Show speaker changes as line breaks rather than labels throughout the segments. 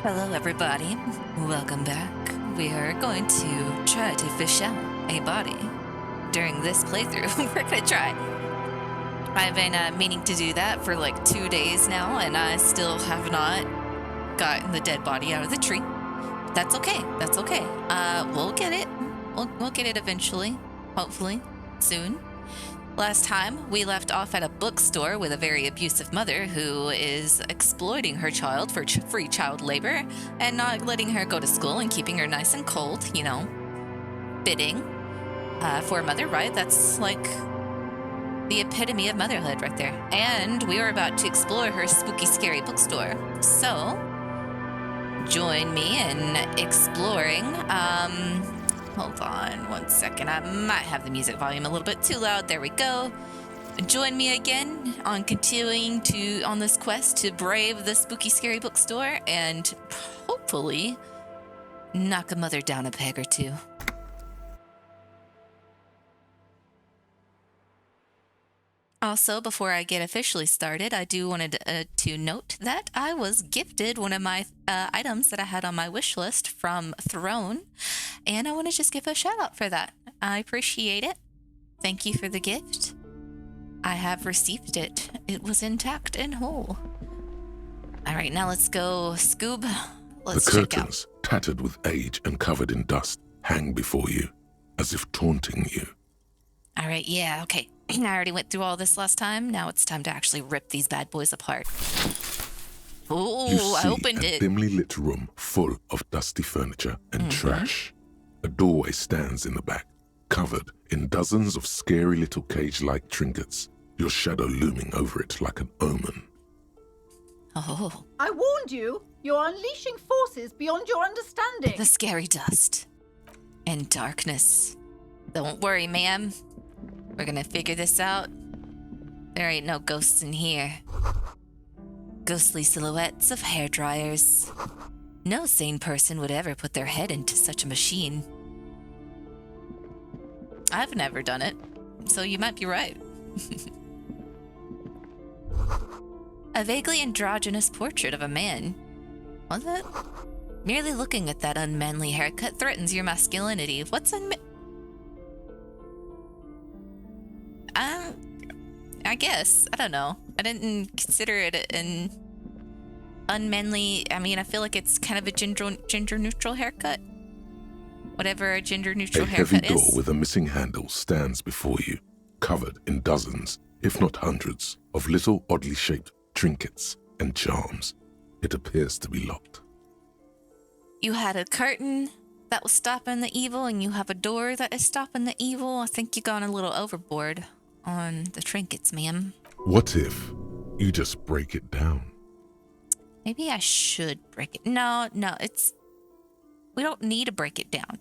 Hello, everybody. Welcome back. We are going to try to fish out a body during this playthrough. We're going to try. I've been meaning to do that for like 2 days now, and I still have not gotten the dead body out of the tree. That's okay. That's okay. We'll get it. We'll get it eventually. Hopefully. Soon. Last time, we left off at a bookstore with a very abusive mother who is exploiting her child for free child labor and not letting her go to school and keeping her nice and cold, you know. Fitting for a mother, right? That's like the epitome of motherhood right there. And we were about to explore her spooky, scary bookstore. So, join me in exploring. Hold on 1 second. I might have the music volume a little bit too loud. There we go. Join me again on continuing on this quest to brave the spooky, scary bookstore and hopefully knock a mother down a peg or two. Also, before I get officially started, I do wanted to note that I was gifted one of my items that I had on my wish list from Throne, and I want to just give a shout out for that. I appreciate it. Thank you for the gift. I have received it. It was intact and whole. All right, now let's go, Scoob. Let's check out.
The curtains, tattered with age and covered in dust, hang before you, as if taunting you.
All right, yeah, okay. I already went through all this last time. Now it's time to actually rip these bad boys apart. Ooh, I opened it.
A dimly lit room full of dusty furniture and trash. A doorway stands in the back, covered in dozens of scary little cage-like trinkets, your shadow looming over it like an omen.
Oh.
I warned you. You're unleashing forces beyond your understanding.
The scary dust and darkness. Don't worry, ma'am. We're gonna figure this out. There ain't no ghosts in here. Ghostly silhouettes of hairdryers. No sane person would ever put their head into such a machine. I've never done it, so you might be right. A vaguely androgynous portrait of a man. Was it? Merely looking at that unmanly haircut threatens your masculinity. What's I guess. I don't know. I didn't consider it an unmanly. I mean, I feel like it's kind of a gender-neutral haircut. Whatever a gender-neutral haircut is.
A heavy door with a missing handle stands before you, covered in dozens, if not hundreds, of little oddly shaped trinkets and charms. It appears to be locked.
You had a curtain that was stopping the evil, and you have a door that is stopping the evil. I think you've gone a little overboard on the trinkets, ma'am.
What if you just break it down?
Maybe I should break it. No, we don't need to break it down.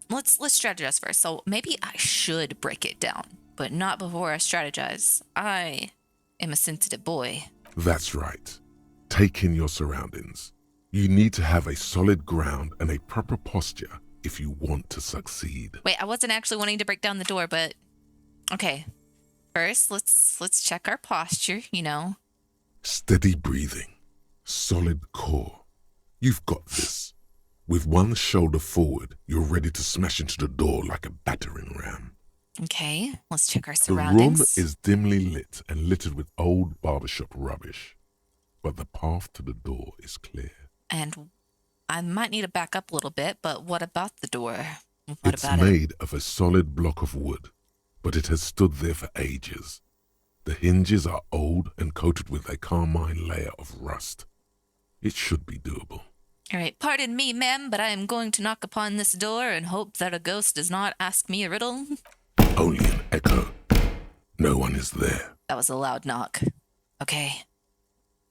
Let's strategize first. So maybe I should break it down, but not before I strategize. I am a sensitive boy.
That's right. Take in your surroundings. You need to have a solid ground and a proper posture if you want to succeed.
Wait, I wasn't actually wanting to break down the door, but okay. First, let's check our posture, you know.
Steady breathing. Solid core. You've got this. With one shoulder forward, you're ready to smash into the door like a battering ram.
Okay, let's check our surroundings.
The room is dimly lit and littered with old barbershop rubbish, but the path to the door is clear.
And I might need to back up a little bit, but what about the door?
It's made of a solid block of wood, but it has stood there for ages. The hinges are old and coated with a carmine layer of rust. It should be doable.
All right, pardon me, ma'am, but I am going to knock upon this door and hope that a ghost does not ask me a riddle.
Only an echo. No one is there.
That was a loud knock. Okay.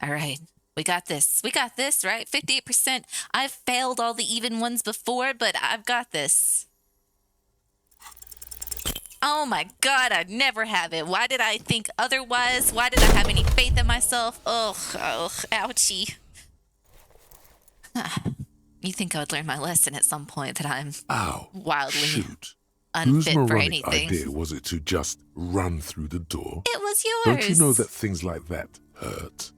All right. We got this, right? 58%. I've failed all the even ones before, but I've got this. Oh my God, I'd never have it. Why did I think otherwise? Why did I have any faith in myself? Ugh, ouchie. You think I would learn my lesson at some point that I'm wildly unfit for anything.
Whose moronic idea was it to just run through the door?
It was yours.
Don't you know that things like that hurt?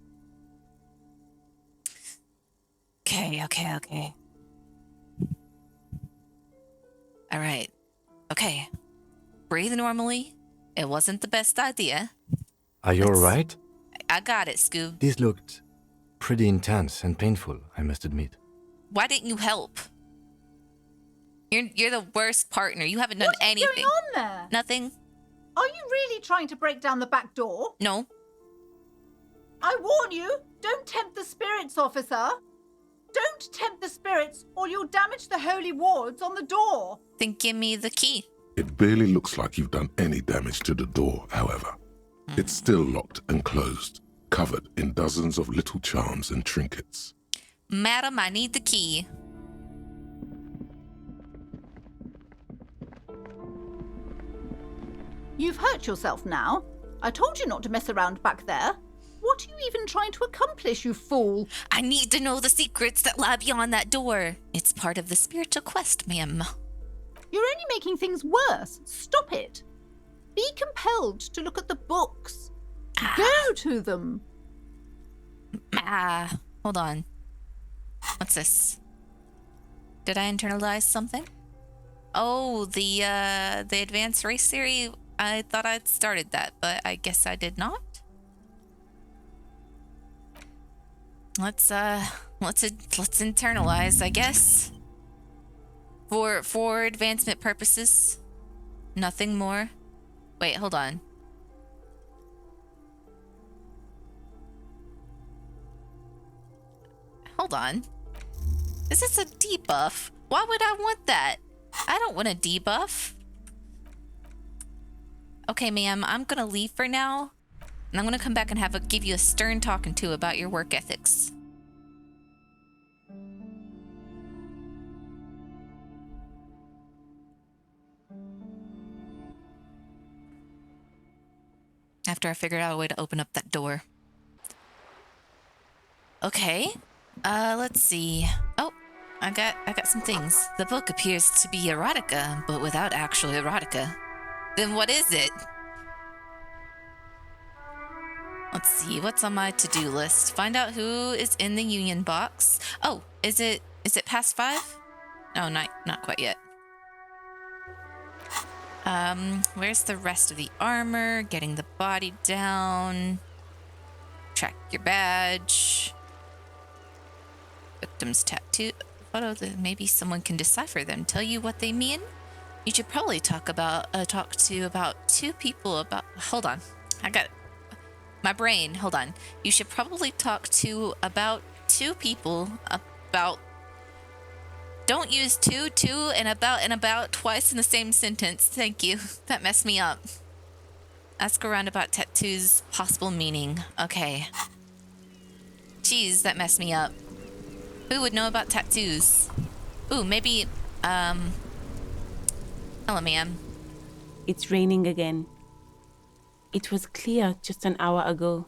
Okay. All right. Okay. Breathe normally. It wasn't the best idea.
Are you alright?
I got it, Scoob.
This looked pretty intense and painful, I must admit.
Why didn't you help? You're the worst partner. You haven't done anything.
What's going on there?
Nothing?
Are you really trying to break down the back door?
No.
I warn you, don't tempt the spirits, officer. Don't tempt the spirits, or you'll damage the holy wards on the door.
Then give me the key.
It barely looks like you've done any damage to the door, however. It's still locked and closed, covered in dozens of little charms and trinkets.
Madam, I need the key.
You've hurt yourself now. I told you not to mess around back there. What are you even trying to accomplish, you fool?
I need to know the secrets that lie beyond that door. It's part of the spiritual quest, ma'am.
You're only making things worse. Stop it. Be compelled to look at the books. Go to them.
Hold on. What's this? Did I internalize something? Oh, the advanced race theory. I thought I'd started that, but I guess I did not. Let's internalize, I guess. For advancement purposes. Nothing more. Wait, hold on. Hold on. Is this a debuff? Why would I want that? I don't want a debuff. Okay, ma'am, I'm gonna leave for now. And I'm gonna come back and give you a stern talking to about your work ethics. After I figured out a way to open up that door. Okay. Let's see. Oh, I got some things. The book appears to be erotica, but without actual erotica. Then what is it? Let's see, what's on my to-do list? Find out who is in the union box. Oh, is it past 5? No, not quite yet. Where's the rest of the armor? Getting the body down. Track your badge. Victim's tattoo photo that maybe someone can decipher them, tell you what they mean. You should probably talk to about 2 people about. Hold on, I got my brain. Hold on. You should probably talk to about 2 people about. Don't use two, and about twice in the same sentence. Thank you. That messed me up. Ask around about tattoos' possible meaning. Okay. Jeez, that messed me up. Who would know about tattoos? Ooh, maybe, hello, ma'am.
It's raining again. It was clear just an hour ago.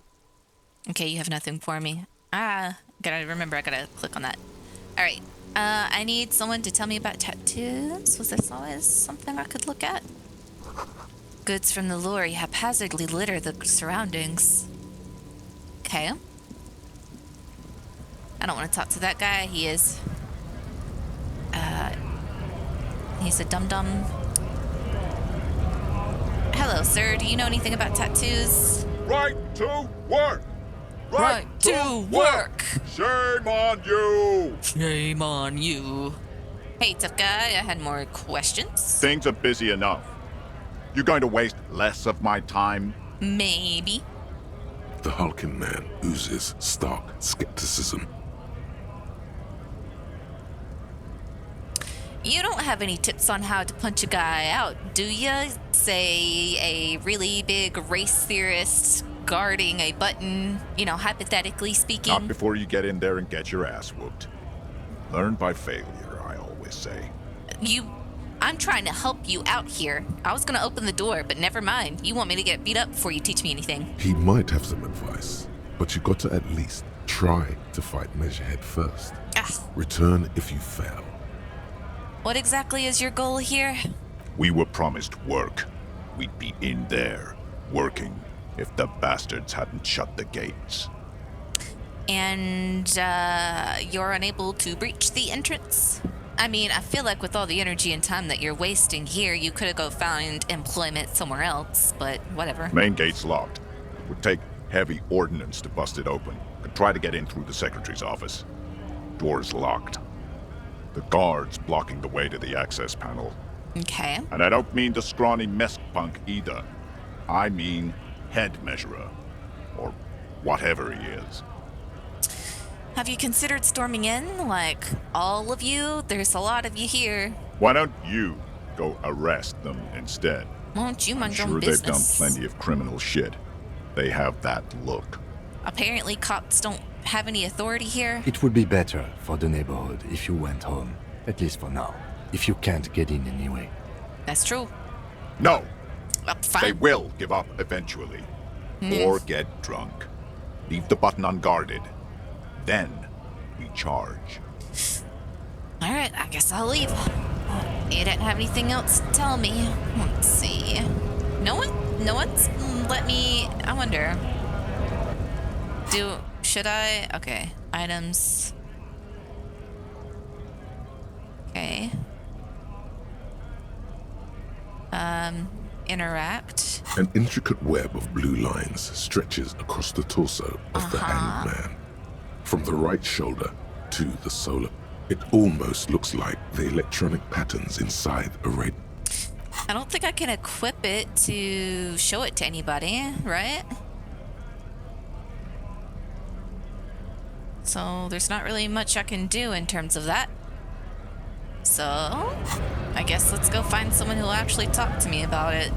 Okay, you have nothing for me. I gotta click on that. All right. I need someone to tell me about tattoos. Was this always something I could look at? Goods from the lorry haphazardly litter the surroundings. Okay. I don't want to talk to that guy. He's a dum-dum. Hello, sir. Do you know anything about tattoos?
Right to work!
Right to work!
Shame on you!
Shame on you. Hey, tough guy. I had more questions.
Things are busy enough. You're going to waste less of my time?
Maybe.
The hulking man oozes stark skepticism.
You don't have any tips on how to punch a guy out, do you? Say a really big race theorist guarding a button, hypothetically speaking.
Not before you get in there and get your ass whooped. Learn by failure, I always say.
I'm trying to help you out here. I was gonna open the door, but never mind. You want me to get beat up before you teach me anything.
He might have some advice, but you got to at least try to fight Measurehead first. Return if you fail.
What exactly is your goal here?
We were promised work. We'd be in there, working, if the bastards hadn't shut the gates.
and you're unable to breach the entrance. I mean, I feel like with all the energy and time that you're wasting here, you could have go find employment somewhere else, but whatever.
Main gate's locked. Would take heavy ordnance to bust it open. Could try to get in through the secretary's office. Door's locked. The guard's blocking the way to the access panel.
Okay.
And I don't mean the scrawny mess punk either. I mean head measurer. Or whatever he is.
Have you considered storming in? Like, all of you? There's a lot of you here.
Why don't you go arrest them instead?
Won't you
I'm
mind your
sure
own
they've done
business?
plenty of criminal shit. They have that look.
Apparently cops don't have any authority here.
It would be better for the neighborhood if you went home, at least for now, if you can't get in anyway.
That's true.
No!
Fine.
They will give up eventually. Or get drunk. Leave the button unguarded. Then we charge.
All right, I guess I'll leave. You didn't have anything else to tell me. Let's see. No one's let me. I wonder. Should I? Okay, items. Okay. Interact.
An intricate web of blue lines stretches across the torso of the hanged man. From the right shoulder to the solar. It almost looks like the electronic patterns inside a red.
I don't think I can equip it to show it to anybody, right? So there's not really much I can do in terms of that. So I guess let's go find someone who'll actually talk to me about it.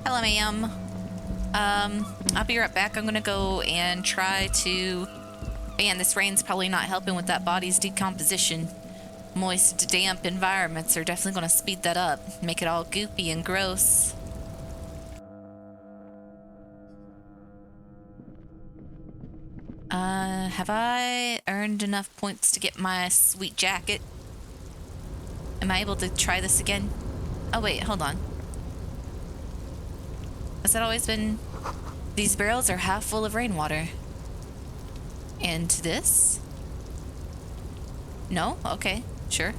Hello, ma'am. I'll be right back. I'm gonna go and try to... Man, this rain's probably not helping with that body's decomposition. Moist, damp environments are definitely gonna speed that up. Make it all goopy and gross. Have I earned enough points to get my sweet jacket? Am I able to try this again? Oh wait, hold on. Has that always been... These barrels are half full of rainwater. And this? No? Okay, sure.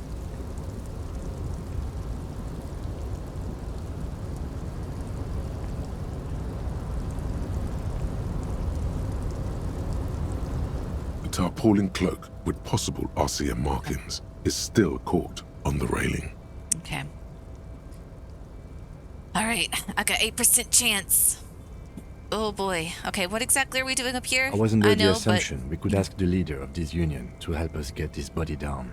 The tarpaulin cloak with possible RCM markings is still caught on the railing.
Okay. Alright, I got 8% chance. Oh boy. Okay, what exactly are we doing up here?
I was under the
know,
assumption we could ask the leader of this union to help us get this body down.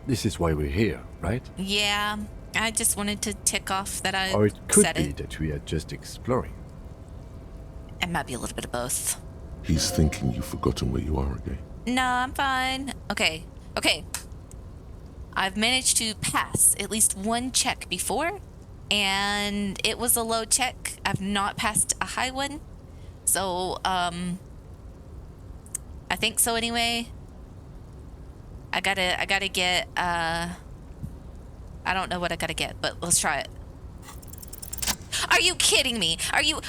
This is why we're here, right?
But yeah, I just wanted to tick off that I
Or it could
said
be
it.
that we are just exploring.
It might be a little bit of both.
He's thinking you've forgotten where you are again.
No, I'm fine. Okay. I've managed to pass at least one check before, and it was a low check. I've not passed a high one. So, I think so anyway. I gotta get, I don't know what I gotta get, but let's try it. Are you kidding me? Are you,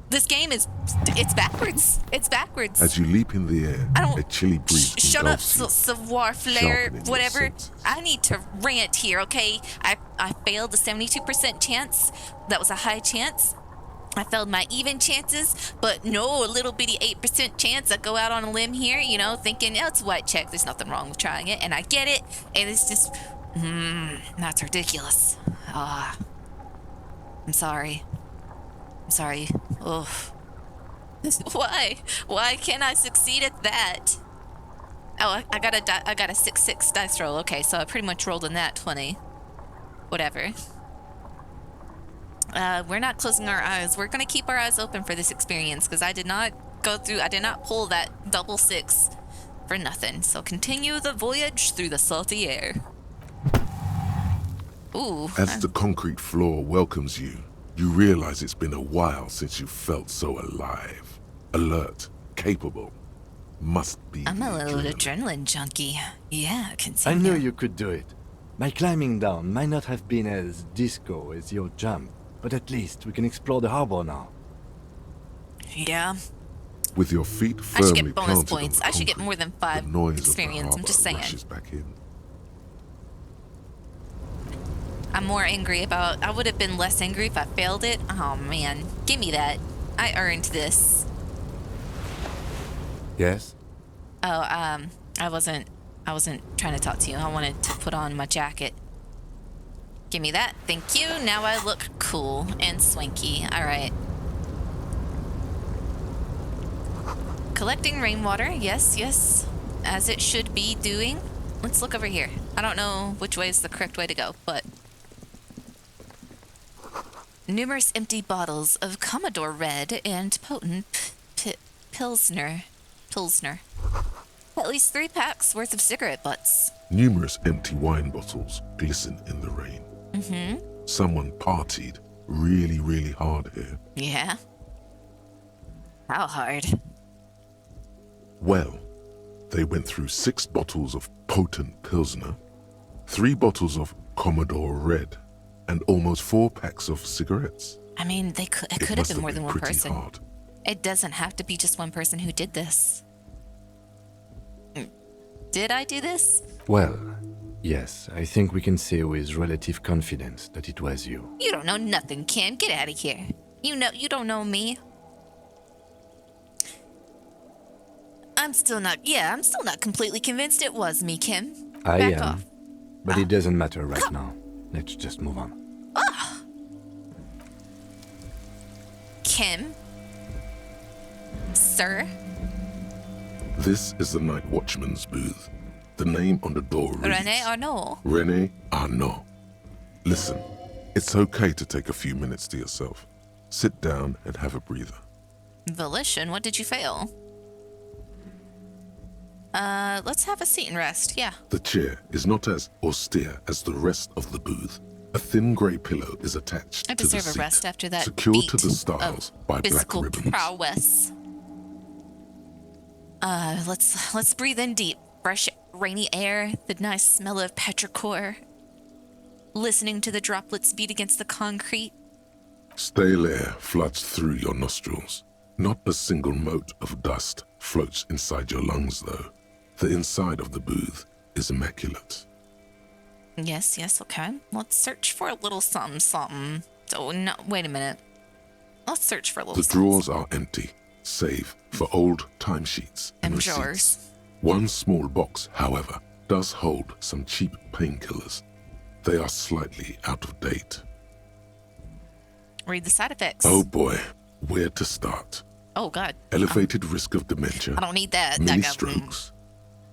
this game is, it's backwards. It's backwards.
As you leap in the air,
I don't-
a chilly breeze
Shut up,
engulfs you.
savoir flare,
sharpening your
whatever.
senses.
I need to rant here, okay? I failed the 72% chance. That was a high chance. I failed my even chances, but no, a little bitty 8% chance. I go out on a limb here, you know, thinking, oh, it's a white check. There's nothing wrong with trying it. And I get it. And it's just, that's ridiculous. I'm sorry. Ugh. Why? Why can't I succeed at that? Oh, I got a 6-6 dice roll. Okay, so I pretty much rolled in that 20. Whatever. We're not closing our eyes. We're gonna keep our eyes open for this experience because I did not pull that double 6 for nothing. So continue the voyage through the salty air. Ooh.
As the concrete floor welcomes you, you realize it's been a while since you felt so alive, alert, capable. must be
I'm a
the
little
adrenaline.
adrenaline junkie. Yeah,
I
continue.
knew you could do it. My climbing down might not have been as disco as your jump, but at least we can explore the harbor now.
Yeah.
With your feet
I should
firmly
get bonus
planted on
points.
the
I should get
concrete,
more than 5
the noise
experience.
of
I'm
the
just
harbor
saying.
rushes back in.
I'm more angry about. I would have been less angry if I failed it. Oh man, give me that. I earned this.
Yes?
Oh, I wasn't trying to talk to you. I wanted to put on my jacket. Give me that. Thank you. Now I look cool and swanky. All right. Collecting rainwater. Yes, yes. As it should be doing. Let's look over here. I don't know which way is the correct way to go, but numerous empty bottles of Commodore Red and potent Pilsner. At least 3 packs worth of cigarette butts.
Numerous empty wine bottles glisten in the rain.
Mm-hmm.
Someone partied really, really hard here.
Yeah. How hard?
Well, they went through 6 bottles of potent Pilsner, 3 bottles of Commodore Red, and almost 4 packs of cigarettes.
I mean, it could have
must
been more than one
pretty
person.
hard.
It doesn't have to be just one person who did this. Did I do this?
Well, yes, I think we can say with relative confidence that it was you.
You don't know nothing, Kim. Get out of here. You don't know me. I'm still not completely convinced it was me, Kim.
I
Back
am,
off.
but it doesn't matter right now. Let's just move on.
Kim? Sir?
This is the night watchman's booth. The name on the door reads
René Arnaud?
René Arnaud. Listen, it's okay to take a few minutes to yourself. Sit down and have a breather.
Volition? What did you fail? Let's have a seat and rest. Yeah.
The chair is not as austere as the rest of the booth. A thin grey pillow is attached
I
to the
deserve a
seat,
rest after that
secured
feat
to the stars
of
by black
physical
ribbons.
prowess. Let's breathe in deep. Fresh, rainy air, the nice smell of petrichor. Listening to the droplets beat against the concrete.
Stale air floods through your nostrils. Not a single mote of dust floats inside your lungs, though. The inside of the booth is immaculate.
Yes, okay. Let's search for a little something. Oh, no, wait a minute. Let's search for a little
The
something.
drawers are empty, save for old timesheets and
Them
receipts.
drawers.
One small box, however, does hold some cheap painkillers. They are slightly out of date.
Read the side effects.
Oh boy, where to start?
Oh, God.
Elevated risk of dementia,
I don't need that.
mini
I got-
strokes,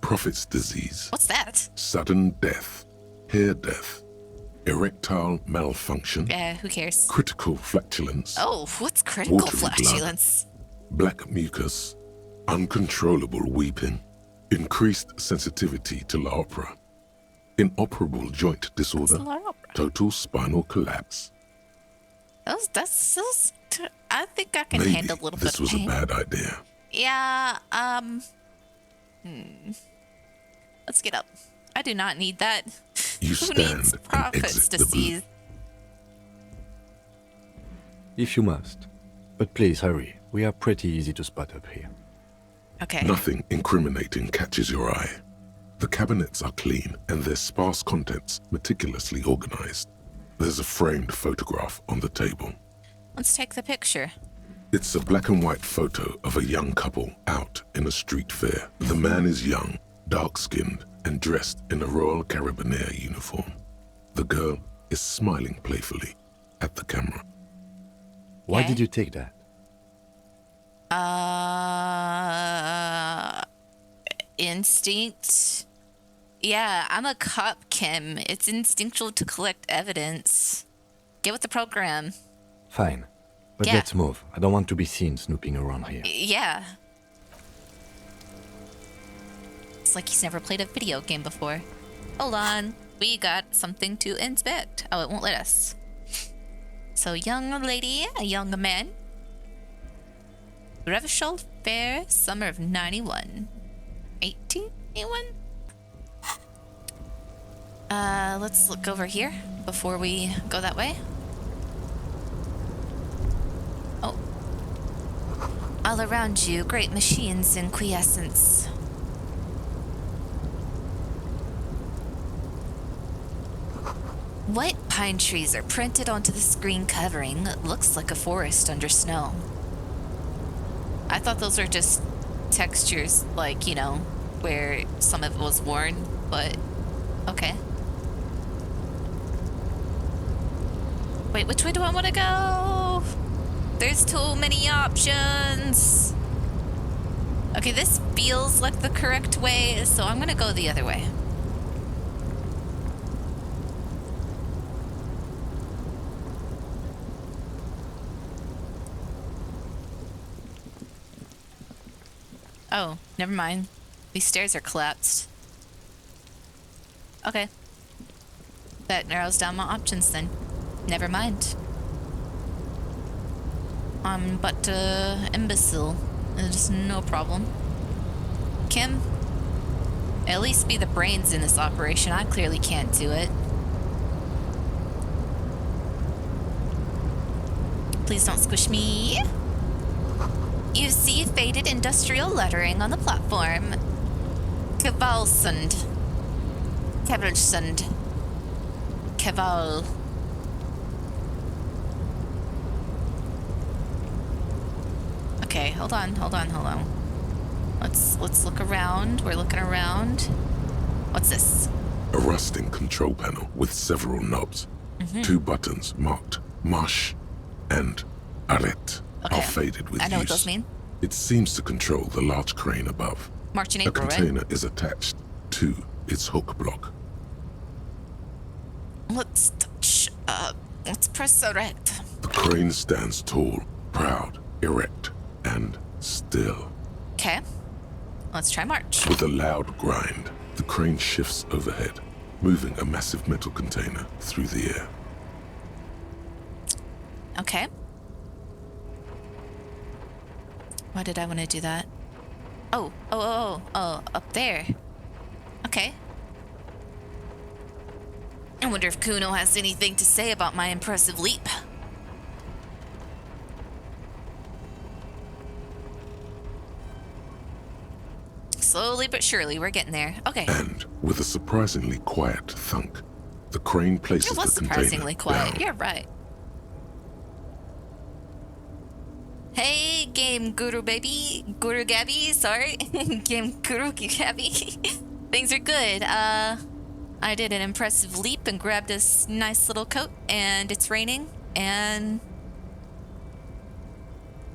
prophet's disease,
What's that?
sudden death, hair death, erectile malfunction,
Who cares?
critical flatulence,
Oh, what's critical
Watery blood.
flatulence?
black mucus, uncontrollable weeping, increased sensitivity to la opera, inoperable joint disorder, total spinal collapse.
I think I can
Maybe
handle a little bit
this
of
was a
pain.
bad idea.
Yeah, let's get up. I do not need that.
You
Who
stand
needs
and
prophets
exit
to
the
see?
booth.
If you must. But please hurry. We are pretty easy to spot up here.
Okay.
Nothing incriminating catches your eye. The cabinets are clean and their sparse contents meticulously organized. There's a framed photograph on the table.
Let's take the picture.
It's a black and white photo of a young couple out in a street fair. The man is young, dark-skinned, and dressed in a Royal Carabinieri uniform. The girl is smiling playfully at the camera.
Why
Okay.
did you take that?
Instinct. Yeah, I'm a cop, Kim. It's instinctual to collect evidence. Get with the program.
Fine. But
Yeah.
let's move. I don't want to be seen snooping around here.
Yeah. It's like he's never played a video game before. Hold on. We got something to inspect. Oh, it won't let us. So, young lady, a young man. Revachol Fair, summer of 91. 18? Anyone? Let's look over here before we go that way. Oh. All around you, great machines in quiescence. White pine trees are printed onto the screen covering. It looks like a forest under snow. I thought those were just textures, like, you know, where some of it was worn, but okay. Wait, which way do I want to go? There's too many options. Okay, this feels like the correct way, so I'm gonna go the other way. Oh, never mind. These stairs are collapsed. Okay. That narrows down my options then. Never mind. I'm but imbecile. There's no problem. Kim, at least be the brains in this operation. I clearly can't do it. Please don't squish me. You see faded industrial lettering on the platform. Kevalsund. Kevalsund. Keval. Okay, hold on. Let's look around. We're looking around. What's this?
A rusting control panel with several knobs. 2 buttons marked Marsh and Arret are faded with use.
I know what those mean.
It seems to control the large crane above.
March in
A
April,
container
right?
is attached to its hook block.
Let's press erect.
The crane stands tall, proud, erect, and still.
Okay. Let's try march.
With a loud grind, the crane shifts overhead, moving a massive metal container through the air.
Okay. Why did I want to do that? Oh, up there. Okay. I wonder if Kuno has anything to say about my impressive leap. Slowly but surely, we're getting there. Okay.
And with a surprisingly quiet thunk, the crane places
It was
the container
surprisingly quiet.
down.
You're right. Hey, Game Guru baby. Guru Gabby, sorry. Game Guru Gabby. Things are good. I did an impressive leap and grabbed this nice little coat, and it's raining, and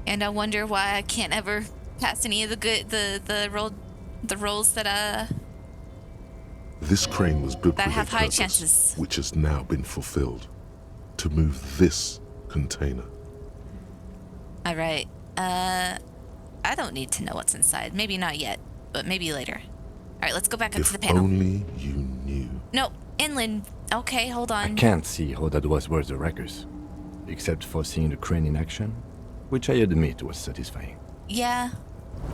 I wonder why I can't ever pass any of the roles that
This crane was built
that
with
have
a
high
purpose,
chances.
which has now been fulfilled, to move this container.
All right. I don't need to know what's inside. Maybe not yet, but maybe later. All right, let's go back up to the
If
panel.
only you knew.
No, inland. Okay, hold
I
on.
can't see how that was worth the wreckers, except for seeing the crane in action, which I admit was satisfying.
Yeah.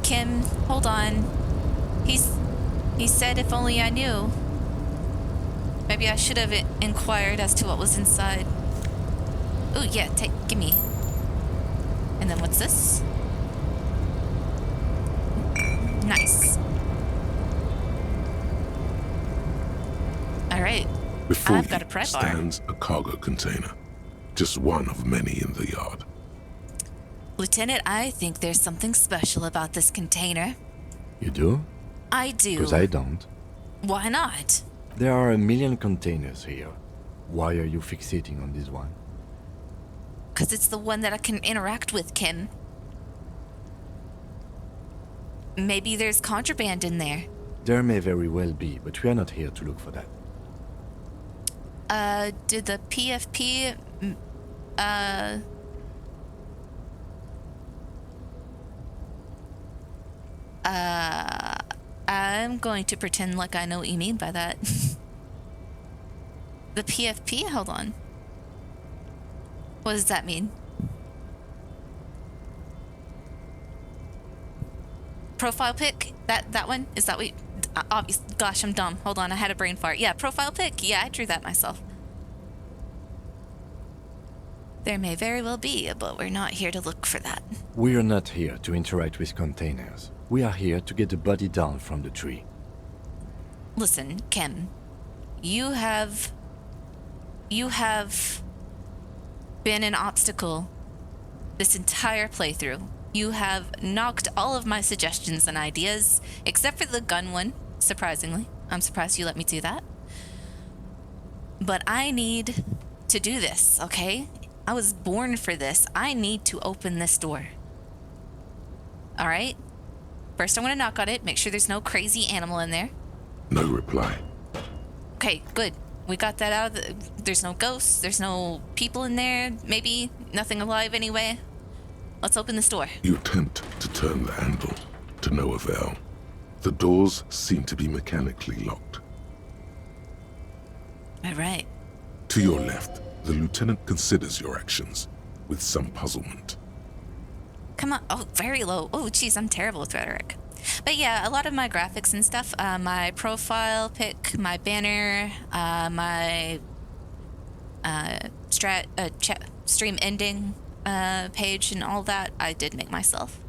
Kim, hold on. He said if only I knew. Maybe I should have inquired as to what was inside. Ooh, yeah, gimme. And then what's this? Nice. All right.
Before
I've got
you
a pry bar.
stands a cargo container, just one of many in the yard.
Lieutenant, I think there's something special about this container.
You do?
I do.
Because I don't.
Why not?
There are a million containers here. Why are you fixating on this one?
Because it's the one that I can interact with, Kim. Maybe there's contraband in there.
There may very well be, but we are not here to look for that.
Did the PFP, I'm going to pretend like I know what you mean by that. The PFP? Hold on. What does that mean? profile pic? That one? Is that what obvious? Gosh, I'm dumb. Hold on, I had a brain fart. Yeah, profile pic. Yeah, I drew that myself. There may very well be, but we're not here to look for that.
We're not here to interact with containers. We are here to get the body down from the tree.
Listen, Kim, you have been an obstacle this entire playthrough. You have knocked all of my suggestions and ideas, except for the gun one, surprisingly. I'm surprised you let me do that. But I need to do this, okay? I was born for this. I need to open this door. All right? First, I'm going to knock on it, make sure there's no crazy animal in there.
No reply.
Okay, good. We got that out of the... There's no ghosts. There's no people in there. Maybe nothing alive anyway. Let's open this door.
You attempt to turn the handle, to no avail. The doors seem to be mechanically locked.
All right.
To your left, the lieutenant considers your actions with some puzzlement.
Come on. Oh, very low. Oh, geez, I'm terrible with rhetoric. But yeah, a lot of my graphics and stuff, my profile pic, my banner, my stream ending page and all that, I did make myself.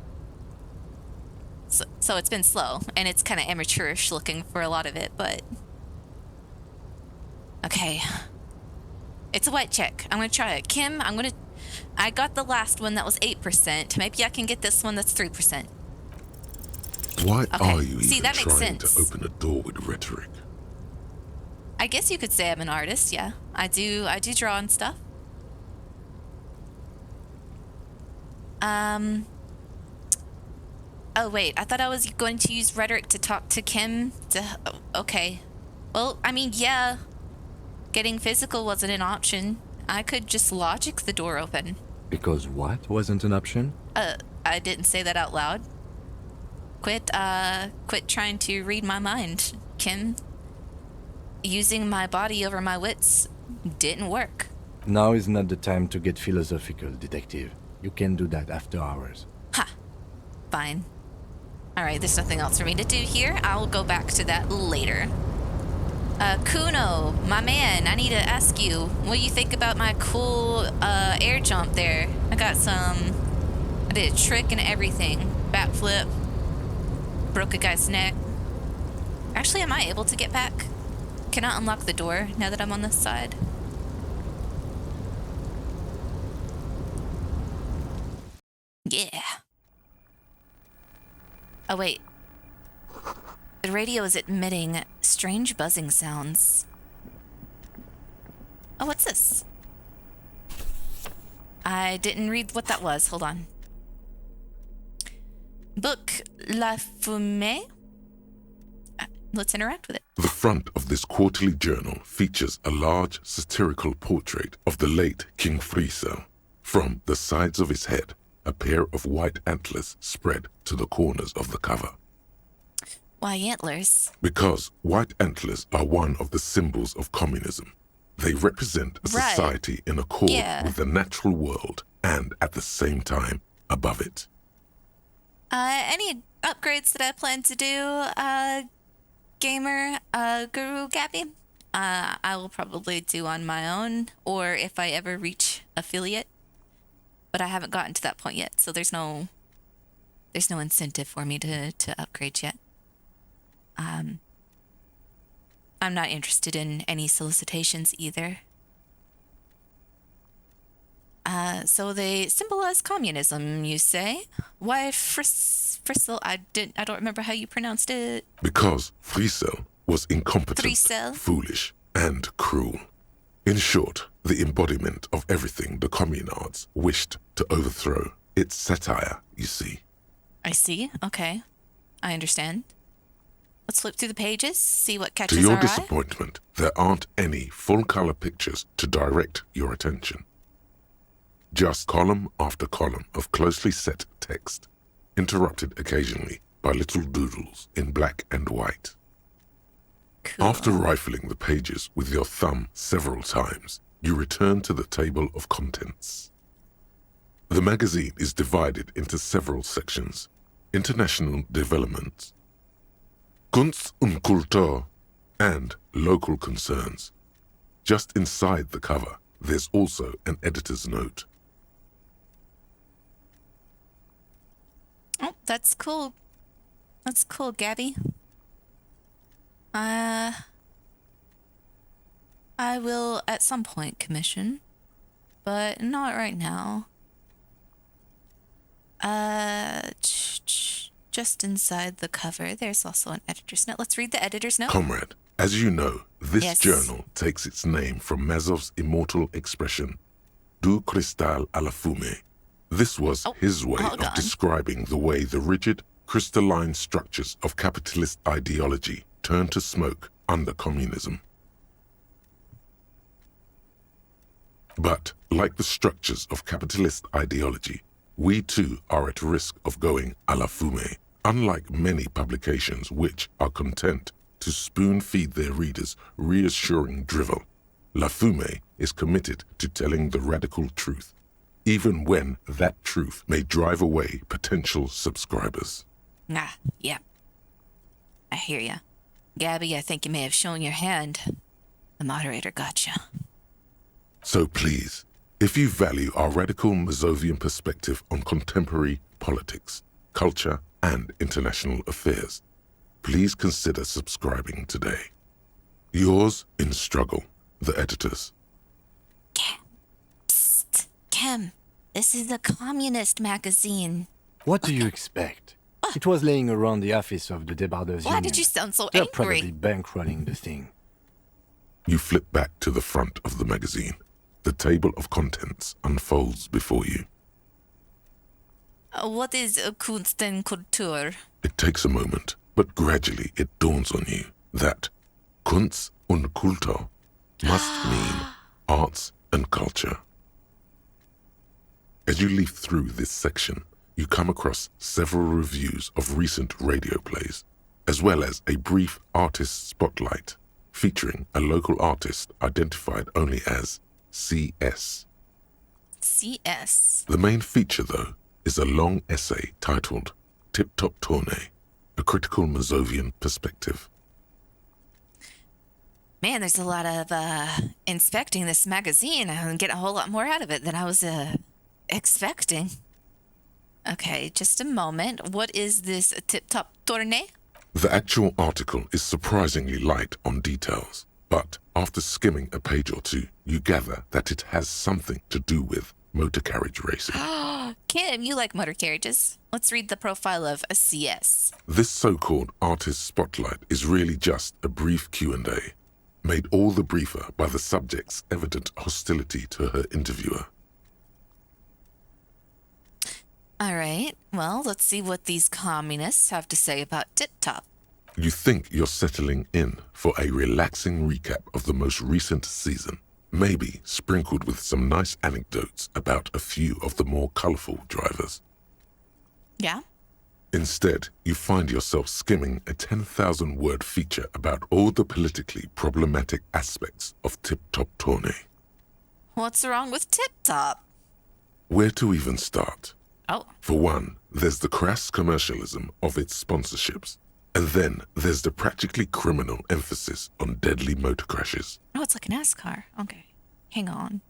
So it's been slow, and it's kind of amateurish looking for a lot of it, but... Okay. It's a white check. I'm going to try it. Kim, I got the last one that was 8%. Maybe I can get this one that's 3%.
Why
Okay.
are you
See,
even
that makes
trying
sense.
to open a door with rhetoric?
I guess you could say I'm an artist, yeah. I do draw and stuff. Oh, wait. I thought I was going to use rhetoric to talk to Kim. Okay. Well, I mean, yeah. Getting physical wasn't an option. I could just logic the door open.
Because what wasn't an option?
I didn't say that out loud. Quit trying to read my mind, Kim. Using my body over my wits didn't work.
Now is not the time to get philosophical, detective. You can do that after hours.
Ha. Fine. Alright, there's nothing else for me to do here. I'll go back to that later. Kuno, my man, I need to ask you, what do you think about my cool, air jump there? I did a trick and everything. Backflip. Broke a guy's neck. Actually, am I able to get back? Can I unlock the door now that I'm on this side? Yeah. Oh, wait. The radio is emitting strange buzzing sounds. Oh, what's this? I didn't read what that was. Hold on. Book La Fumée? Let's interact with it.
The front of this quarterly journal features a large satirical portrait of the late King Friesel. From the sides of his head, a pair of white antlers spread to the corners of the cover.
Why antlers?
Because white antlers are one of the symbols of communism. They represent a
Right.
society in accord
Yeah.
with the natural world and at the same time above it.
Any upgrades that I plan to do, gamer, Guru Gabby? I will probably do on my own, or if I ever reach affiliate. But I haven't gotten to that point yet, so there's no incentive for me to upgrade yet. I'm not interested in any solicitations either. So they symbolize communism, you say? Why Friesel? I don't remember how you pronounced it.
Because Friesel was incompetent,
Friesel?
foolish, and cruel. In short, the embodiment of everything the communards wished to overthrow. It's satire, you see.
I see. Okay. I understand. Let's flip through the pages, see what
To
catches
your
our eye.
disappointment, there aren't any full-color pictures to direct your attention. Just column after column of closely set text, interrupted occasionally by little doodles in black and white.
Cool.
After rifling the pages with your thumb several times, you return to the table of contents. The magazine is divided into several sections. international developments, Kunst und Kultur, and local concerns. Just inside the cover, there's also an editor's note.
Oh, that's cool. That's cool, Gabby. I will at some point commission, but not right now. Just inside the cover, there's also an editor's note. Let's read the editor's note.
Comrade, as you know, this
Yes.
journal takes its name from Mazov's immortal expression, Du cristal à la fumée. This was his way
hold
of
on.
describing the way the rigid, crystalline structures of capitalist ideology turned to smoke under communism. But, like the structures of capitalist ideology, we too are at risk of going à la fumée, unlike many publications which are content to spoon-feed their readers reassuring drivel. La Fumée is committed to telling the radical truth, even when that truth may drive away potential subscribers.
Yeah. I hear ya. Gabby, I think you may have shown your hand. The moderator gotcha.
So please, if you value our radical Mazovian perspective on contemporary politics, culture, and international affairs, please consider subscribing today. Yours in struggle, the editors.
Psst, Kim, this is a communist magazine.
What do you expect? It was laying around the office of the Debarders
Why
Union.
did you sound so
They're
angry?
probably bankrolling the thing.
You flip back to the front of the magazine. The table of contents unfolds before you.
What is Kunst und Kultur?
It takes a moment, but gradually it dawns on you that Kunst und Kultur must mean arts and culture. As you leaf through this section, you come across several reviews of recent radio plays, as well as a brief artist spotlight featuring a local artist identified only as CS.
CS.
The main feature, though, is a long essay titled Tip Top Tournée, a critical Mazovian perspective.
Man, there's a lot of inspecting this magazine. I'm getting a whole lot more out of it than I was expecting. Okay, just a moment. What is this Tip Top Tournée?
The actual article is surprisingly light on details, but after skimming a page or two, you gather that it has something to do with motor carriage racing.
Kim, you like motor carriages. Let's read the profile of a CS.
This so-called artist spotlight is really just a brief Q&A, made all the briefer by the subject's evident hostility to her interviewer.
All right, well, let's see what these communists have to say about Tip Top.
You think you're settling in for a relaxing recap of the most recent season, maybe sprinkled with some nice anecdotes about a few of the more colorful drivers.
Yeah?
Instead, you find yourself skimming a 10,000-word feature about all the politically problematic aspects of Tip Top Tournée.
What's wrong with Tip Top?
Where to even start?
Oh,
For one, there's the crass commercialism of its sponsorships. And then there's the practically criminal emphasis on deadly motor crashes.
oh, it's like a NASCAR. Okay, hang on.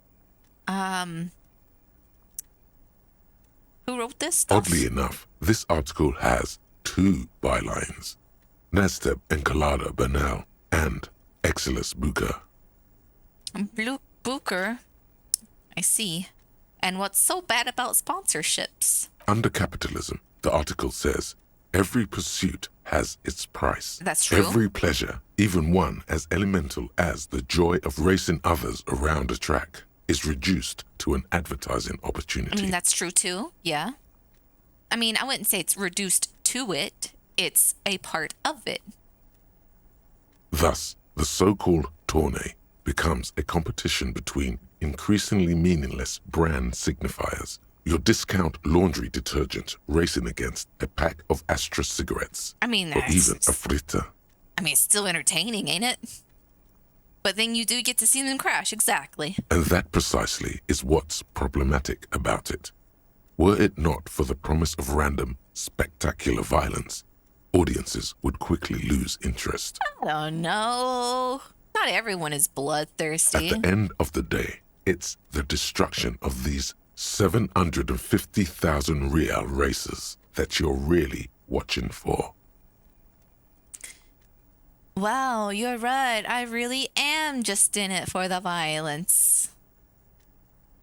Who wrote this stuff?
Oddly enough, this article has two bylines. Nasteb Encolada Bernal and Exilus Buka.
Blue Booker. I see. And what's so bad about sponsorships?
Under capitalism, the article says, every pursuit has its price.
That's true.
Every pleasure, even one as elemental as the joy of racing others around a track, is reduced to an advertising opportunity.
I mean, that's true too. Yeah. I mean, I wouldn't say it's reduced to it. It's a part of it.
Thus, the so-called tournée becomes a competition between increasingly meaningless brand signifiers. Your discount laundry detergent racing against a pack of Astra cigarettes.
I mean,
Or even a frita.
I mean, it's still entertaining, ain't it? But then you do get to see them crash, exactly.
And that precisely is what's problematic about it. Were it not for the promise of random, spectacular violence, audiences would quickly lose interest.
I don't know. Not everyone is bloodthirsty.
At the end of the day, it's the destruction of these 750,000 real races that you're really watching for.
Wow, you're right. I really am just in it for the violence.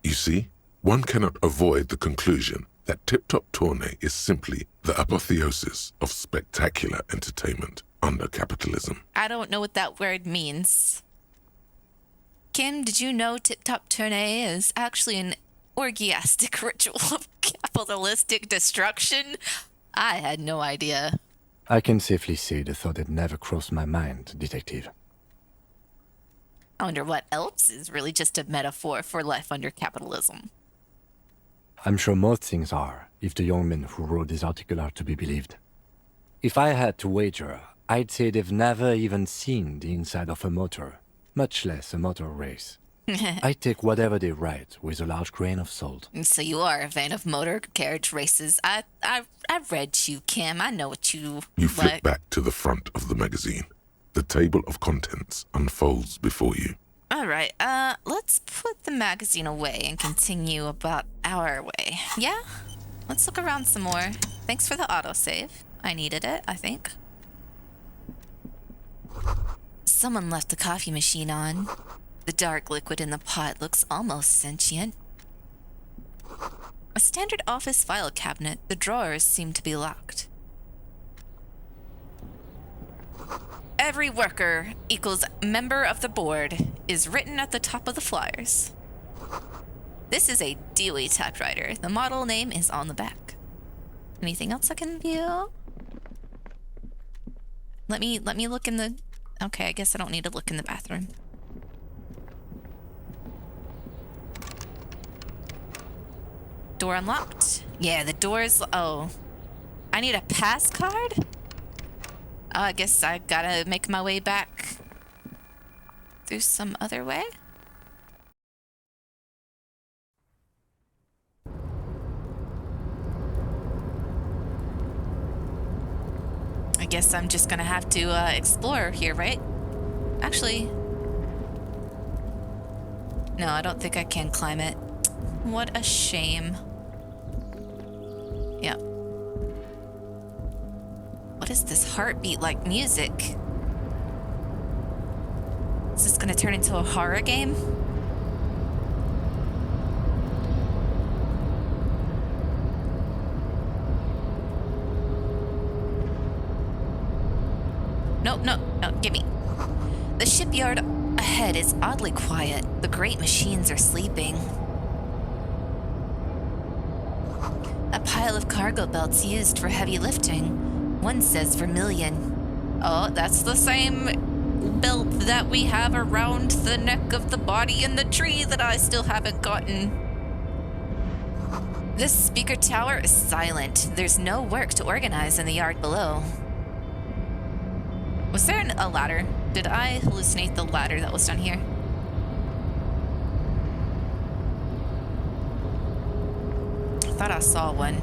You see, one cannot avoid the conclusion that Tip Top Tourney is simply the apotheosis of spectacular entertainment under capitalism.
I don't know what that word means. Kim, did you know Tip Top Tourney is actually an orgiastic ritual of capitalistic destruction? I had no idea.
I can safely say the thought had never crossed my mind, Detective.
I wonder what else is really just a metaphor for life under capitalism.
I'm sure most things are, if the young men who wrote this article are to be believed. If I had to wager, I'd say they've never even seen the inside of a motor, much less a motor race. I take whatever they write with a large grain of salt.
So you are a fan of motor carriage races. I read you, Kim. I know what you
flip
like.
back to the front of the magazine. The table of contents unfolds before you.
All right, let's put the magazine away and continue about our way. Yeah? Let's look around some more. Thanks for the autosave. I needed it, I think. Someone left the coffee machine on. The dark liquid in the pot looks almost sentient. A standard office file cabinet. The drawers seem to be locked. Every worker equals member of the board is written at the top of the flyers. This is a Dewey typewriter. The model name is on the back. Anything else I can view? Let me look in the... Okay, I guess I don't need to look in the bathroom. Door unlocked? Yeah, the door's... Oh. I need a pass card? Oh, I guess I gotta make my way back through some other way? I guess I'm just gonna have to explore here, right? Actually... No, I don't think I can climb it. What a shame. Yeah. What is this heartbeat like music? Is this gonna turn into a horror game? No, gimme. The shipyard ahead is oddly quiet. The great machines are sleeping. A pile of cargo belts used for heavy lifting. One says vermilion. Oh, that's the same belt that we have around the neck of the body in the tree that I still haven't gotten. This speaker tower is silent. There's no work to organize in the yard below. Was there a ladder? Did I hallucinate the ladder that was down here? I thought I saw one.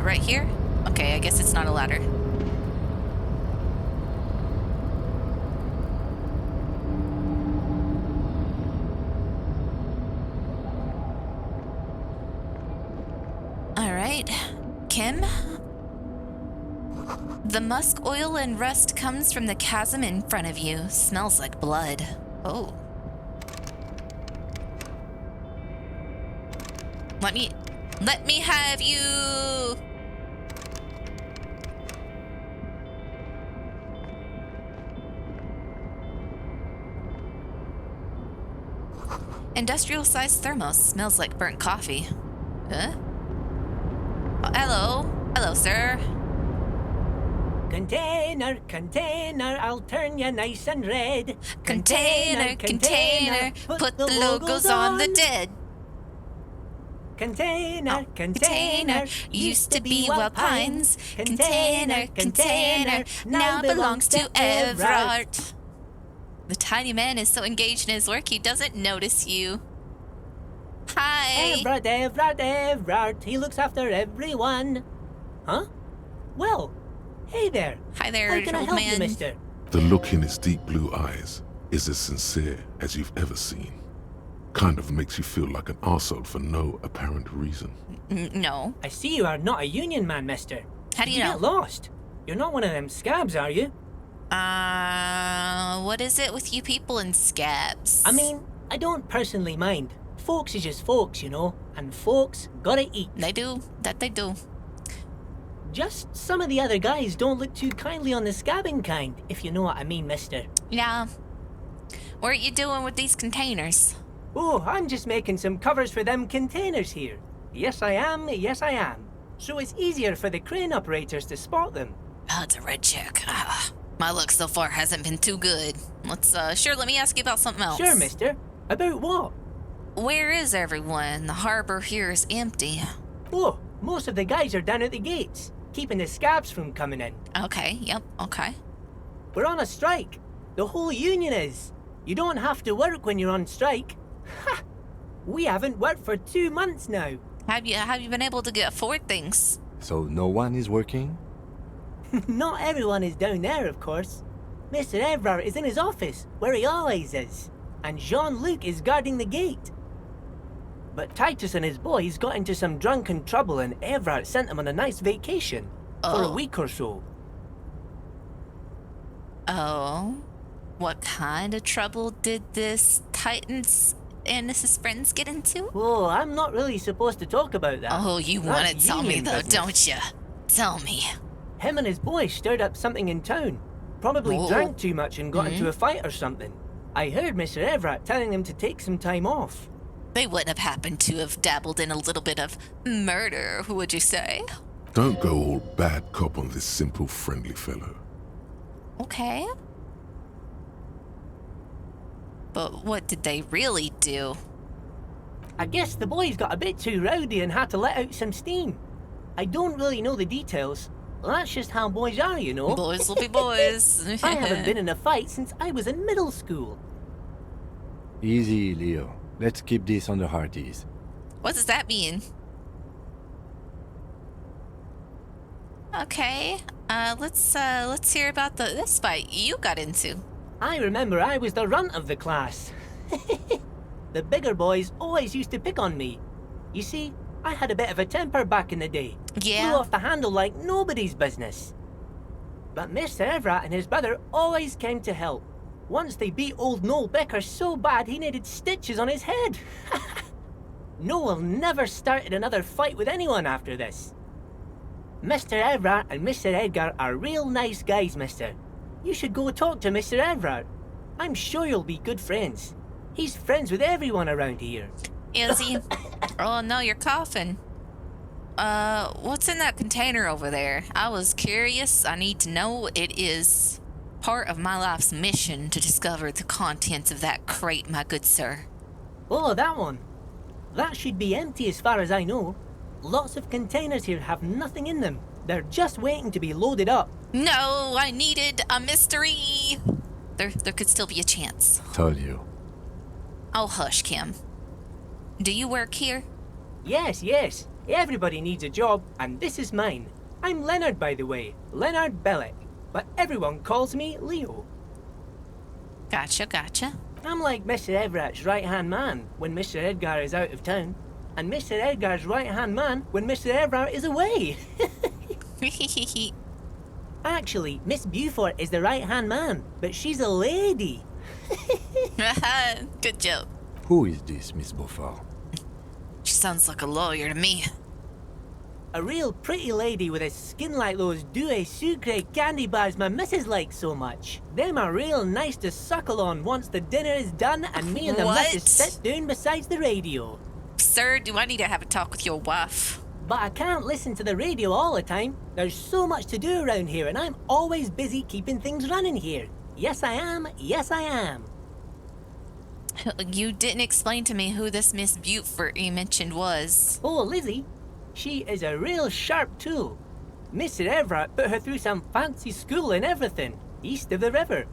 Right here? Okay, I guess it's not a ladder. All right, Kim? The musk oil and rust comes from the chasm in front of you. Smells like blood. Oh. Let me have you. Industrial-sized thermos smells like burnt coffee. Huh? Oh, hello, sir.
Container, I'll turn you nice and red.
Container, put the logos on the dead.
Container,
used to be Wild Pines. Container, now belongs to Everard. The tiny man is so engaged in his work he doesn't notice you. Hi.
Everard. He looks after everyone. Huh? Well, hey there.
Hi there,
How can I
old
help
man.
you, mister?
The look in his deep blue eyes is as sincere as you've ever seen. Kind of makes you feel like an arsehole for no apparent reason.
No.
I see you are not a union man, mister.
How do
Did
you know?
get lost? You're not one of them scabs, are you?
What is it with you people and scabs?
I mean, I don't personally mind. Folks is just folks, you know, and folks gotta eat.
They do. That they do.
Just some of the other guys don't look too kindly on the scabbing kind, if you know what I mean, mister.
Yeah. What are you doing with these containers?
Oh, I'm just making some covers for them containers here. Yes, I am. So it's easier for the crane operators to spot them.
Oh, it's a red check. My luck so far hasn't been too good. Let me ask you about something else.
Sure, mister. About what?
Where is everyone? The harbor here is empty.
Oh, most of the guys are down at the gates, keeping the scabs from coming in.
Okay, yep, okay.
We're on a strike. The whole union is. You don't have to work when you're on strike. Ha! We haven't worked for 2 months now.
Have you been able to get afford things?
So no one is working?
Not everyone is down there, of course. Mr. Everard is in his office, where he always is. And Jean-Luc is guarding the gate. But Titus and his boys got into some drunken trouble and Everard sent them on a nice vacation. For a week or so.
Oh? What kind of trouble did this Titans and his friends get into?
Oh, I'm not really supposed to talk about that.
Oh, you want to
That's
tell me
union
though,
business.
don't you? Tell me.
Him and his boys stirred up something in town. Probably
Whoa.
drank too much and got into a fight or something. I heard Mr. Everett telling them to take some time off.
They wouldn't have happened to have dabbled in a little bit of murder, would you say?
Don't go all bad cop on this simple, friendly fellow.
Okay. But what did they really do?
I guess the boys got a bit too rowdy and had to let out some steam. I don't really know the details. That's just how boys are, you know.
Boys will be boys.
I haven't been in a fight since I was in middle school.
Easy, Leo. Let's keep this on the hearties.
What does that mean? Okay. Let's hear about this fight you got into.
I remember I was the runt of the class. The bigger boys always used to pick on me. You see, I had a bit of a temper back in the day.
Yeah.
Flew off the handle like nobody's business. But Mr. Everett and his brother always came to help. Once they beat old Noel Becker so bad he needed stitches on his head. Noel never started another fight with anyone after this. Mr. Everett and Mr. Edgar are real nice guys, mister. You should go talk to Mr. Everett. I'm sure you'll be good friends. He's friends with everyone around here.
Is he? Oh no, you're coughing. What's in that container over there? I was curious. I need to know. It is part of my life's mission to discover the contents of that crate, my good sir.
Oh, that one. That should be empty as far as I know. Lots of containers here have nothing in them. They're just waiting to be loaded up.
No, I needed a mystery. There could still be a chance.
Told you.
Oh, hush, Kim. Do you work here?
Yes. Everybody needs a job, and this is mine. I'm Leonard, by the way. Leonard Bellick. But everyone calls me Leo.
Gotcha.
I'm like Mr. Everett's right-hand man when Mr. Edgar is out of town, and Mr. Edgar's right-hand man when Mr. Everett is away. Actually, Miss Beaufort is the right-hand man, but she's a lady.
Good joke.
Who is this, Miss Beaufort?
She sounds like a lawyer to me.
A real pretty lady with a skin like those Douai Sucre candy bars my missus likes so much. Them are real nice to suckle on once the dinner is done and me and the
What?
missus sit down beside the radio.
Sir, do I need to have a talk with your wife?
But I can't listen to the radio all the time. There's so much to do around here and I'm always busy keeping things running here. Yes, I am.
You didn't explain to me who this Miss Beaufort you mentioned was.
Oh, Lizzie. She is a real sharp tool. Mr. Everett put her through some fancy school and everything, east of the river.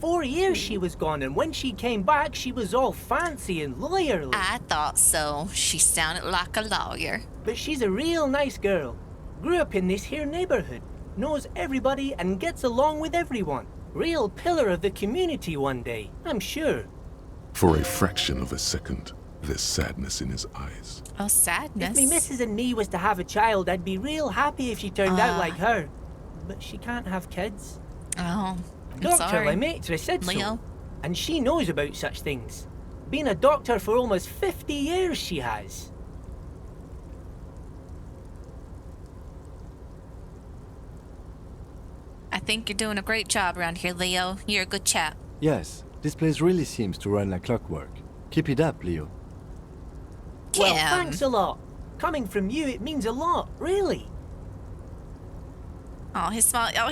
4 years she was gone, and when she came back, she was all fancy and lawyerly.
I thought so. She sounded like a lawyer.
But she's a real nice girl. Grew up in this here neighborhood. Knows everybody and gets along with everyone. Real pillar of the community one day, I'm sure.
For a fraction of a second, there's sadness in his eyes.
Oh, sadness.
If me missus and me was to have a child, I'd be real happy if she turned out like her. But she can't have kids.
Oh, I'm
Doctor,
sorry.
my matron said
Leo.
so. And she knows about such things. Been a doctor for almost 50 years, she has.
I think you're doing a great job around here, Leo. You're a good chap.
Yes, this place really seems to run like clockwork. Keep it up, Leo.
Well,
Kim.
thanks a lot. Coming from you, it means a lot, really.
Oh, his smile. Oh,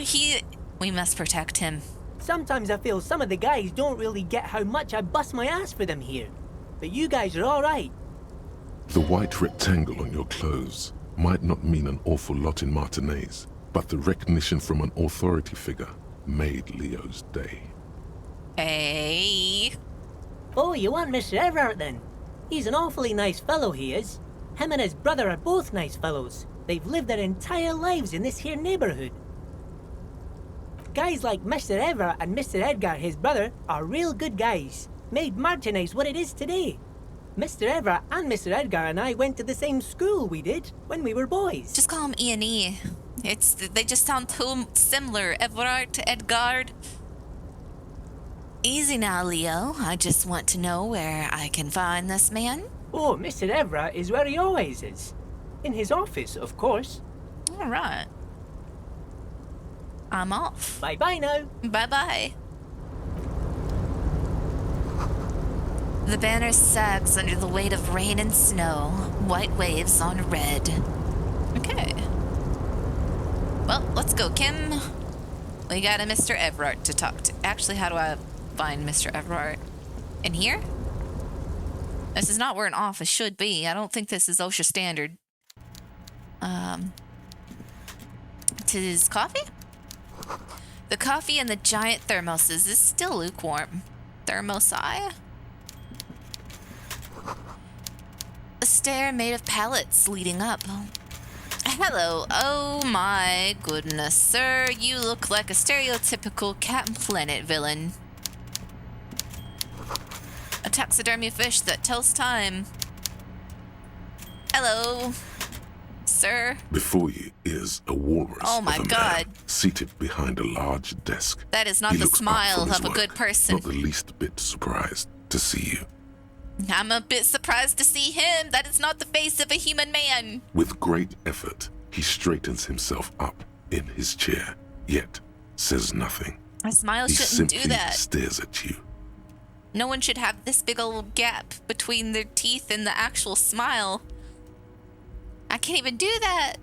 we must protect him.
Sometimes I feel some of the guys don't really get how much I bust my ass for them here. But you guys are alright.
The white rectangle on your clothes might not mean an awful lot in Martinez, but the recognition from an authority figure made Leo's day.
Hey.
Oh, you want Mr. Everard then? He's an awfully nice fellow, he is. Him and his brother are both nice fellows. They've lived their entire lives in this here neighborhood. Guys like Mr. Everard and Mr. Edgar, his brother, are real good guys. Made Martinez what it is today. Mr. Everard and Mr. Edgar and I went to the same school we did when we were boys.
Just call him E&E. They just sound too similar. Everard to Edgard. Easy now, Leo. I just want to know where I can find this man.
Oh, Mr. Everard is where he always is. In his office, of course.
All right. I'm off.
Bye-bye now.
Bye-bye. The banner sags under the weight of rain and snow. White waves on red. Okay. Well, let's go, Kim. We got a Mr. Everard to talk to. Actually, how do I find Mr. Everard? In here? This is not where an office should be. I don't think this is OSHA standard. Tis coffee? The coffee in the giant thermoses is still lukewarm. Thermosi? A stair made of pallets leading up. Hello. Oh my goodness, sir. You look like a stereotypical Captain Planet villain. A taxidermy fish that tells time. Hello, sir.
Before you is a walrus
Oh my
of a
God.
man seated behind a large desk.
That is not
He
the
looks up
smile
from his
of a
work,
good person.
Not the least bit surprised to see you.
I'm a bit surprised to see him. That is not the face of a human man.
With great effort, he straightens himself up in his chair, yet says nothing.
A smile
He
shouldn't
simply
do that.
stares at you.
No one should have this big old gap between their teeth and the actual smile. I can't even do that.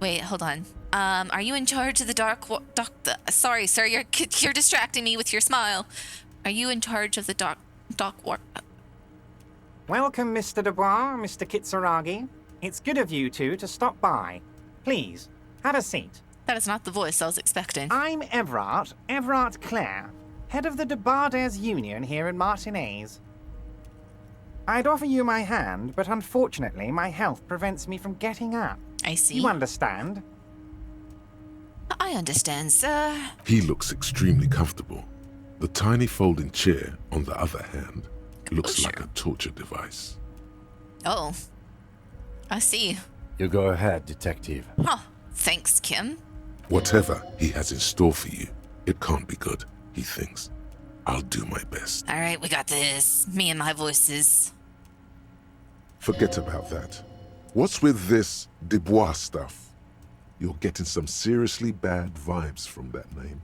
Wait, hold on. Are you in charge of the sorry, sir, you're distracting me with your smile. Are you in charge of the dock
Welcome, Mr. Dubois, Mr. Kitsuragi. It's good of you two to stop by. Please, have a seat.
That is not the voice I was expecting.
I'm Everard Clare, head of the Debarders Union here in Martinez. I'd offer you my hand, but unfortunately my health prevents me from getting up.
I see.
You understand?
I understand, sir.
He looks extremely comfortable. The tiny folding chair, on the other hand, looks like a torture device.
Oh, I see.
You go ahead, detective.
Huh. Thanks, Kim.
Whatever he has in store for you, it can't be good, he thinks. I'll do my best.
All right, we got this. Me and my voices.
Forget about that. What's with this Dubois stuff? You're getting some seriously bad vibes from that name.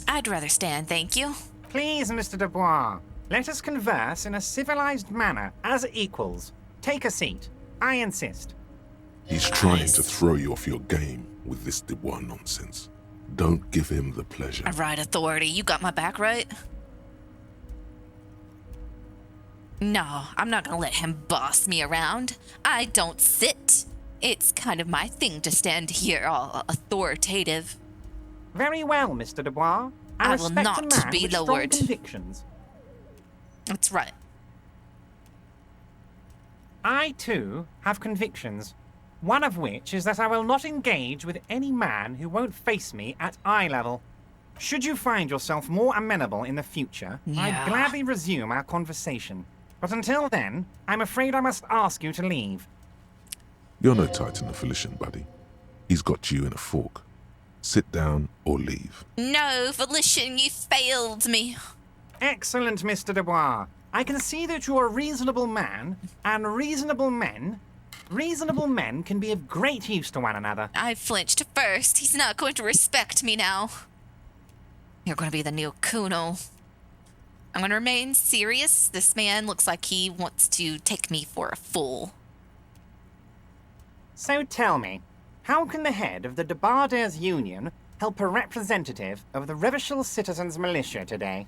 I'd rather stand, thank you.
Please, Mr. Dubois, let us converse in a civilized manner, as equals. Take a seat. I insist.
He's trying to throw you off your game with this Dubois nonsense. Don't give him the pleasure.
All right, authority, you got my back, right? No, I'm not gonna let him boss me around. I don't sit. It's kind of my thing to stand here all authoritative.
Very well, Mr. Dubois.
I will
respect
not
a man
be
with strong
lowered.
convictions.
That's right.
I, too, have convictions. One of which is that I will not engage with any man who won't face me at eye level. Should you find yourself more amenable in the future,
Yeah.
I'd gladly resume our conversation. But until then, I'm afraid I must ask you to leave.
You're no Titan of Felician, buddy. He's got you in a fork. Sit down or leave.
No, Felician, you failed me.
Excellent, Mr. Dubois. I can see that you're a reasonable man, and reasonable men can be of great use to one another.
I flinched first. He's not going to respect me now. You're going to be the new Kuno. I'm going to remain serious. This man looks like he wants to take me for a fool.
So tell me, how can the head of the Debarders Union help a representative of the Revachol Citizens Militia today?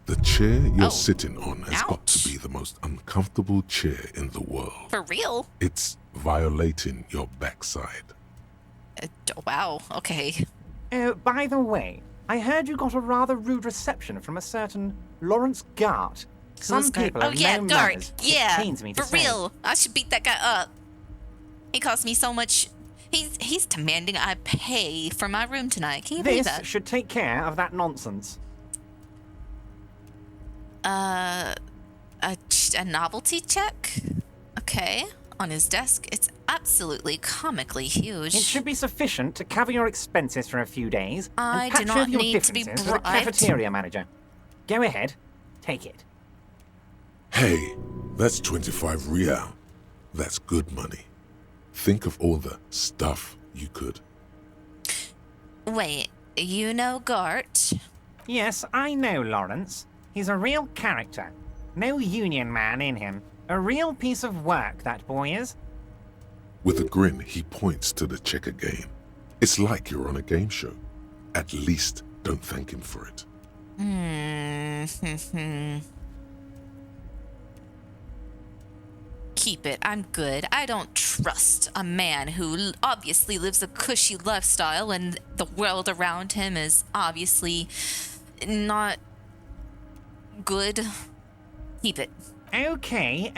The chair you're
Oh.
sitting on has got
Ouch.
to be the most uncomfortable chair in the world.
For real?
It's violating your backside.
Wow, okay.
Oh, by the way, I heard you got a rather rude reception from a certain Lawrence Gart. Some
Who's Gart?
people
Oh
have
yeah,
no
Gart.
manners.
Yeah,
It pains me to
for
say.
real. I should beat that guy up. He cost me so much. He's demanding I pay for my room tonight. Can you believe
This
that?
should take care of that nonsense.
A novelty check? Okay. On his desk, it's absolutely comically huge.
It should be sufficient to cover your expenses for a few days
I
and
do
patch
not
over your
need to be
differences with the
bribed.
cafeteria manager. Go ahead, take it.
Hey, that's 25 real. That's good money. Think of all the stuff you could.
Wait, you know Gart?
Yes, I know Lawrence. He's a real character. No union man in him. A real piece of work, that boy is.
With a grin, he points to the checker game. It's like you're on a game show. At least don't thank him for it.
Keep it. I'm good. I don't trust a man who obviously lives a cushy lifestyle and the world around him is obviously not good. Keep it.
Okay.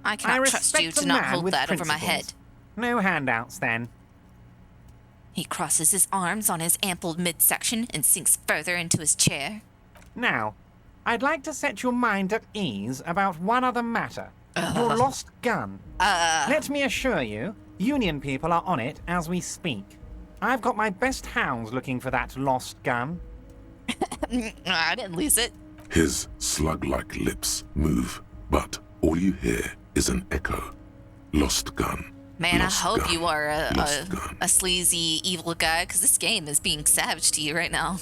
I cannot trust you
respect
to
a
not
man
hold
with
that over my
principles.
head.
No handouts, then.
He crosses his arms on his ample midsection and sinks further into his chair.
Now, I'd like to set your mind at ease about one other matter. Your lost gun. Let me assure you, Union people are on it as we speak. I've got my best hounds looking for that lost gun.
I didn't lose it.
His slug-like lips move, but all you hear is an echo. Lost gun.
Man,
Lost
I hope
gun.
you are
Lost gun.
a sleazy, evil guy, because this game is being savage to you right now.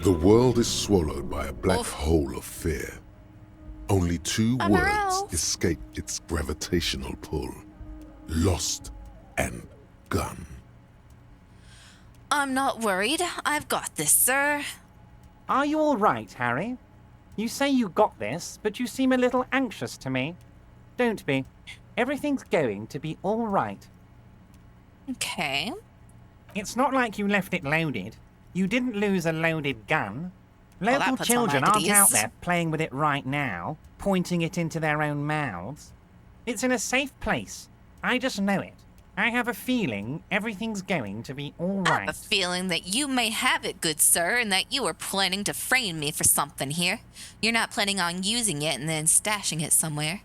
The world is swallowed by a black
Oof.
hole of fear. Only two
I'm
words
aroused.
escape its gravitational pull. Lost and gun.
I'm not worried. I've got this, sir.
Are you all right, Harry? You say you got this, but you seem a little anxious to me. Don't be. Everything's going to be all right.
Okay.
It's not like you left it loaded. You didn't lose a loaded gun.
Well, that
Local
puts all my
children aren't
goodies.
out there playing with it right now, pointing it into their own mouths. It's in a safe place. I just know it. I have a feeling everything's going to be all
I
right.
have a feeling that you may have it, good sir, and that you are planning to frame me for something here. You're not planning on using it and then stashing it somewhere.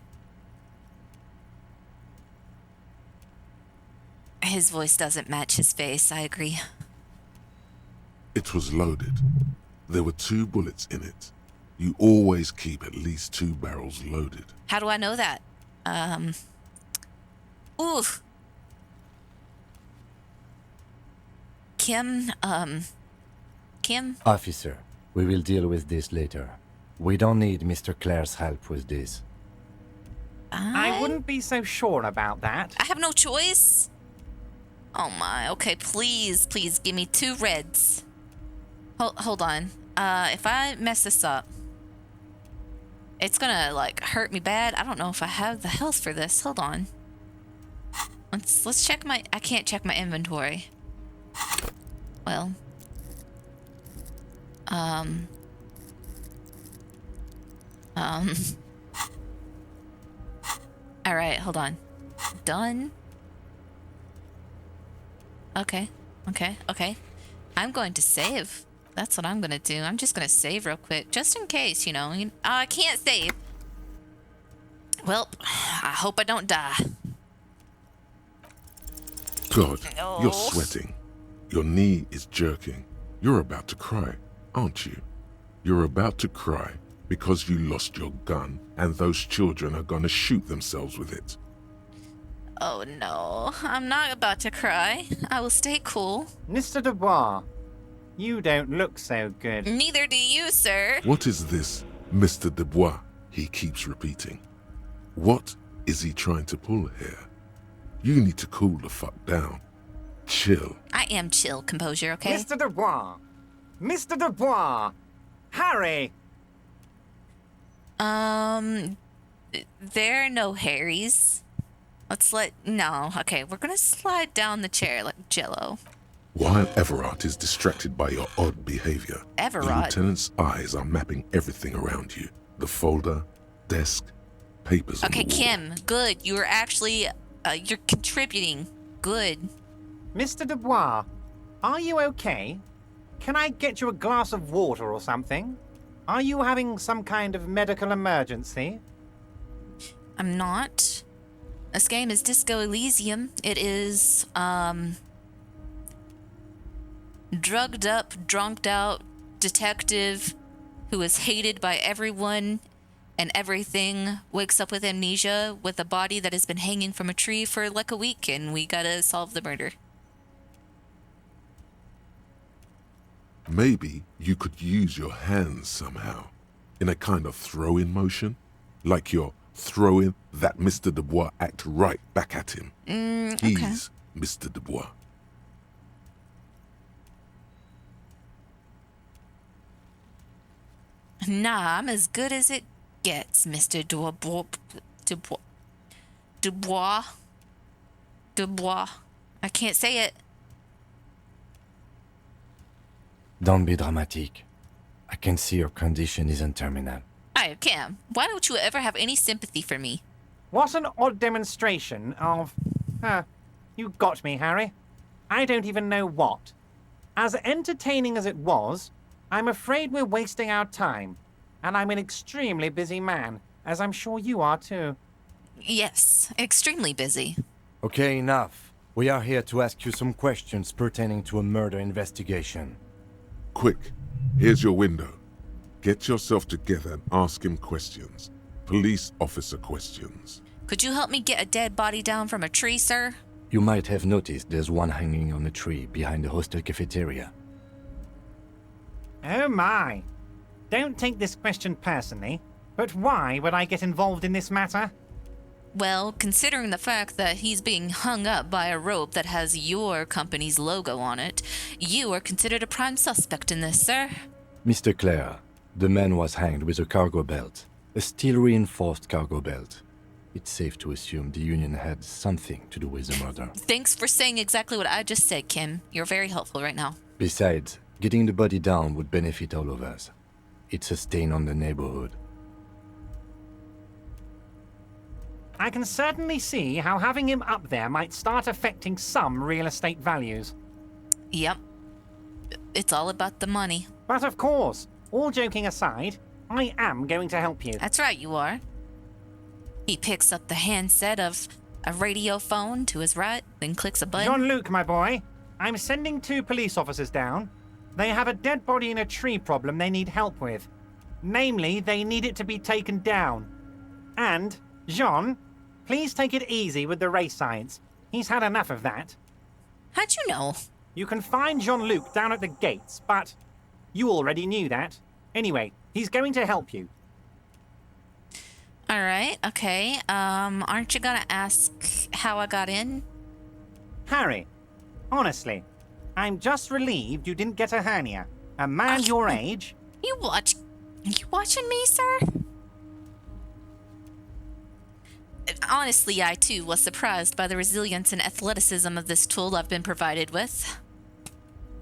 His voice doesn't match his face, I agree.
It was loaded. There were 2 bullets in it. You always keep at least 2 barrels loaded.
How do I know that? Ooh. Kim.
Officer, we will deal with this later. We don't need Mr. Clare's help with this.
I wouldn't be so sure about that.
I have no choice. Oh my. Okay, please give me 2 reds. Hold on. If I mess this up, it's gonna like hurt me bad. I don't know if I have the health for this. Hold on. Let's check my... I can't check my inventory. Well. Alright, hold on. Done. Okay. I'm going to save. That's what I'm gonna do. I'm just gonna save real quick, just in case, you know. I can't save. Well, I hope I don't die.
God,
No.
you're sweating. Your knee is jerking. You're about to cry, aren't you? You're about to cry because you lost your gun and those children are gonna shoot themselves with it.
Oh no, I'm not about to cry. I will stay cool.
Mr. Dubois, you don't look so good.
Neither do you, sir.
What is this, Mr. Dubois? He keeps repeating. What is he trying to pull here? You need to cool the fuck down. Chill.
I am chill, composure, okay?
Mr. Dubois! Mr. Dubois! Harry!
There are no Harrys. No, okay, we're gonna slide down the chair like Jello.
While Everard is distracted by your odd behavior, the
Everard?
lieutenant's eyes are mapping everything around you. The folder, desk, papers on
Okay,
the wall.
Kim, good. You are actually, you're contributing. Good.
Mr. Dubois, are you okay? Can I get you a glass of water or something? Are you having some kind of medical emergency?
I'm not. This game is Disco Elysium. It is, drugged up, drunked out detective who is hated by everyone and everything, wakes up with amnesia with a body that has been hanging from a tree for like a week, and we gotta solve the murder.
Maybe you could use your hands somehow, in a kind of throw-in motion, like you're throwing that Mr. Dubois act right back at him. He's Mr. Dubois.
Nah, I'm as good as it gets, Mr. Dubois. I can't say it.
Don't be dramatic. I can see your condition isn't terminal.
I Cam, why don't you ever have any sympathy for me?
What an odd demonstration of... you got me, Harry. I don't even know what. As entertaining as it was, I'm afraid we're wasting our time. And I'm an extremely busy man, as I'm sure you are too.
Yes, extremely busy.
Okay, enough. We are here to ask you some questions pertaining to a murder investigation.
Quick, here's your window. Get yourself together and ask him questions. Police officer questions.
Could you help me get a dead body down from a tree, sir?
You might have noticed there's one hanging on a tree behind the hostel cafeteria.
Oh my. Don't take this question personally, but why would I get involved in this matter?
Well, considering the fact that he's being hung up by a rope that has your company's logo on it, you are considered a prime suspect in this, sir.
Mr. Clare, the man was hanged with a cargo belt, a steel-reinforced cargo belt. It's safe to assume the Union had something to do with the murder.
Thanks for saying exactly what I just said, Kim. You're very helpful right now.
Besides, getting the body down would benefit all of us. It's a stain on the neighborhood.
I can certainly see how having him up there might start affecting some real estate values.
Yep. It's all about the money.
But of course, all joking aside, I am going to help you.
That's right, you are. He picks up the handset of a radio phone to his right, then clicks a button.
Jean-Luc, my boy, I'm sending 2 police officers down. They have a dead body in a tree problem they need help with. Namely, they need it to be taken down. And, Jean, please take it easy with the race science. He's had enough of that.
How'd you know?
You can find Jean-Luc down at the gates, but you already knew that. Anyway, he's going to help you.
All right, okay. Aren't you gonna ask how I got in?
Harry, honestly, I'm just relieved you didn't get a hernia. A man your age...
You watching me, sir? Honestly, I too was surprised by the resilience and athleticism of this tool I've been provided with.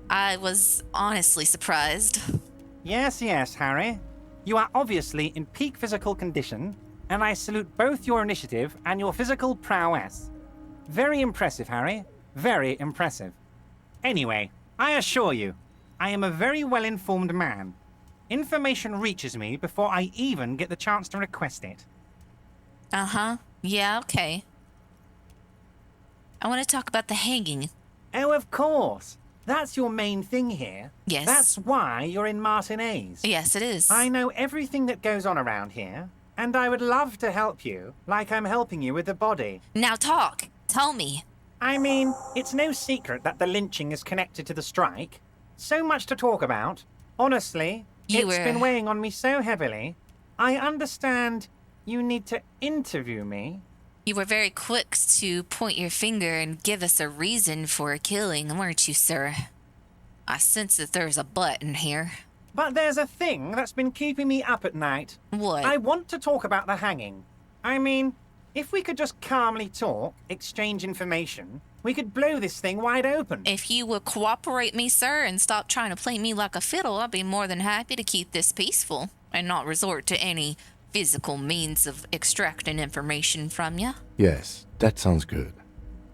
I was honestly surprised.
Yes, yes, Harry. You are obviously in peak physical condition, and I salute both your initiative and your physical prowess. Very impressive, Harry. Very impressive. Anyway, I assure you, I am a very well-informed man. Information reaches me before I even get the chance to request it.
Uh-huh. Yeah, okay. I want to talk about the hanging.
Oh, of course. That's your main thing here.
Yes.
That's why you're in Martinez.
Yes, it is.
I know everything that goes on around here, and I would love to help you, like I'm helping you with the body.
Now talk. Tell me.
I mean, it's no secret that the lynching is connected to the strike. So much to talk about. Honestly, it's been weighing on me so heavily. I understand you need to interview me.
You were very quick to point your finger and give us a reason for a killing, weren't you, sir? I sense that there's a but in here.
But there's a thing that's been keeping me up at night.
What?
I want to talk about the hanging. I mean, if we could just calmly talk, exchange information, we could blow this thing wide open.
If you would cooperate me, sir, and stop trying to play me like a fiddle, I'd be more than happy to keep this peaceful and not resort to any physical means of extracting information from you.
Yes, that sounds good.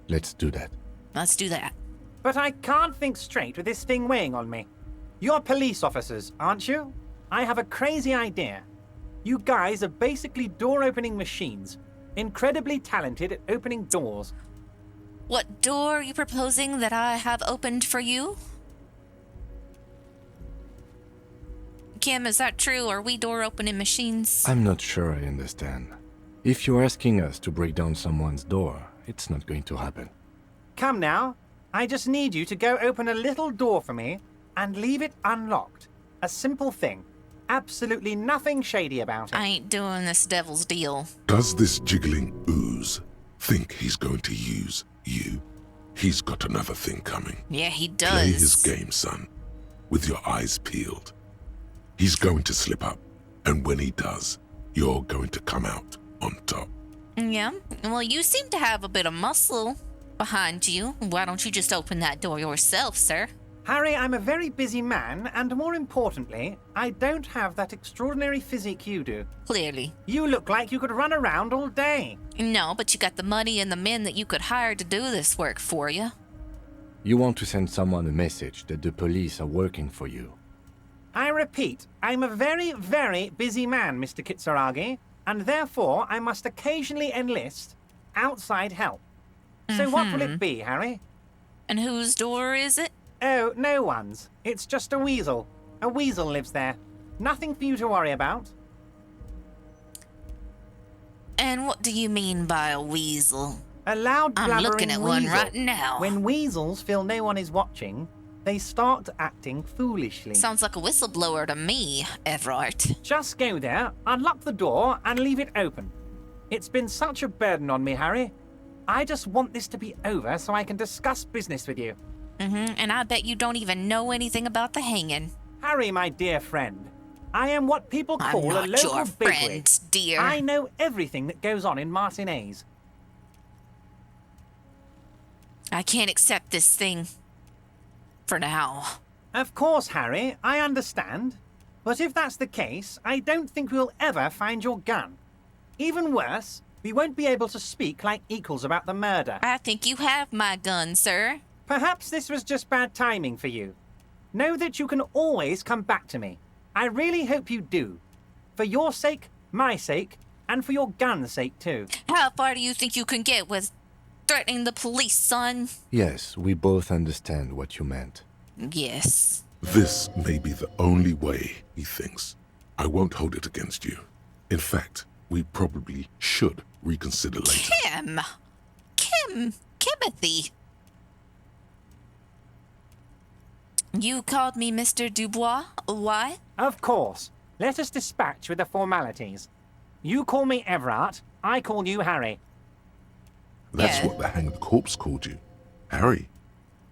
Let's do that.
Let's do that.
But I can't think straight with this thing weighing on me. You're police officers, aren't you? I have a crazy idea. You guys are basically door-opening machines, incredibly talented at opening doors.
What door are you proposing that I have opened for you? Kim, is that true? Are we door-opening machines?
I'm not sure I understand. If you're asking us to break down someone's door, it's not going to happen.
Come now. I just need you to go open a little door for me and leave it unlocked. A simple thing. Absolutely nothing shady about it.
I ain't doing this devil's deal.
Does this jiggling ooze think he's going to use you? He's got another thing coming.
Yeah, he does.
Play his game, son, with your eyes peeled. He's going to slip up, and when he does, you're going to come out on top.
Yeah, well, you seem to have a bit of muscle behind you. Why don't you just open that door yourself, sir?
Harry, I'm a very busy man, and more importantly, I don't have that extraordinary physique you do.
Clearly.
You look like you could run around all day.
No, but you got the money and the men that you could hire to do this work for you.
You want to send someone a message that the police are working for you.
I repeat, I'm a very, very busy man, Mr. Kitsuragi, and therefore I must occasionally enlist outside help. So what will it be, Harry?
And whose door is it?
Oh, no one's. It's just a weasel. A weasel lives there. Nothing for you to worry about.
And what do you mean by a weasel?
A loud, blabbering
I'm looking at one
weasel.
right now.
When weasels feel no one is watching, they start acting foolishly.
Sounds like a whistleblower to me, Everard.
Just go there, unlock the door, and leave it open. It's been such a burden on me, Harry. I just want this to be over so I can discuss business with you.
And I bet you don't even know anything about the hanging.
Harry, my dear friend, I am what people call
I'm not
a local
your
bigwig.
friend, dear.
I know everything that goes on in Martinez.
I can't accept this thing. For now.
Of course, Harry, I understand. But if that's the case, I don't think we'll ever find your gun. Even worse, we won't be able to speak like equals about the murder.
I think you have my gun, sir.
Perhaps this was just bad timing for you. Know that you can always come back to me. I really hope you do. For your sake, my sake, and for your gun's sake too.
How far do you think you can get with threatening the police, son?
Yes, we both understand what you meant.
Yes.
This may be the only way, he thinks. I won't hold it against you. In fact, we probably should reconsider later.
Kimothy. You called me Mr. Dubois? Why?
Of course. Let us dispatch with the formalities. You call me Everard, I call you Harry.
That's
Yeah.
what the hanged corpse called you. Harry.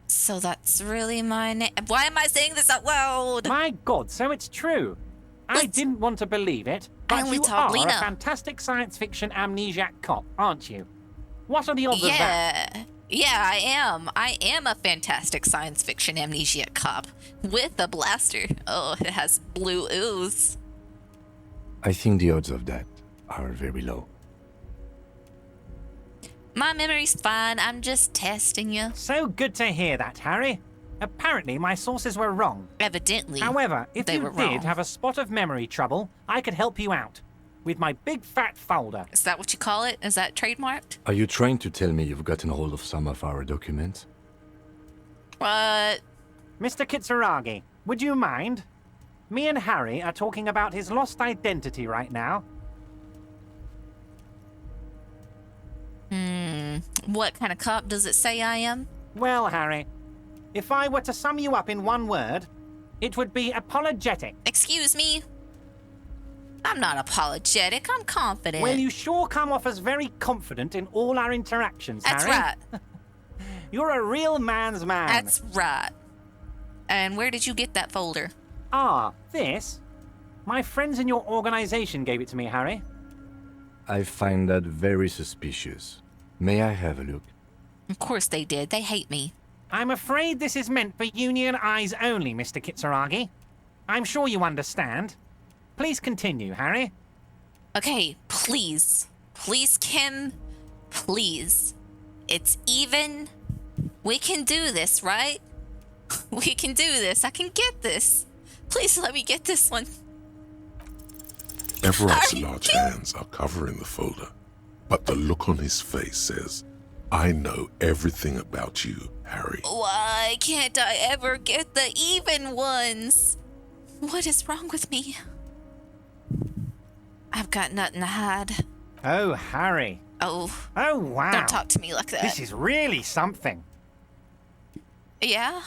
So that's really my name. Why am I saying this out loud?
My God, so it's true. I didn't want to believe it,
I
but
only
you
told
are
Lena.
a fantastic science fiction amnesiac cop, aren't you? What are the odds of that?
Yeah, I am. I am a fantastic science fiction amnesia cop with a blaster. Oh, it has blue ooze.
I think the odds of that are very low.
My memory's fine. I'm just testing you.
So good to hear that, Harry. Apparently, my sources were wrong.
Evidently.
However, if
they
you
were
did
wrong.
have a spot of memory trouble, I could help you out with my big fat folder.
Is that what you call it? Is that trademarked?
Are you trying to tell me you've gotten hold of some of our documents?
What?
Mr. Kitsuragi, would you mind? Me and Harry are talking about his lost identity right now.
What kind of cop does it say I am?
Well, Harry, if I were to sum you up in one word, it would be apologetic.
Excuse me? I'm not apologetic. I'm confident.
Well, you sure come off as very confident in all our interactions,
That's
Harry.
right.
You're a real man's man.
That's right. And where did you get that folder?
Ah, this? My friends in your organization gave it to me, Harry.
I find that very suspicious. May I have a look?
Of course they did. They hate me.
I'm afraid this is meant for Union eyes only, Mr. Kitsuragi. I'm sure you understand. Please continue, Harry.
Okay, please. Please, Kim. Please. It's even. We can do this, right? We can do this. I can get this. Please let me get this one.
Everett's large hands are covering the folder, but the look on his face says, I know everything about you, Harry.
Why can't I ever get the even ones? What is wrong with me? I've got nothing to hide.
Oh, Harry.
Oh,
Oh, wow.
don't talk to me like that.
This is really something.
Yeah?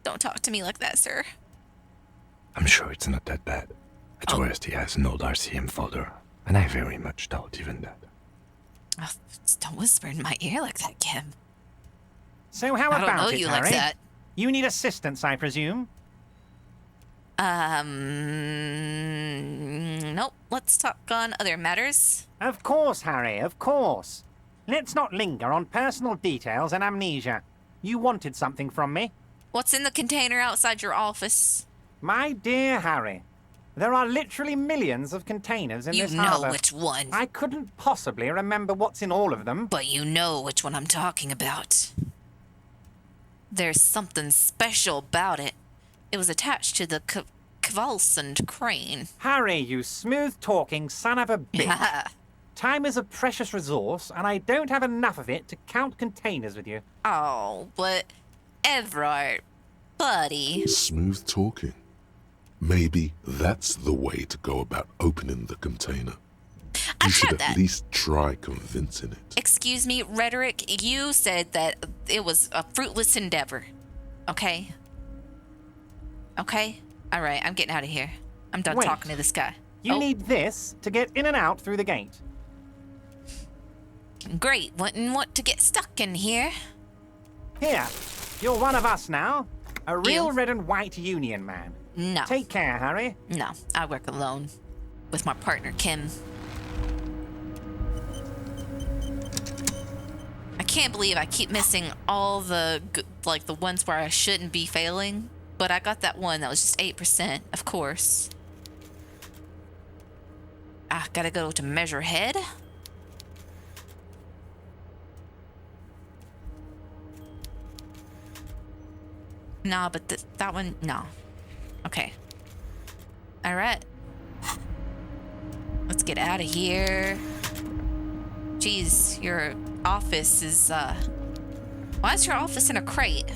Don't talk to me like that, sir.
I'm sure it's not that bad. At worst, he has an old RCM folder, and I very much doubt even that.
Oh, just don't whisper in my ear like that, Kim.
So how
I don't
about
know
it,
you
Harry?
like that.
You need assistance, I presume?
Nope. Let's talk on other matters.
Of course, Harry, of course. Let's not linger on personal details and amnesia. You wanted something from me.
What's in the container outside your office?
My dear Harry, there are literally millions of containers in
You
this
know
harbor.
which one.
I couldn't possibly remember what's in all of them.
But you know which one I'm talking about. There's something special about it. It was attached to the Kvalsund crane.
Harry, you smooth-talking son of a bitch. Time is a precious resource, and I don't have enough of it to count containers with you.
Oh, but Everard, buddy.
Smooth talking. Maybe that's the way to go about opening the container.
I
You should
tried
at
that.
least try convincing it.
Excuse me, Rhetoric, you said that it was a fruitless endeavor. Okay? Okay? Alright, I'm getting out of here. I'm done
Wait.
talking to this guy.
You
Oh,
need this to get in and out through the gate.
great. Wouldn't want to get stuck in here.
Here, you're one of us now. A real
You?
red and white union man.
No.
Take care, Harry.
No, I work alone. With my partner, Kim. I can't believe I keep missing all the, like, the ones where I shouldn't be failing. But I got that one that was just 8%, of course. I gotta go to measure head. Nah, but that one, no. Okay. All right. Let's get out of here. Jeez, your office is, why is your office in a crate?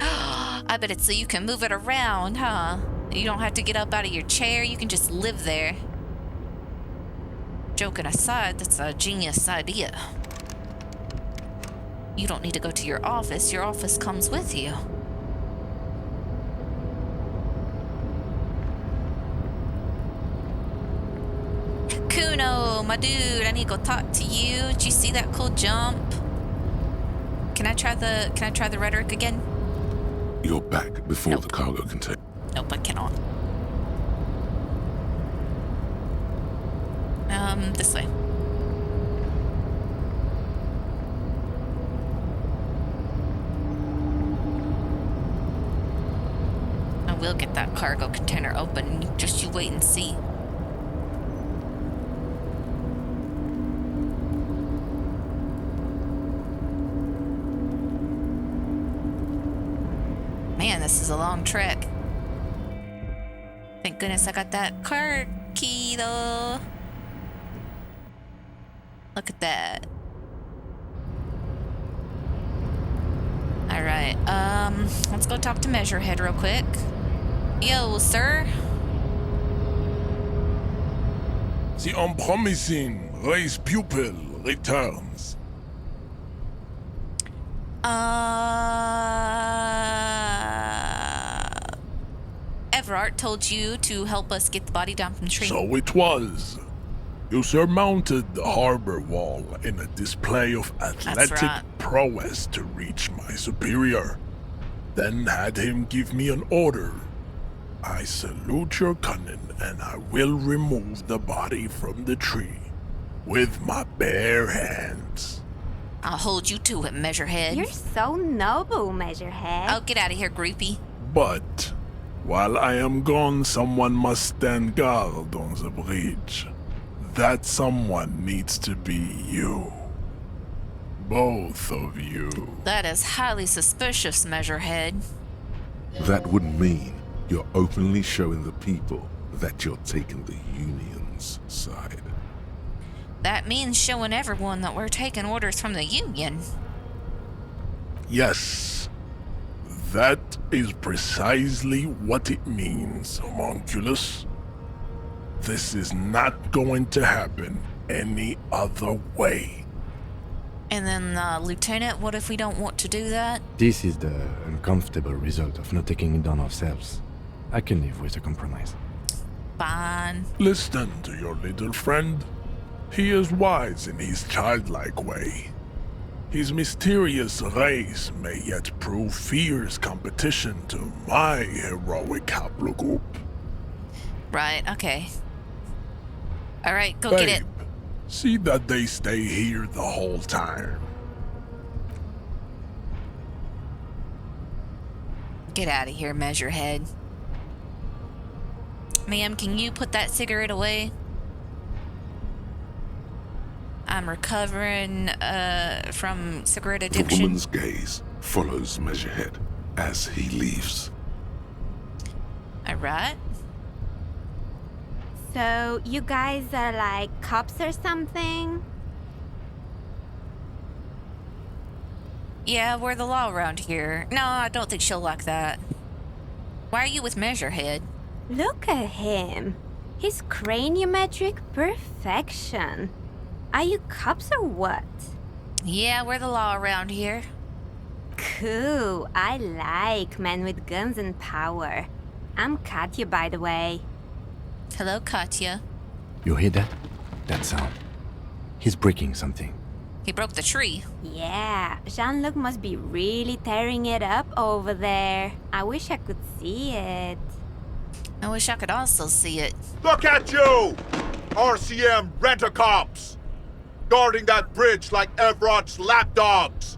I bet it's so you can move it around, huh? You don't have to get up out of your chair. You can just live there. Joking aside, that's a genius idea. You don't need to go to your office. Your office comes with you. Kuno, my dude, I need to go talk to you. Did you see that cool jump? Can I try the rhetoric again?
You're back before
Nope.
the cargo container.
Nope, I cannot. This way. I will get that cargo container open. Just you wait and see. Man, this is a long trek. Thank goodness I got that car key, though. Look at that. Alright, let's go talk to Measurehead real quick. Yo, sir.
The unpromising race pupil returns.
Everard told you to help us get the body down from the tree.
So it was. You surmounted the harbor wall in a display of athletic
right.
prowess to reach my superior. Then had him give me an order. I salute your cunning, and I will remove the body from the tree with my bare hands.
I'll hold you to it, Measurehead.
You're so noble, Measurehead.
Oh, get out of here, groupie.
But while I am gone, someone must stand guard on the bridge. That someone needs to be you. Both of you.
That is highly suspicious, Measurehead.
That would mean you're openly showing the people that you're taking the Union's side.
That means showing everyone that we're taking orders from the Union.
Yes, that is precisely what it means, homunculus. This is not going to happen any other way.
And then, Lieutenant, what if we don't want to do that?
This is the uncomfortable result of not taking it on ourselves. I can live with a compromise.
Fine.
Listen to your little friend. He is wise in his childlike way. His mysterious race may yet prove fierce competition to my heroic haplogroup.
Right, okay. Alright, go
Babe,
get it.
see that they stay here the whole time.
Get out of here, Measurehead. Ma'am, can you put that cigarette away? I'm recovering from cigarette
The
addiction.
woman's gaze follows Measurehead as he leaves.
Alright.
So, you guys are like cops or something?
Yeah, we're the law around here. No, I don't think she'll like that. Why are you with Measurehead?
Look at him. His craniometric perfection. Are you cops or what?
Yeah, we're the law around here.
Cool. I like men with guns and power. I'm Katya, by the way.
Hello, Katya.
You hear that? That sound. He's breaking something.
He broke the tree.
Yeah, Jean-Luc must be really tearing it up over there. I wish I could see it.
I wish I could also see it.
Look at you! RCM rent-a-cops! Guarding that bridge like Everard's lapdogs!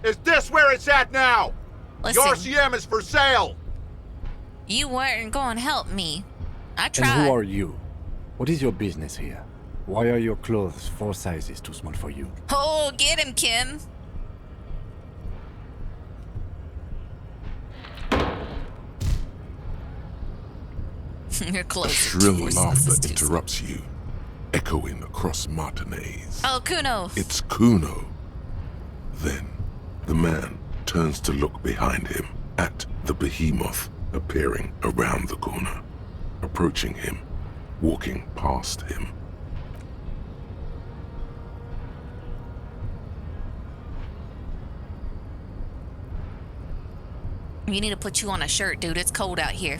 Is this where it's at now?
Listen,
The RCM is for sale!
you weren't going to help me. I
And
tried.
who are you? What is your business here? Why are your clothes 4 sizes too small for you?
Oh, get him, Kim. You're
A
close.
shrill
Four
laughter
sizes too small.
interrupts you, echoing across Martinez.
Oh, Kuno.
It's Kuno. Then, the man turns to look behind him at the behemoth appearing around the corner, approaching him, walking past him.
You need to put you on a shirt, dude. It's cold out here.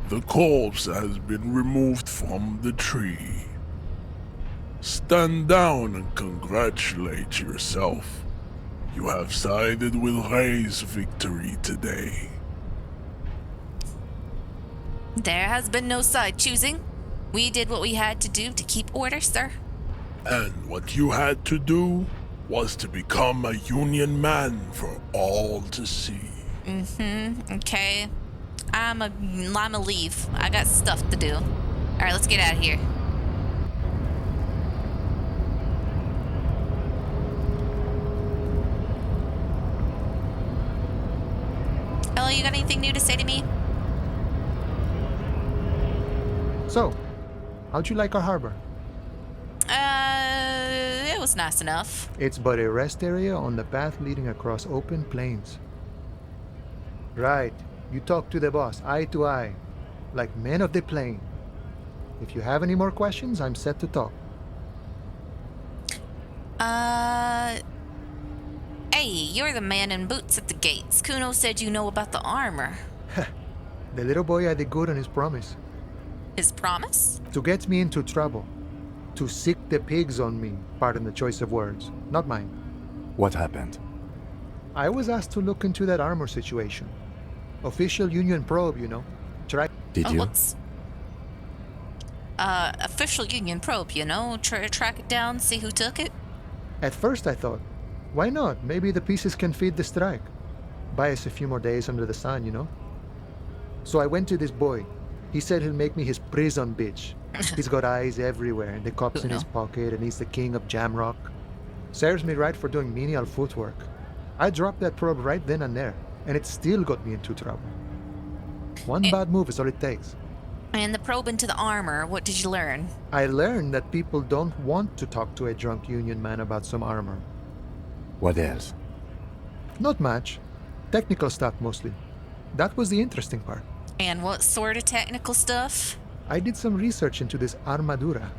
The corpse has been removed from the tree. Stand down and congratulate yourself. You have sided with Ray's victory today.
There has been no side choosing. We did what we had to do to keep order, sir.
And what you had to do was to become a Union man for all to see.
Okay. I'ma leave. I got stuff to do. Alright, let's get out of here. Ella, you got anything new to say to me?
So, how'd you like our harbor?
It was nice enough.
It's but a rest area on the path leading across open plains. Right. You talk to the boss, eye to eye, like men of the plain. If you have any more questions, I'm set to talk.
Hey, you're the man in boots at the gates. Kuno said you know about the armor.
The little boy had the good on his promise.
His promise?
To get me into trouble. To sick the pigs on me, pardon the choice of words, not mine.
What happened?
I was asked to look into that armor situation. Official Union probe, you know.
Did you?
What's... official Union probe, you know? Track it down, see who took it?
At first I thought, why not? Maybe the pieces can feed the strike. Buy us a few more days under the sun, you know? So I went to this boy. He said he'll make me his prison bitch. He's got eyes everywhere, and the cups in his pocket, and he's the king of Jamrock. Serves me right for doing menial footwork. I dropped that probe right then and there, and it still got me into trouble. One bad move is all it takes.
And the probe into the armor, what did you learn?
I learned that people don't want to talk to a drunk Union man about some armor.
What else?
Not much. Technical stuff mostly. That was the interesting part.
And what sort of technical stuff?
I did some research into this armadura.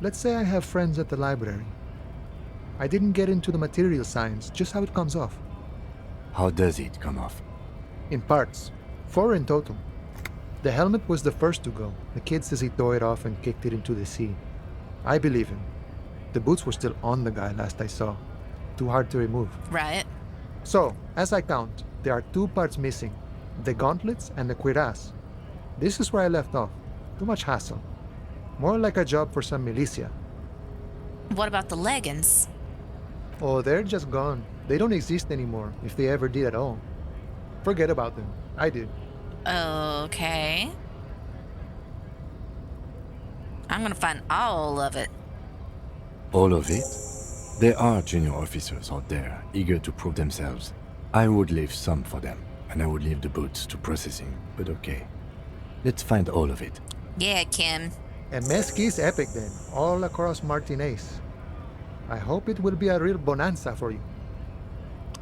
Let's say I have friends at the library. I didn't get into the material science, just how it comes off.
How does it come off?
In parts. 4 in total. The helmet was the first to go. The kid says he tore it off and kicked it into the sea. I believe him. The boots were still on the guy last I saw. Too hard to remove.
Right.
So, as I count, there are 2 parts missing. The gauntlets and the cuirass. This is where I left off. Too much hassle. More like a job for some militia.
What about the leggings?
Oh, they're just gone. They don't exist anymore, if they ever did at all. Forget about them. I did.
Okay. I'm gonna find all of it.
All of it? There are junior officers out there, eager to prove themselves. I would leave some for them, and I would leave the boots to processing, but okay. Let's find all of it.
Yeah, Kim.
A mesqui's epic then, all across Martinez. I hope it will be a real bonanza for you.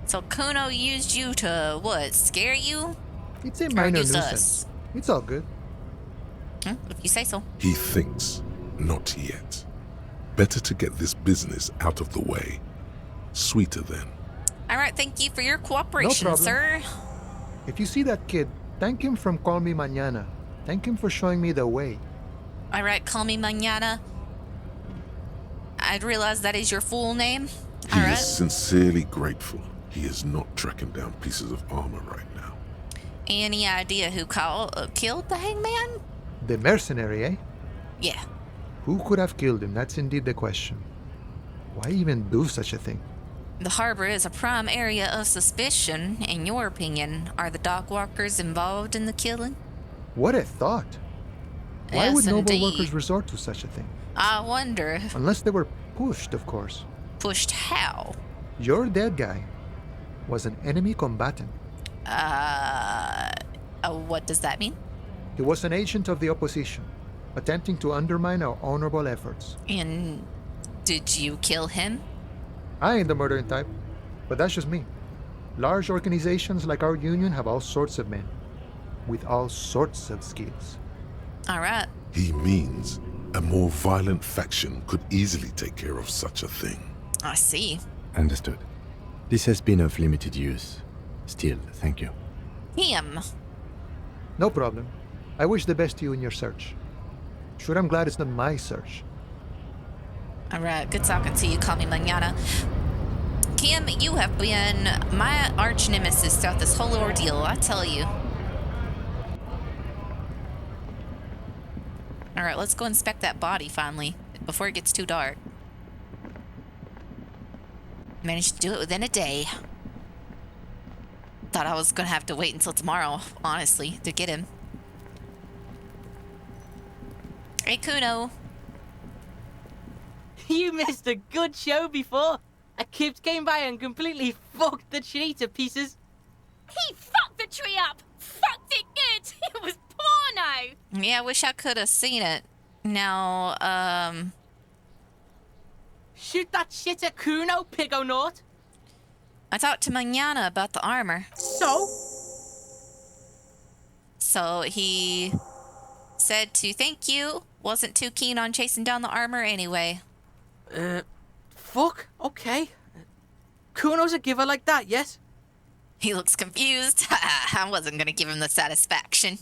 So Kuno used you to, what, scare you?
It's a minor
used
nuisance.
us?
It's all good.
If you say so.
He thinks, not yet. Better to get this business out of the way. Sweeter then.
Alright, thank you for your cooperation,
problem.
sir.
If you see that kid, thank him from Call Me Mañana. Thank him for showing me the way.
Alright, call me mañana. I'd realize that is your full name.
He
Alright.
is sincerely grateful he is not tracking down pieces of armor right now.
Any idea who killed the hangman?
The mercenary, eh?
Yeah.
Who could have killed him? That's indeed the question. Why even do such a thing?
The harbor is a prime area of suspicion. In your opinion, are the dockwalkers involved in the killing?
What a thought. Why
Yes,
would noble
indeed.
workers resort to such a thing?
I wonder.
Unless they were pushed, of course.
Pushed how?
Your dead guy was an enemy combatant.
What does that mean?
He was an agent of the opposition, attempting to undermine our honorable efforts.
And did you kill him?
I ain't the murdering type, but that's just me. Large organizations like our union have all sorts of men, with all sorts of skills.
Alright.
He means a more violent faction could easily take care of such a thing.
I see.
Understood. This has been of limited use. Still, thank you.
Him.
No problem. I wish the best to you in your search. Sure, I'm glad it's not my search.
Alright, good talking to you. Call me mañana. Kim, you have been my arch nemesis throughout this whole ordeal, I tell you. All right, let's go inspect that body finally before it gets too dark. Managed to do it within a day. Thought I was gonna have to wait until tomorrow, honestly, to get him. Hey, Kuno.
You missed a good show before. A kid came by and completely fucked the tree to pieces.
He fucked the tree up! Fucked it good! It was porno!
Yeah, I wish I could have seen it. Now,
Shoot that shit at Kuno, Pigonaut!
I talked to Manana about the armor. So he said to thank you. Wasn't too keen on chasing down the armor anyway.
Fuck, okay. Kuno's a giver like that, yes?
He looks confused. I wasn't gonna give him the satisfaction.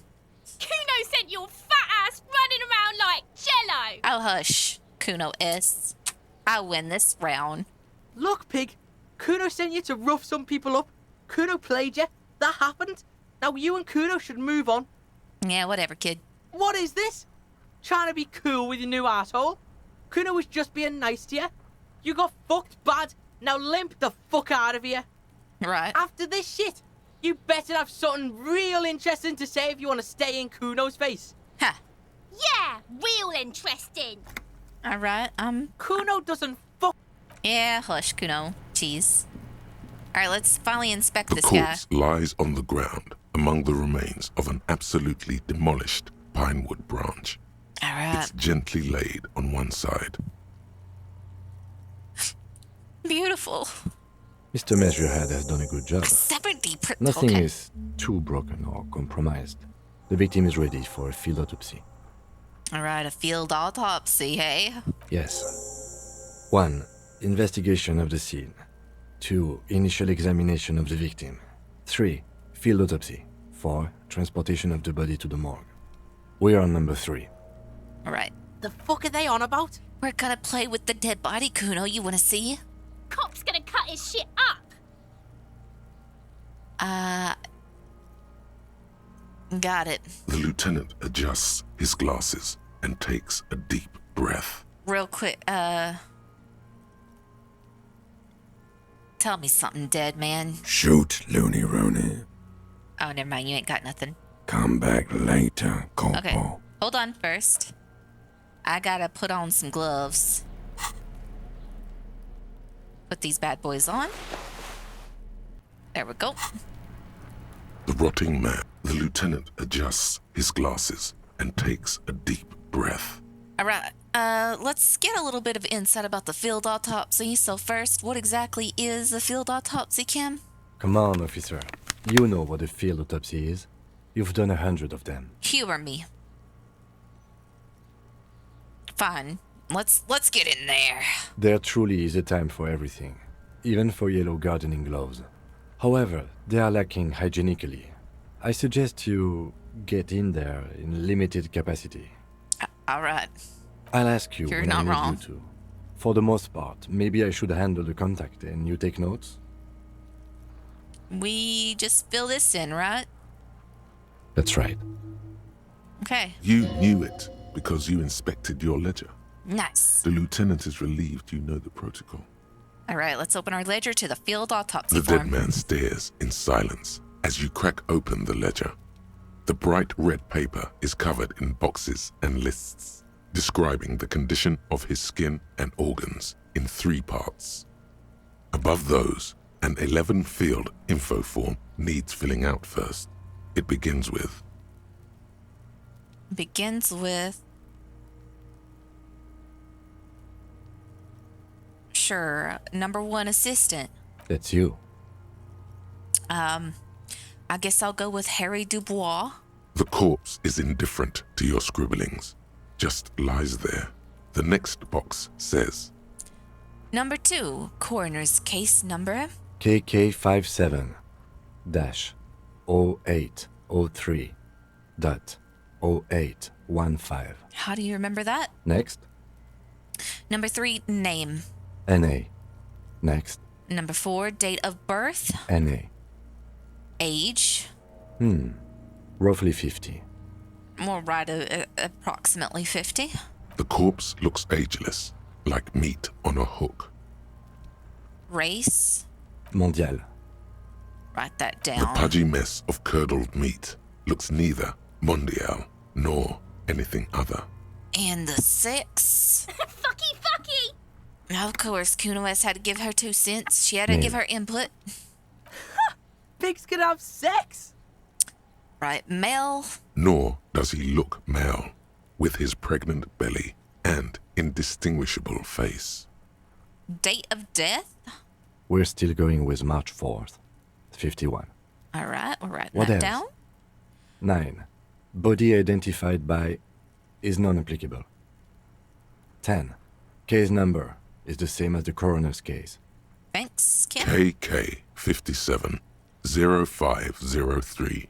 Kuno sent your fat ass running around like jello!
Oh, hush, Kuno S. I win this round.
Look, Pig. Kuno sent you to rough some people up. Kuno played you. That happened. Now you and Kuno should move on.
Yeah, whatever, kid.
What is this? Trying to be cool with your new asshole? Kuno was just being nice to you. You got fucked bad. Now limp the fuck out of here.
Right.
After this shit, you better have something real interesting to say if you want to stay in Kuno's face.
Ha.
Yeah, real interesting.
All right,
Kuno doesn't fuck.
Yeah, hush, Kuno. Jeez. All right, let's finally inspect
The
this guy.
corpse lies on the ground among the remains of an absolutely demolished pinewood branch.
All right.
It's gently laid on one side.
Beautiful.
Mr. Measurehead has done a good job.
70%.
Nothing
Okay.
is too broken or compromised. The victim is ready for a field autopsy.
All right, a field autopsy, hey?
Yes. 1. Investigation of the scene. 2. Initial examination of the victim. 3. Field autopsy. 4. Transportation of the body to the morgue. We are on number 3.
All right.
The fuck are they on about?
We're gonna play with the dead body, Kuno. You wanna see?
Cop's gonna cut his shit up.
Got it.
The lieutenant adjusts his glasses and takes a deep breath.
Real quick, tell me something, dead man.
Shoot, Looney Rooney.
Oh, never mind. You ain't got nothing.
Come back later, Corporal.
Okay. Hold on first. I gotta put on some gloves. Put these bad boys on. There we go.
The rotting man. The lieutenant adjusts his glasses and takes a deep breath.
All right. Let's get a little bit of insight about the field autopsy. So first, what exactly is a field autopsy, Kim?
Come on, officer. You know what a field autopsy is. You've done 100 of them.
Humor me. Fine. Let's get in there.
There truly is a time for everything, even for yellow gardening gloves. However, they are lacking hygienically. I suggest you get in there in limited capacity.
All right.
I'll ask you
You're
when
not
I need
wrong.
you to. For the most part, maybe I should handle the contact and you take notes?
We just fill this in, right?
That's right.
Okay.
You knew it because you inspected your ledger.
Nice.
The lieutenant is relieved you know the protocol.
All right, let's open our ledger to the field autopsy
The
form.
dead man stares in silence as you crack open the ledger. The bright red paper is covered in boxes and lists, describing the condition of his skin and organs in 3 parts. Above those, an 11-field info form needs filling out first. It begins with
Sure, number 1 assistant.
That's you.
I guess I'll go with Harry Dubois.
The corpse is indifferent to your scribblings, just lies there. The next box says
Number 2, coroner's case number.
KK57-0803.0815.
How do you remember that?
Next.
Number 3, name.
NA. Next.
Number 4, date of birth.
NA.
Age.
Roughly 50.
We'll ride approximately 50.
The corpse looks ageless, like meat on a hook.
Race?
Mondial.
Write that down.
The pudgy mess of curdled meat looks neither mondial nor anything other.
And the sex?
Fucky!
Of course, Kuno-S had to give her 2 cents. She had to give her input.
Pigs can have sex?
Right, male?
Nor does he look male, with his pregnant belly and indistinguishable face.
Date of death?
We're still going with March 4th, 51.
All right, we're writing
What
that
else?
down.
9. Body identified by is non-applicable. 10. Case number is the same as the coroner's case.
Thanks, Kim.
KK 57 0503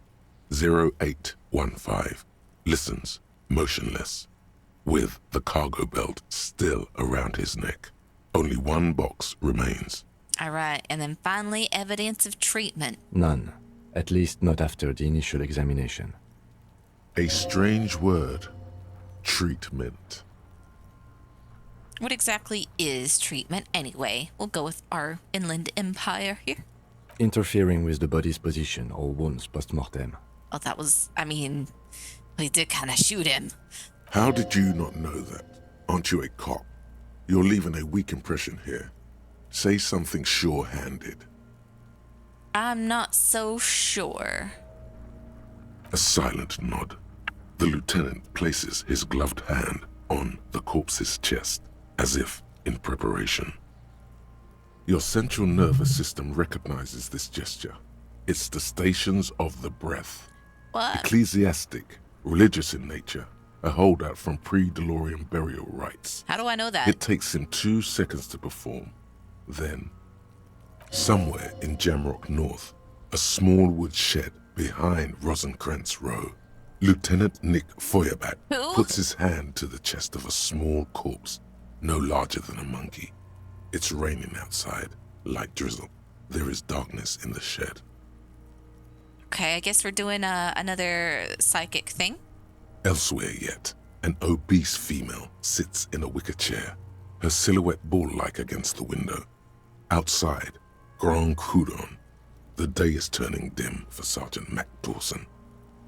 0815 listens motionless, with the cargo belt still around his neck. Only one box remains.
All right, and then finally, evidence of treatment.
None. At least not after the initial examination.
A strange word. Treatment.
What exactly is treatment anyway? We'll go with our inland empire here.
Interfering with the body's position or wounds post-mortem.
Oh, that was, I mean, we did kind of shoot him.
How did you not know that? Aren't you a cop? You're leaving a weak impression here. Say something sure-handed.
I'm not so sure.
A silent nod. The lieutenant places his gloved hand on the corpse's chest, as if in preparation. Your central nervous system recognizes this gesture. It's the stations of the breath.
What?
Ecclesiastic, religious in nature, a holdout from pre-DeLorean burial rites.
How do I know that?
It takes him 2 seconds to perform. Then, somewhere in Jamrock North, a small wood shed behind Rosencrantz Row, Lieutenant Nick Feuerbach puts his hand to the chest of a small corpse, no larger than a monkey. It's raining outside, light drizzle. There is darkness in the shed.
Okay, I guess we're doing another psychic thing.
Elsewhere yet, an obese female sits in a wicker chair, her silhouette bull-like against the window. Outside, Grand Coudon. The day is turning dim for Sergeant Mac Dawson.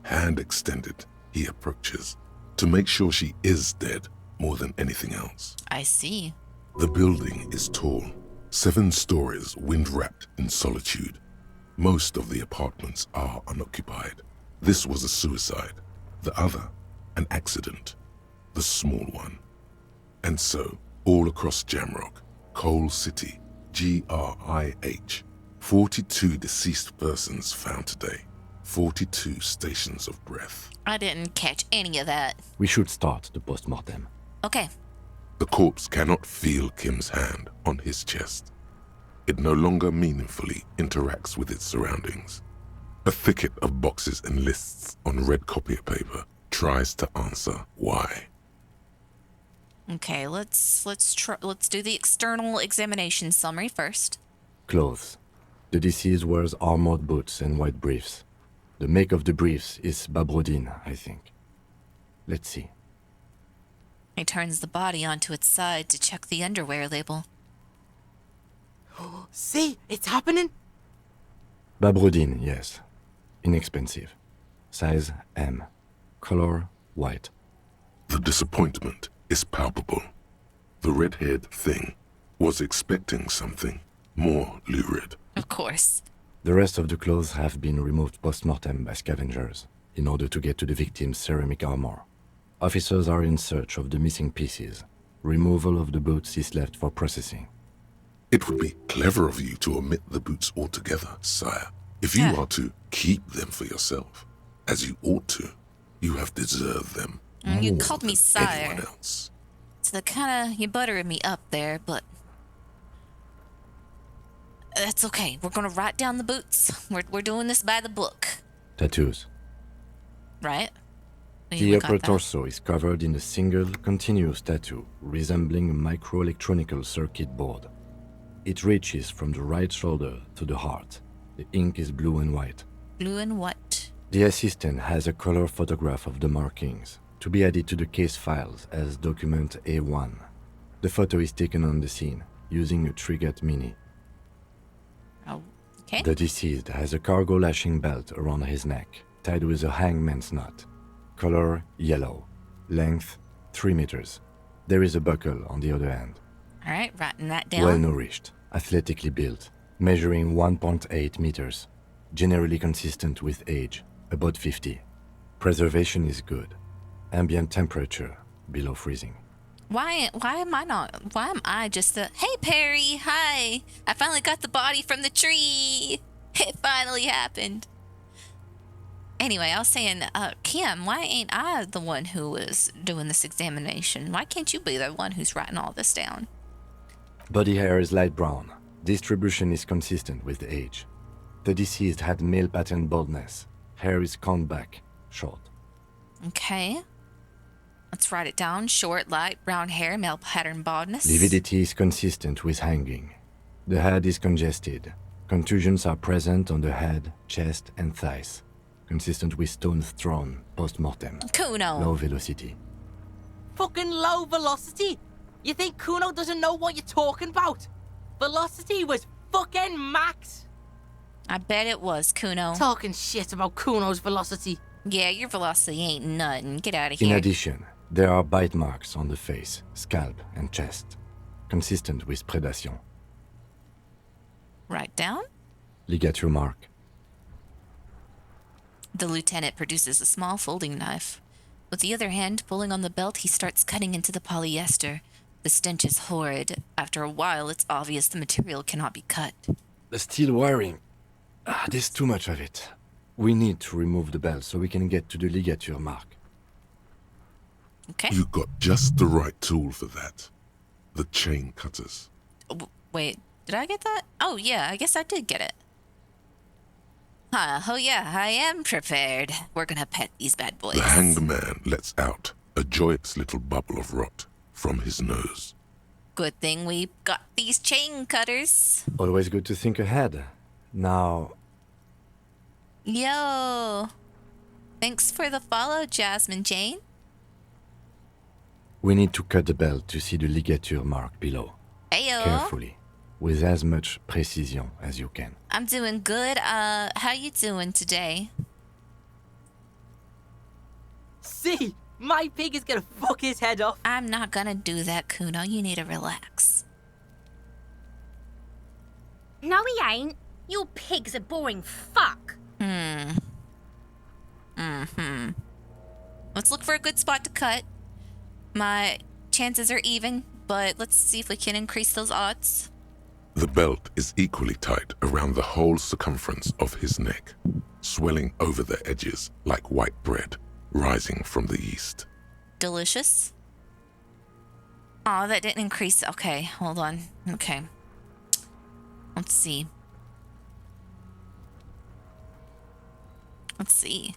Hand extended, he approaches, to make sure she is dead more than anything else.
I see.
The building is tall, 7 stories wind-wrapped in solitude. Most of the apartments are unoccupied. This was a suicide. The other, an accident. The small one. And so, all across Jamrock, Coal City, GRIH, 42 deceased persons found today. 42 stations of breath.
I didn't catch any of that.
We should start the post-mortem.
Okay.
The corpse cannot feel Kim's hand on his chest. It no longer meaningfully interacts with its surroundings. A thicket of boxes and lists on red copier paper tries to answer why.
Okay, let's do the external examination summary first.
Clothes. The deceased wears armored boots and white briefs. The make of the briefs is Babrodine, I think. Let's see.
He turns the body onto its side to check the underwear label.
See, it's happening.
Babrodine, yes. Inexpensive. Size M. Color white.
The disappointment is palpable. The red-haired thing was expecting something more lurid.
Of course.
The rest of the clothes have been removed post-mortem by scavengers in order to get to the victim's ceramic armor. Officers are in search of the missing pieces. Removal of the boots is left for processing.
It would be clever of you to omit the boots altogether, sire. If you are to keep them for yourself, as you ought to, you have deserved them.
You called me sire.
Anyone else.
So the kinda, you buttering me up there, but that's okay. We're gonna write down the boots. We're doing this by the book.
Tattoos.
Right?
The upper torso is covered in a single, continuous tattoo resembling a microelectronical circuit board. It reaches from the right shoulder to the heart. The ink is blue and white.
Blue and white.
The assistant has a color photograph of the markings to be added to the case files as document A1. The photo is taken on the scene using a Trigat Mini.
Okay.
The deceased has a cargo lashing belt around his neck, tied with a hangman's knot. Color yellow. Length 3 meters. There is a buckle on the other end.
All right, writing that down.
Well nourished, athletically built, measuring 1.8 meters. Generally consistent with age, about 50. Preservation is good. Ambient temperature below freezing.
Why am I just the, hey Perry, hi, I finally got the body from the tree. It finally happened. Anyway, I was saying, Kim, why ain't I the one who was doing this examination? Why can't you be the one who's writing all this down?
Body hair is light brown. Distribution is consistent with age. The deceased had male pattern baldness. Hair is combed back, short.
Okay. Let's write it down. Short, light, brown hair, male pattern baldness.
Lividity is consistent with hanging. The head is congested. Contusions are present on the head, chest, and thighs. Consistent with stones thrown post-mortem.
Kuno.
Low velocity.
Fucking low velocity? You think Kuno doesn't know what you're talking about? Velocity was fucking max.
I bet it was, Kuno.
Talking shit about Kuno's velocity.
Yeah, your velocity ain't nothing. Get out of here.
In addition, there are bite marks on the face, scalp, and chest. Consistent with predation.
Write down.
Ligature mark.
The lieutenant produces a small folding knife. With the other hand pulling on the belt, he starts cutting into the polyester. The stench is horrid. After a while, it's obvious the material cannot be cut.
The steel wiring. There's too much of it. We need to remove the belt so we can get to the ligature mark.
Okay.
You got just the right tool for that. The chain cutters.
Wait, did I get that? Oh, yeah, I guess I did get it. Oh, yeah, I am prepared. We're gonna pet these bad boys.
The hanged man lets out a joyous little bubble of rot from his nose.
Good thing we got these chain cutters.
Always good to think ahead. Now...
Yo. Thanks for the follow, Jasmine Jane.
We need to cut the belt to see the ligature mark below.
Ayo.
Carefully, with as much precision as you can.
I'm doing good. How you doing today?
See, my pig is gonna fuck his head off.
I'm not gonna do that, Kuno. You need to relax.
No, he ain't. Your pig's a boring fuck.
Let's look for a good spot to cut. My chances are even, but let's see if we can increase those odds.
The belt is equally tight around the whole circumference of his neck, swelling over the edges like white bread rising from the east.
Delicious. Oh, that didn't increase. Okay, hold on. Okay. Let's see. Let's see.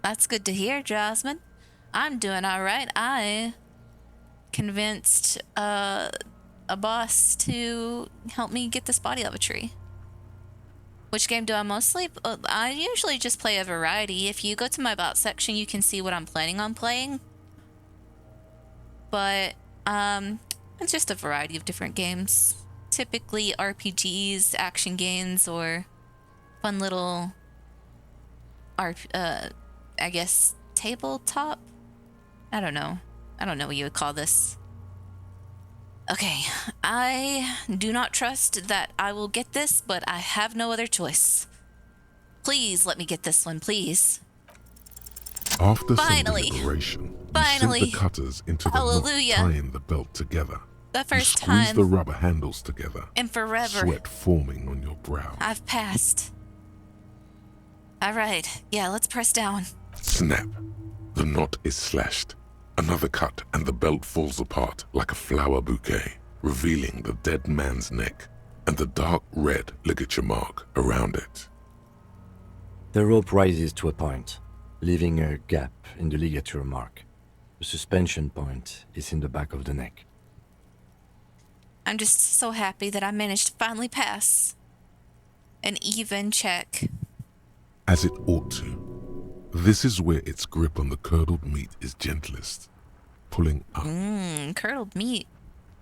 That's good to hear, Jasmine. I'm doing all right. I convinced a boss to help me get this body out of a tree. Which game do I mostly? I usually just play a variety. If you go to my About section, you can see what I'm planning on playing. But it's just a variety of different games. Typically RPGs, action games, or fun little I guess tabletop? I don't know what you would call this. Okay, I do not trust that I will get this, but I have no other choice. Please let me get this one, please.
After
Finally.
some deliberation,
Finally.
you sink the cutters into the
Hallelujah.
knot tying the belt together.
The first
you squeeze
time
the rubber handles together.
and forever.
Sweat forming on your brow.
I've passed. All right, yeah, let's press down.
Snap. The knot is slashed. Another cut and the belt falls apart like a flower bouquet, revealing the dead man's neck and the dark red ligature mark around it.
The rope rises to a point, leaving a gap in the ligature mark. The suspension point is in the back of the neck.
I'm just so happy that I managed to finally pass an even check.
as it ought to. This is where its grip on the curdled meat is gentlest, pulling up.
Curdled meat.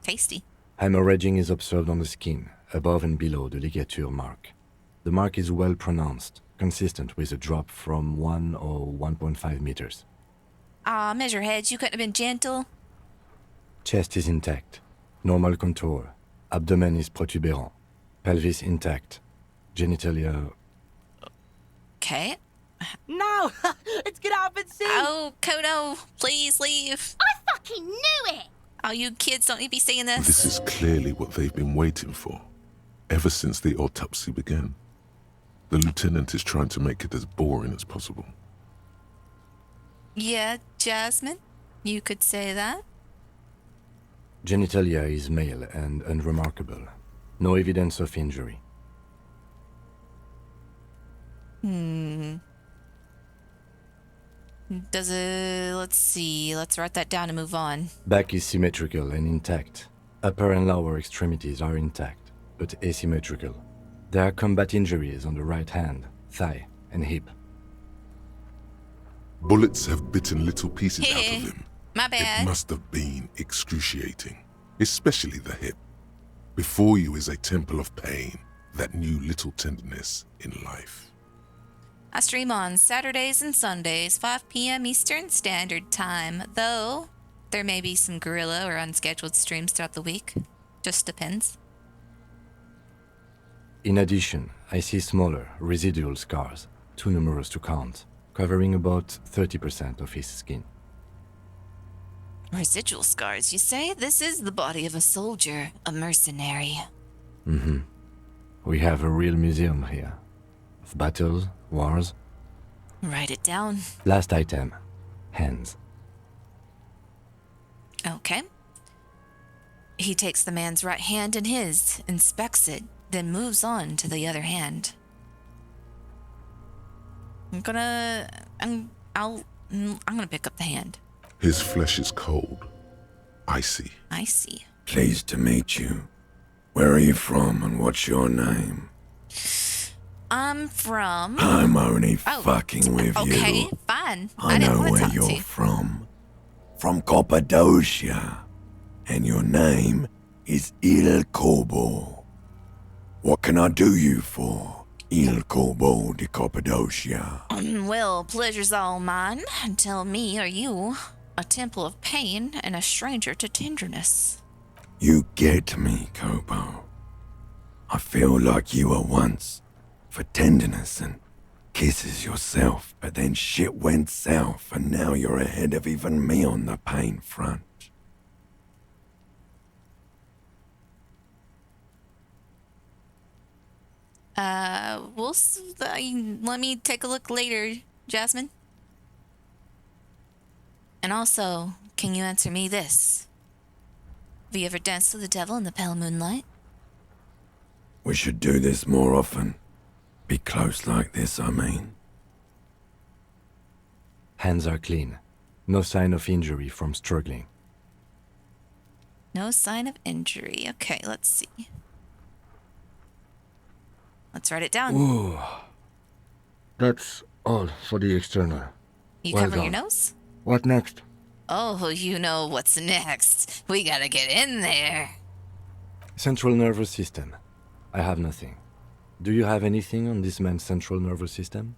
Tasty.
Hemorrhaging is observed on the skin, above and below the ligature mark. The mark is well pronounced, consistent with a drop from 1 or 1.5 meters.
Measureheads, you couldn't have been gentle.
Chest is intact, normal contour. Abdomen is protuberant, pelvis intact, genitalia.
Okay.
No! Let's get out and see!
Oh, Kono, please leave.
I fucking knew it!
Oh, you kids don't need to be saying this.
This is clearly what they've been waiting for, ever since the autopsy began. The lieutenant is trying to make it as boring as possible.
Yeah, Jasmine, you could say that.
Genitalia is male and unremarkable. No evidence of injury.
Does it... Let's see. Let's write that down and move on.
Back is symmetrical and intact. Upper and lower extremities are intact, but asymmetrical. There are combat injuries on the right hand, thigh, and hip.
Bullets have bitten little pieces out of him.
My bad.
It must have been excruciating, especially the hip. Before you is a temple of pain that knew little tenderness in life.
I stream on Saturdays and Sundays, 5 p.m. Eastern Standard Time, though there may be some guerrilla or unscheduled streams throughout the week. Just depends.
In addition, I see smaller, residual scars, too numerous to count, covering about 30% of his skin.
Residual scars, you say? This is the body of a soldier, a mercenary.
We have a real museum here. Of battles, wars.
Write it down.
Last item. Hands.
Okay. He takes the man's right hand in his, inspects it, then moves on to the other hand. I'm gonna pick up the hand.
His flesh is cold, icy.
Icy.
Pleased to meet you. Where are you from and what's your name?
I'm from...
I'm only fucking with you.
Okay, fine.
I
didn't
know
want to
where
talk to
you're
you.
from. From Cappadocia. And your name is Il Kobo. What can I do you for, Il Kobo de Cappadocia?
Well, pleasure's all mine. Tell me, are you a temple of pain and a stranger to tenderness?
You get me, Kobo. I feel like you were once for tenderness and kisses yourself, but then shit went south and now you're ahead of even me on the pain front.
Let me take a look later, Jasmine. And also, can you answer me this? Have you ever danced with the devil in the pale moonlight?
We should do this more often. Be close like this, I mean.
Hands are clean. No sign of injury from struggling.
No sign of injury. Okay, let's see. Let's write it down.
Ooh. That's all for the external.
You
Well
cover your
done.
nose?
What next?
Oh, you know what's next. We gotta get in there.
Central nervous system. I have nothing. Do you have anything on this man's central nervous system?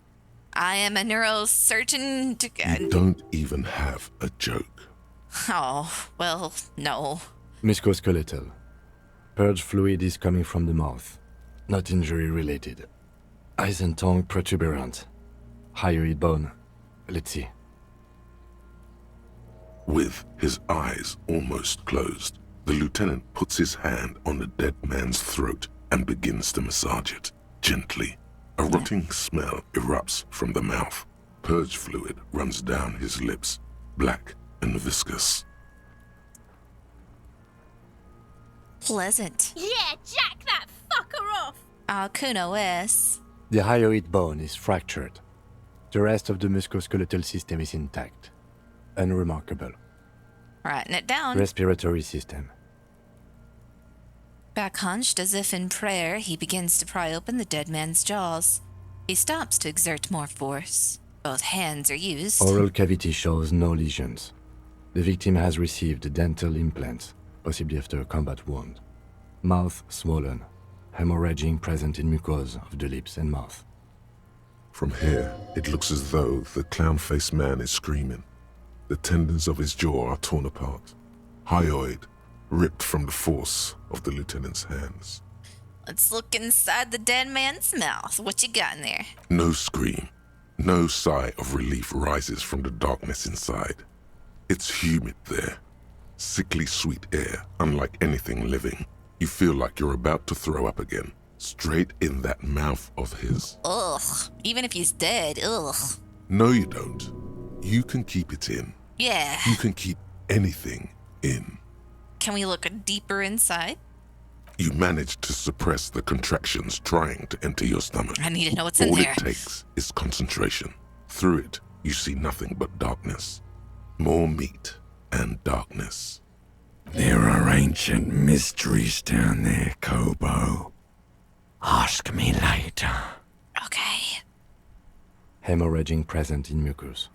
I am a neurosurgeon.
You don't even have a joke.
Oh, well, no.
Musculoskeletal. Purge fluid is coming from the mouth. Not injury related. Eyes and tongue protuberant. Hyoid bone. Let's see.
With his eyes almost closed, the lieutenant puts his hand on the dead man's throat and begins to massage it, gently. A rotting smell erupts from the mouth. Purge fluid runs down his lips, black and viscous.
Pleasant.
Yeah, jack that fucker off!
Kuno S.
The hyoid bone is fractured. The rest of the musculoskeletal system is intact. Unremarkable.
Writing it down.
Respiratory system.
Back hunched as if in prayer, he begins to pry open the dead man's jaws. He stops to exert more force. Both hands are used.
Oral cavity shows no lesions. The victim has received dental implants, possibly after a combat wound. Mouth swollen, hemorrhaging present in mucosa of the lips and mouth.
From here, it looks as though the clown-faced man is screaming. The tendons of his jaw are torn apart. Hyoid, ripped from the force of the lieutenant's hands.
Let's look inside the dead man's mouth. What you got in there?
No scream. No sigh of relief rises from the darkness inside. It's humid there. Sickly sweet air, unlike anything living. You feel like you're about to throw up again. Straight in that mouth of his.
Ugh. Even if he's dead, ugh.
No, you don't. You can keep it in.
Yeah.
You can keep anything in.
Can we look deeper inside?
You manage to suppress the contractions trying to enter your stomach.
I need to know what's in there.
All it takes is concentration. Through it, you see nothing but darkness. More meat and darkness.
There are ancient mysteries down there, Kobo. Ask me later.
Okay.
Hemorrhaging present in mucus.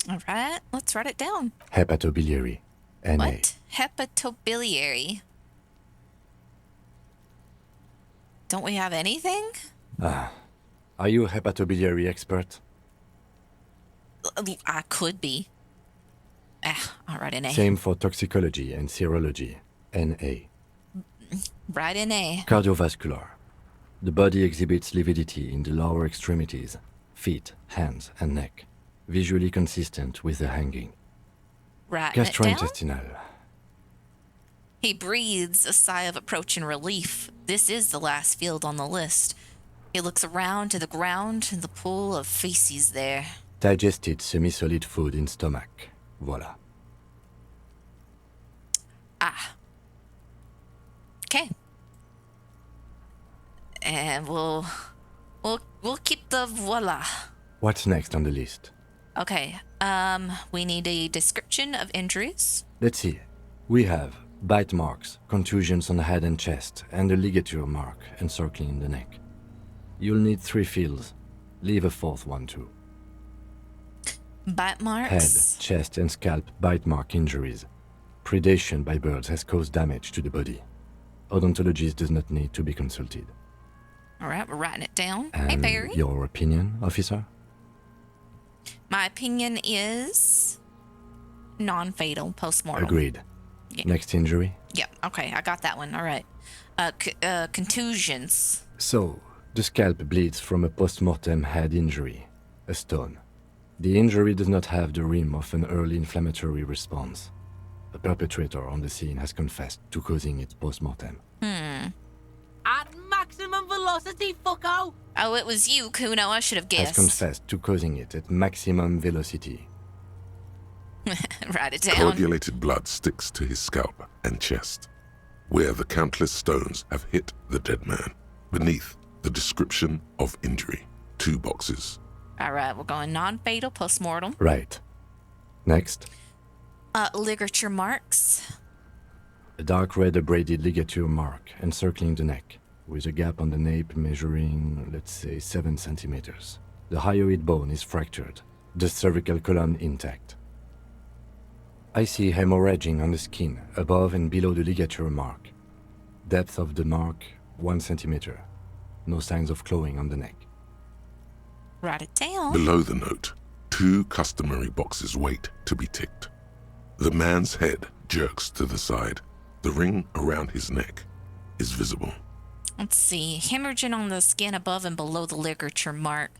All right, let's write it down.
Hepatobiliary. NA.
What? Hepatobiliary. Don't we have anything?
Are you a hepatobiliary expert?
I could be. I'll write an A.
Same for toxicology and serology. NA.
Write an A.
Cardiovascular. The body exhibits lividity in the lower extremities, feet, hands, and neck, visually consistent with the hanging.
Writing it down?
Gastrointestinal.
He breathes a sigh of approaching relief. This is the last field on the list. He looks around to the ground and the pool of feces there.
Digested semi-solid food in stomach. Voila.
Okay. And we'll keep the voila.
What's next on the list?
Okay. We need a description of injuries.
Let's see. We have bite marks, contusions on the head and chest, and a ligature mark encircling the neck. You'll need 3 fields. Leave a 4th one too.
Bite marks?
Head, chest, and scalp bite mark injuries. Predation by birds has caused damage to the body. Odontologist does not need to be consulted.
All right, we're writing it down.
And
hey, Barry.
Your opinion, officer?
My opinion is non-fatal post-mortem.
Agreed.
Yeah.
Next injury?
Yeah, okay, I got that one. All right. Contusions.
So, the scalp bleeds from a post-mortem head injury, a stone. The injury does not have the rim of an early inflammatory response. The perpetrator on the scene has confessed to causing it post-mortem.
At maximum velocity, fucko!
Oh, it was you, Kuno. I should have guessed.
Has confessed to causing it at maximum velocity.
Write it down.
Coagulated blood sticks to his scalp and chest, where the countless stones have hit the dead man. Beneath, the description of injury. 2 boxes.
All right, we're going non-fatal post-mortem.
Right. Next.
Ligature marks.
A dark red abraded ligature mark encircling the neck, with a gap on the nape measuring, let's say, 7 centimeters. The hyoid bone is fractured, the cervical column intact. I see hemorrhaging on the skin, above and below the ligature mark. Depth of the mark, 1 centimeter. No signs of clawing on the neck.
Write it down.
Below the note, 2 customary boxes wait to be ticked. The man's head jerks to the side. The ring around his neck is visible.
Let's see. Hemorrhaging on the skin above and below the ligature mark.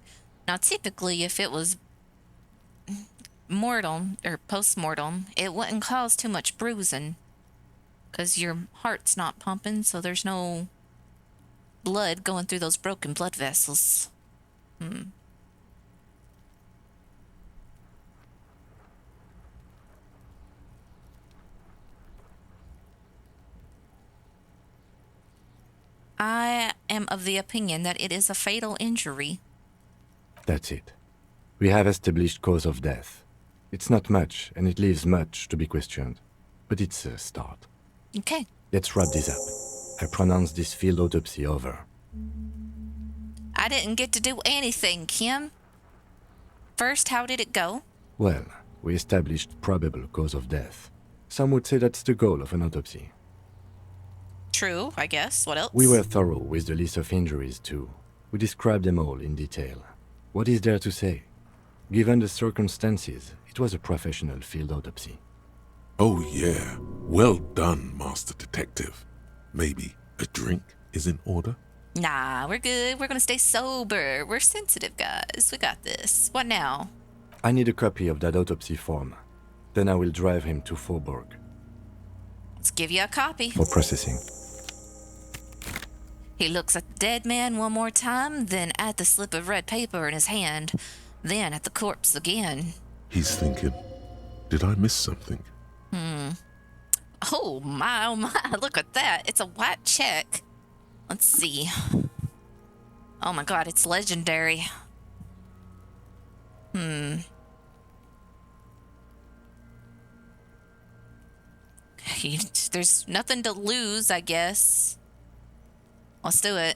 Now, typically, if it was mortem or post-mortem, it wouldn't cause too much bruising because your heart's not pumping, so there's no blood going through those broken blood vessels. I am of the opinion that it is a fatal injury.
That's it. We have established cause of death. It's not much, and it leaves much to be questioned. But it's a start.
Okay.
Let's wrap this up. I pronounce this field autopsy over.
I didn't get to do anything, Kim. First, how did it go?
Well, we established probable cause of death. Some would say that's the goal of an autopsy.
True, I guess. What else?
We were thorough with the list of injuries, too. We described them all in detail. What is there to say? Given the circumstances, it was a professional field autopsy.
Oh yeah, well done, Master Detective. Maybe a drink is in order?
Nah, we're good. We're gonna stay sober. We're sensitive guys. We got this. What now?
I need a copy of that autopsy form. Then I will drive him to Faubourg.
Let's give you a copy.
For processing.
He looks at the dead man one more time, then at the slip of red paper in his hand, then at the corpse again.
He's thinking, did I miss something?
Oh my, look at that. It's a white check. Let's see. Oh my god, it's legendary. There's nothing to lose, I guess. Let's do it.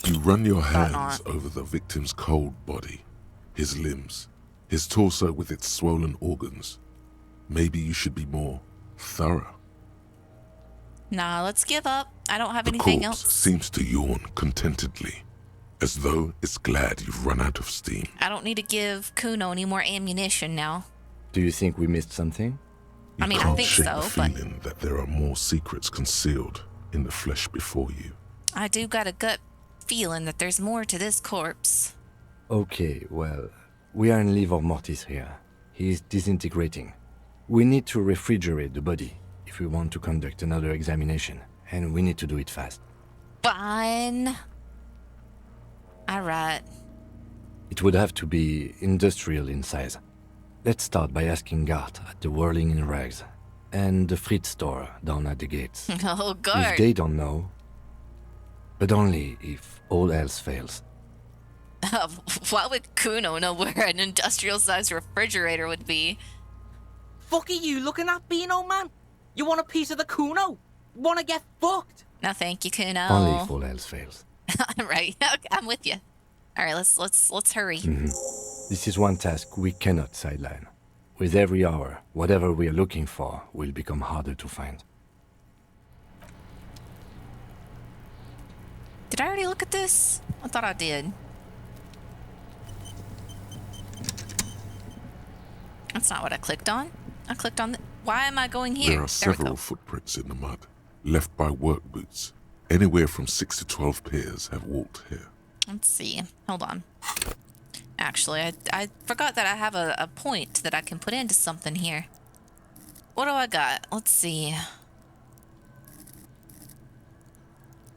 You run your hands over the victim's cold body, his limbs, his torso with its swollen organs. Maybe you should be more thorough.
Nah, let's give up. I don't have
The
anything
corpse
else.
seems to yawn contentedly, as though it's glad you've run out of steam.
I don't need to give Kuno any more ammunition now.
Do you think we missed something?
You
I mean, I
can't
think
shake
so,
the
but
feeling that there are more secrets concealed in the flesh before you.
I do got a gut feeling that there's more to this corpse.
Okay, well, we are in livor mortis here. He is disintegrating. We need to refrigerate the body if we want to conduct another examination, and we need to do it fast.
Fine. Alright.
It would have to be industrial in size. Let's start by asking Gart at the Whirling in Rags and the Fritz store down at the gates.
Oh, God.
If they don't know, but only if all else fails.
Why would Kuno know where an industrial-sized refrigerator would be?
Fuck are you looking at, Beano man? You want a piece of the Kuno? Wanna get fucked?
No, thank you, Kuno.
Only if all else fails.
Right. Okay, I'm with you. All right, let's hurry.
This is one task we cannot sideline. With every hour, whatever we are looking for will become harder to find.
Did I already look at this? I thought I did. That's not what I clicked on. I clicked on why am I going here?
There are several footprints in the mud, left by work boots. Anywhere from 6 to 12 pairs have walked here.
Let's see. Hold on. Actually, I forgot that I have a point that I can put into something here. What do I got? Let's see.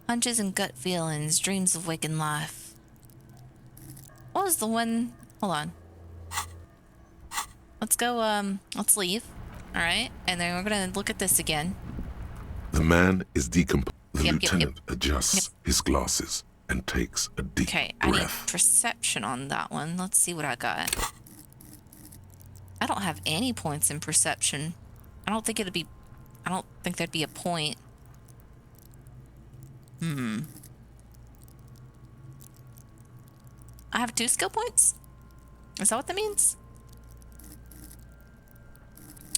Hunches and gut feelings, dreams of waking life. What was the one? Hold on. Let's go, let's leave. Alright, and then we're gonna look at this again.
The man is decomposed. The
Yep,
lieutenant adjusts his glasses and takes a deep
Okay, I need
breath.
perception on that one. Let's see what I got. I don't have any points in perception. I don't think there'd be a point. I have 2 skill points? Is that what that means?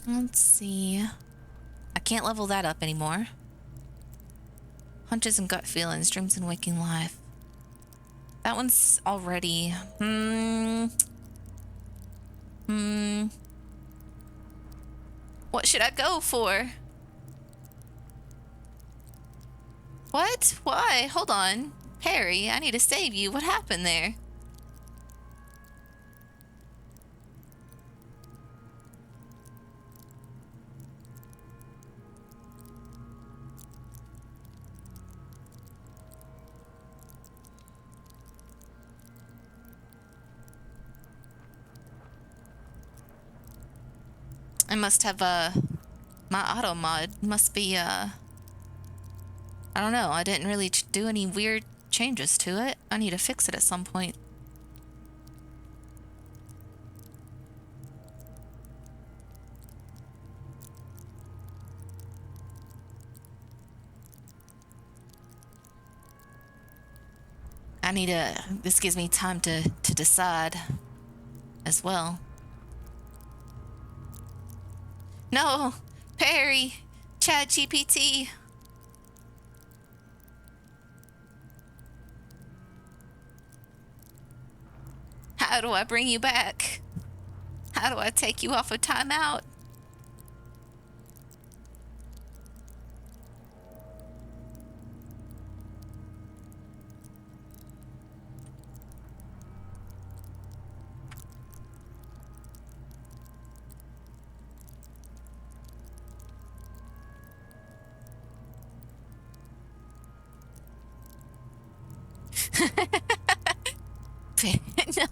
Let's see. I can't level that up anymore. Hunches and gut feelings, dreams and waking life. That one's already... What should I go for? What? Why? Hold on. Perry, I need to save you. What happened there? I must have, my auto mod must be, I don't know. I didn't really do any weird changes to it. I need to fix it at some point. I need this gives me time to decide as well. No, Perry, Chat GPT. How do I bring you back? How do I take you off of timeout?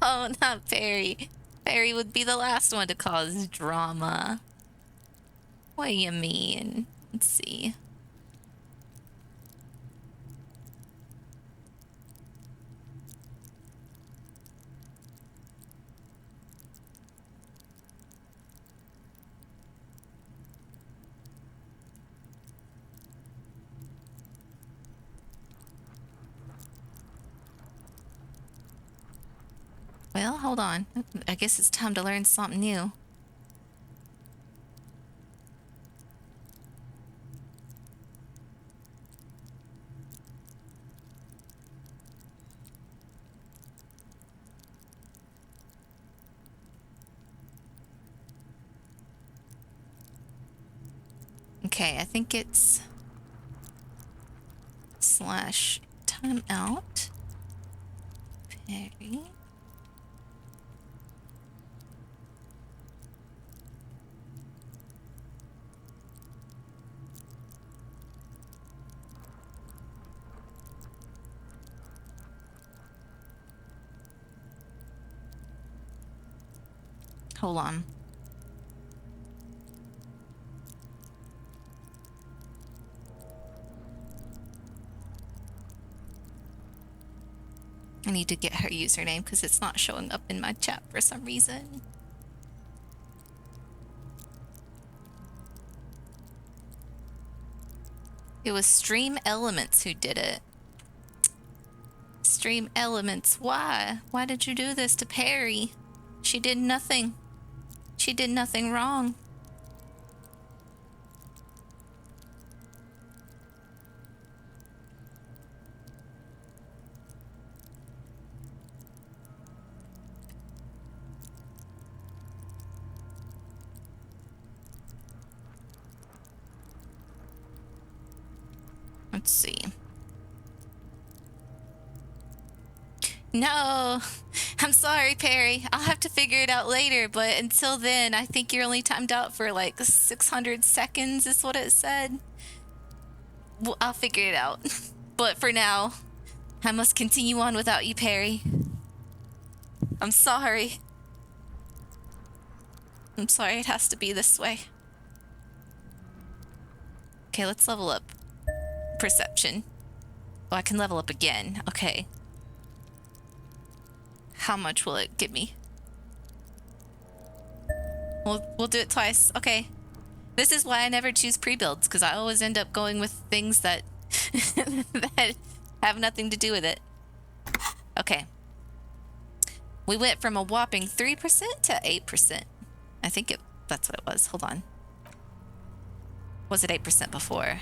No, not Perry. Perry would be the last one to cause drama. What do you mean? Let's see. Well, hold on. I guess it's time to learn something new. Okay, I think it's slash timeout. Perry. Hold on. I need to get her username because it's not showing up in my chat for some reason. It was Stream Elements who did it. Stream Elements, why? Why did you do this to Perry? She did nothing. She did nothing wrong. Let's see. No, I'm sorry, Perry. I'll have to figure it out later, but until then, I think you're only timed out for like 600 seconds is what it said. Well, I'll figure it out. But for now, I must continue on without you, Perry. I'm sorry. I'm sorry it has to be this way. Okay, let's level up. Perception. Oh, I can level up again. Okay. How much will it give me? We'll do it twice. Okay. This is why I never choose pre-builds, because I always end up going with things that that have nothing to do with it. Okay. We went from a whopping 3% to 8%. I think that's what it was. Hold on. Was it 8% before?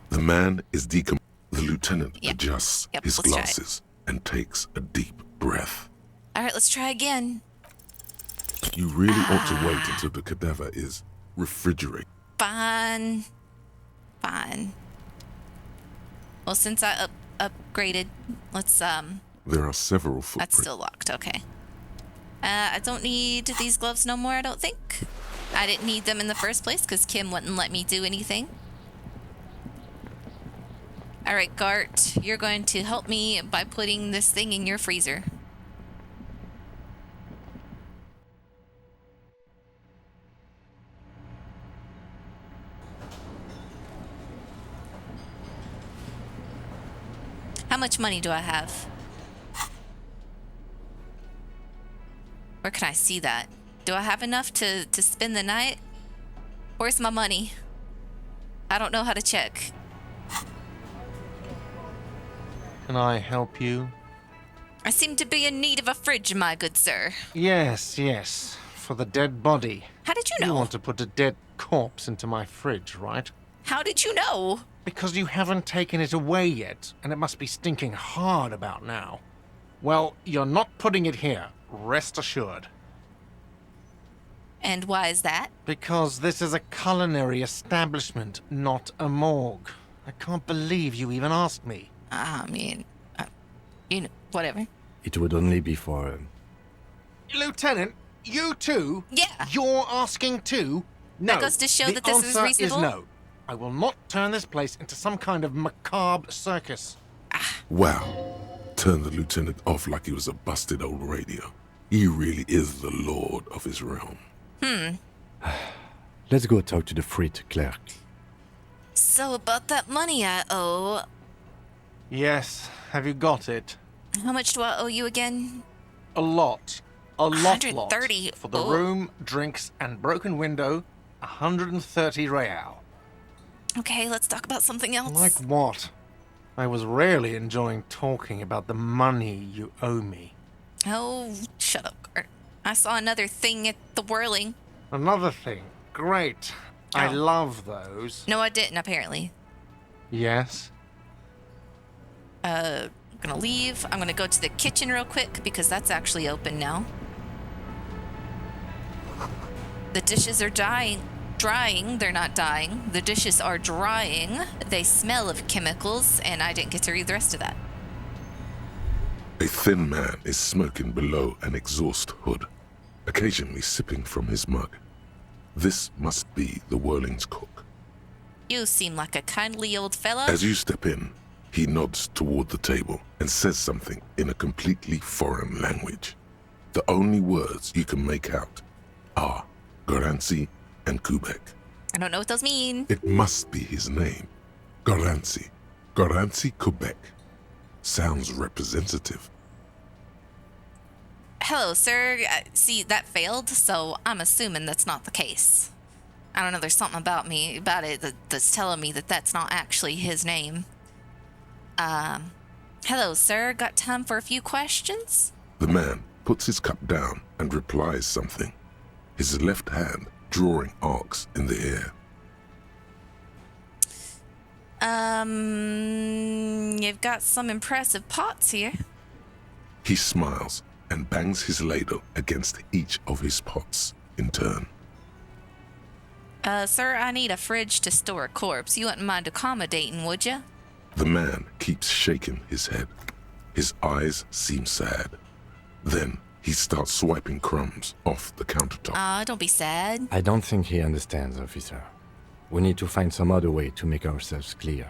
The man is decom. The lieutenant adjusts his glasses and takes a deep breath.
All right, let's try again.
You really ought to wait until the cadaver is refrigerated.
Fine. Fine. Well, since I upgraded, let's
There are several footprints.
That's still locked. Okay. I don't need these gloves no more, I don't think. I didn't need them in the first place because Kim wouldn't let me do anything. All right, Gart, you're going to help me by putting this thing in your freezer. How much money do I have? Where can I see that? Do I have enough to spend the night? Where's my money? I don't know how to check.
Can I help you?
I seem to be in need of a fridge, my good sir.
Yes. For the dead body.
How did you know?
You want to put a dead corpse into my fridge, right?
How did you know?
Because you haven't taken it away yet, and it must be stinking hard about now. Well, you're not putting it here, rest assured.
And why is that?
Because this is a culinary establishment, not a morgue. I can't believe you even asked me.
I mean, you know, whatever.
It would only be for...
Lieutenant, you too?
Yeah.
You're asking too? No.
That goes to show that this is
The
reasonable?
answer is no. I will not turn this place into some kind of macabre circus.
Wow. Turned the lieutenant off like he was a busted old radio. He really is the lord of his realm.
Let's go talk to the frit clerk.
So about that money I owe,
Yes, have you got it?
how much do I owe you again?
A lot. A lot.
130.
For the
Oh.
room, drinks, and broken window, 130 real.
Okay, let's talk about something else.
Like what? I was rarely enjoying talking about the money you owe me.
Oh, shut up, Gart. I saw another thing at the whirling.
Another thing. Great. I
Oh.
love those.
No, I didn't, apparently.
Yes?
I'm gonna leave. I'm gonna go to the kitchen real quick because that's actually open now. The dishes are drying. They're not dying. The dishes are drying. They smell of chemicals, and I didn't get to read the rest of that.
A thin man is smoking below an exhaust hood, occasionally sipping from his mug. This must be the Whirling's cook.
You seem like a kindly old fella.
As you step in, he nods toward the table and says something in a completely foreign language. The only words you can make out are Garancy and Kubek.
I don't know what those mean.
It must be his name. Garancy. Garancy Kubek. Sounds representative.
Hello, sir. See, that failed, so I'm assuming that's not the case. I don't know, there's something about it that's telling me that that's not actually his name. Hello, sir. Got time for a few questions?
The man puts his cup down and replies something, his left hand drawing arcs in the air.
You've got some impressive pots here.
He smiles and bangs his ladle against each of his pots in turn.
Sir, I need a fridge to store a corpse. You wouldn't mind accommodating, would you?
The man keeps shaking his head. His eyes seem sad. Then he starts swiping crumbs off the countertop.
Don't be sad.
I don't think he understands, officer. We need to find some other way to make ourselves clear.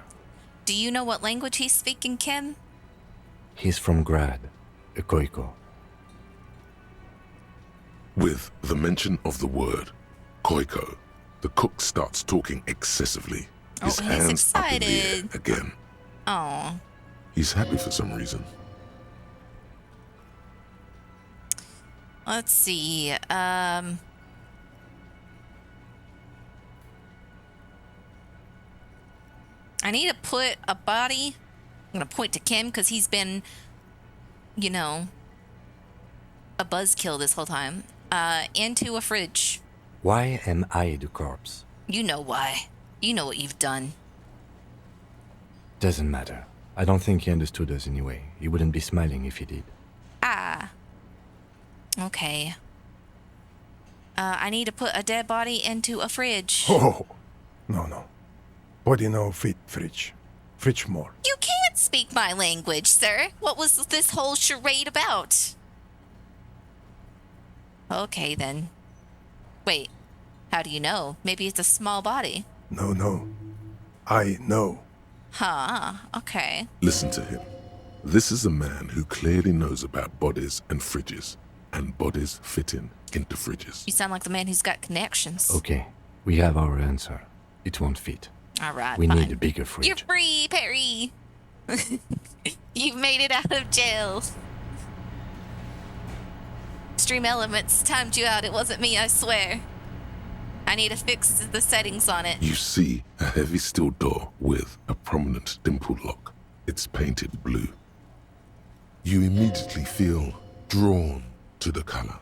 Do you know what language he's speaking, Kim?
He's from Grad, a Koiko.
With the mention of the word Koiko, the cook starts talking excessively. His
he's
hands up in the air
excited.
again.
Oh.
He's happy for some reason.
Let's see. I need to put a body. I'm going to point to Kim because he's been, you know, a buzzkill this whole time. Into a fridge.
Why am I the corpse?
You know why. You know what you've done.
Doesn't matter. I don't think he understood us anyway. He wouldn't be smiling if he did.
Okay. I need to put a dead body into a fridge.
Oh, no. Body no fit fridge. Fridge more.
You can't speak my language, sir. What was this whole charade about? Okay, then. Wait, how do you know? Maybe it's a small body.
No. I know.
Huh, okay.
Listen to him. This is a man who clearly knows about bodies and fridges, and bodies fitting into fridges.
You sound like the man who's got connections.
Okay, we have our answer. It won't fit.
All right,
We
fine.
need a bigger fridge.
You're free, Perry. You've made it out of jail. Stream Elements timed you out. It wasn't me, I swear. I need to fix the settings on it.
You see a heavy steel door with a prominent dimple lock. It's painted blue. You immediately feel drawn to the color.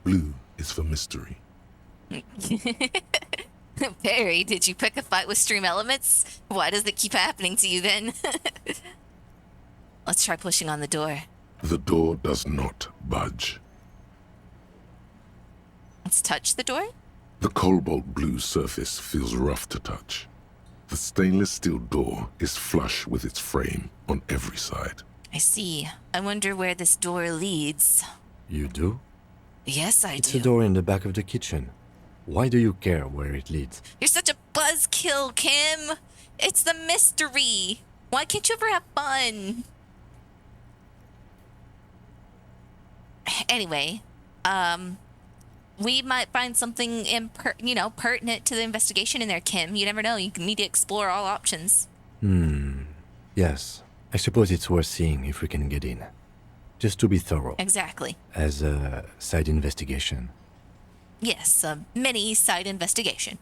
Blue is for mystery.
Perry, did you pick a fight with stream elements? Why does it keep happening to you then? Let's try pushing on the door.
The door does not budge.
Let's touch the door.
The cobalt blue surface feels rough to touch. The stainless steel door is flush with its frame on every side.
I see. I wonder where this door leads.
You do?
Yes, I do.
It's a door in the back of the kitchen. Why do you care where it leads?
You're such a buzzkill, Kim. It's the mystery. Why can't you ever have fun? Anyway, we might find something pertinent to the investigation in there, Kim. You never know. You need to explore all options.
Yes. I suppose it's worth seeing if we can get in. Just to be thorough.
Exactly.
As a side investigation.
Yes, a mini side investigation.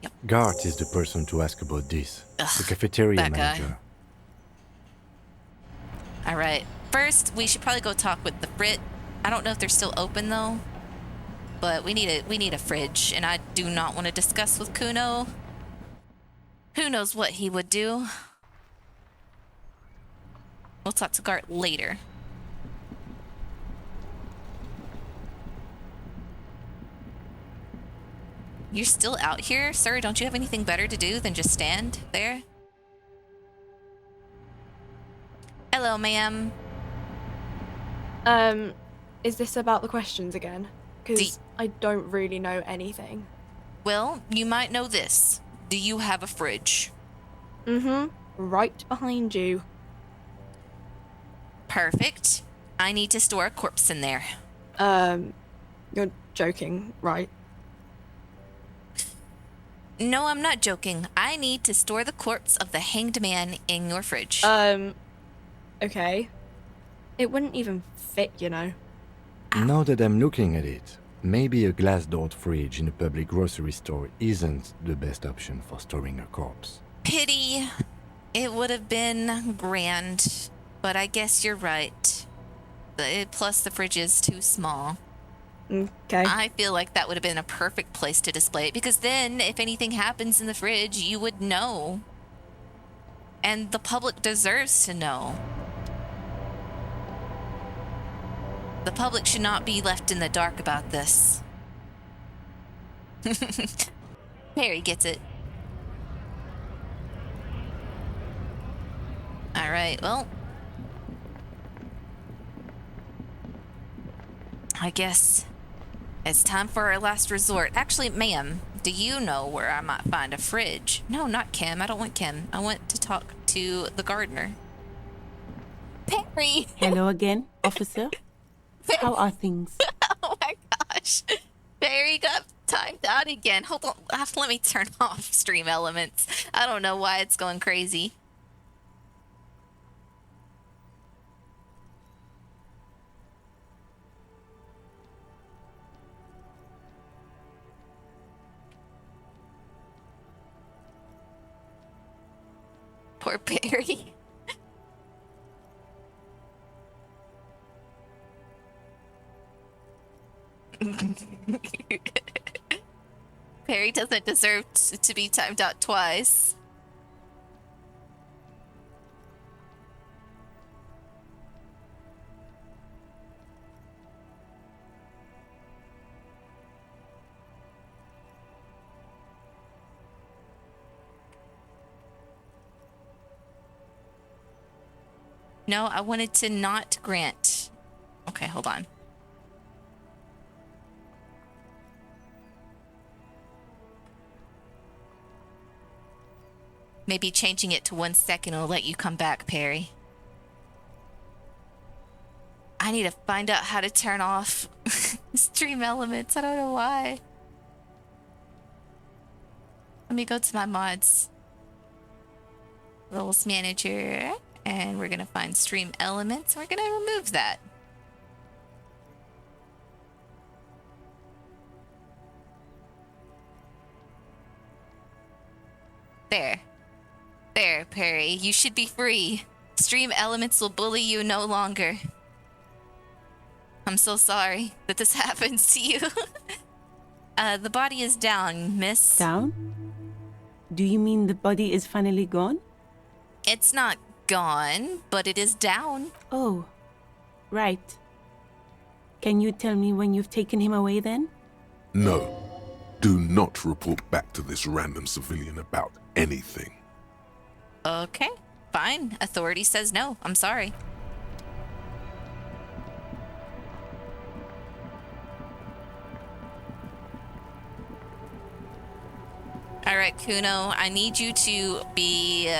Yep.
Gart is the person to ask about this.
Ugh,
the cafeteria
that guy.
manager.
All right. First, we should probably go talk with the Brit. I don't know if they're still open though, but we need a fridge, and I do not want to discuss with Kuno. Who knows what he would do? We'll talk to Gart later. You're still out here, sir? Don't you have anything better to do than just stand there? Hello, ma'am.
Is this about the questions again? Because I don't really know anything.
Well, you might know this. Do you have a fridge?
Right behind you.
Perfect. I need to store a corpse in there.
You're joking, right?
No, I'm not joking. I need to store the corpse of the hanged man in your fridge.
Okay. It wouldn't even fit, you know.
Now that I'm looking at it, maybe a glass-doored fridge in a public grocery store isn't the best option for storing a corpse.
Pity. It would have been grand, but I guess you're right. Plus, the fridge is too small.
Okay.
I feel like that would have been a perfect place to display it, because then if anything happens in the fridge, you would know. And the public deserves to know. The public should not be left in the dark about this. Perry gets it. All right, well. I guess it's time for our last resort. Actually, ma'am, do you know where I might find a fridge? No, not Kim. I don't want Kim. I want to talk to the gardener. Perry!
Hello again, officer. How are things?
Oh my gosh. Perry got timed out again. Hold on. Let me turn off stream elements. I don't know why it's going crazy. Poor Perry. Perry doesn't deserve to be timed out twice. No, I wanted to not grant. Okay, hold on. Maybe changing it to 1 second will let you come back, Perry. I need to find out how to turn off stream elements. I don't know why. Let me go to my mods. Roles manager. And we're going to find stream elements. We're going to remove that. There. There, Perry. You should be free. Stream elements will bully you no longer. I'm so sorry that this happens to you. The body is down, miss.
Down? Do you mean the body is finally gone?
It's not gone, but it is down.
Oh, right. Can you tell me when you've taken him away then?
No. Do not report back to this random civilian about anything.
Okay, fine. Authority says no. I'm sorry. All right, Kuno, I need you to be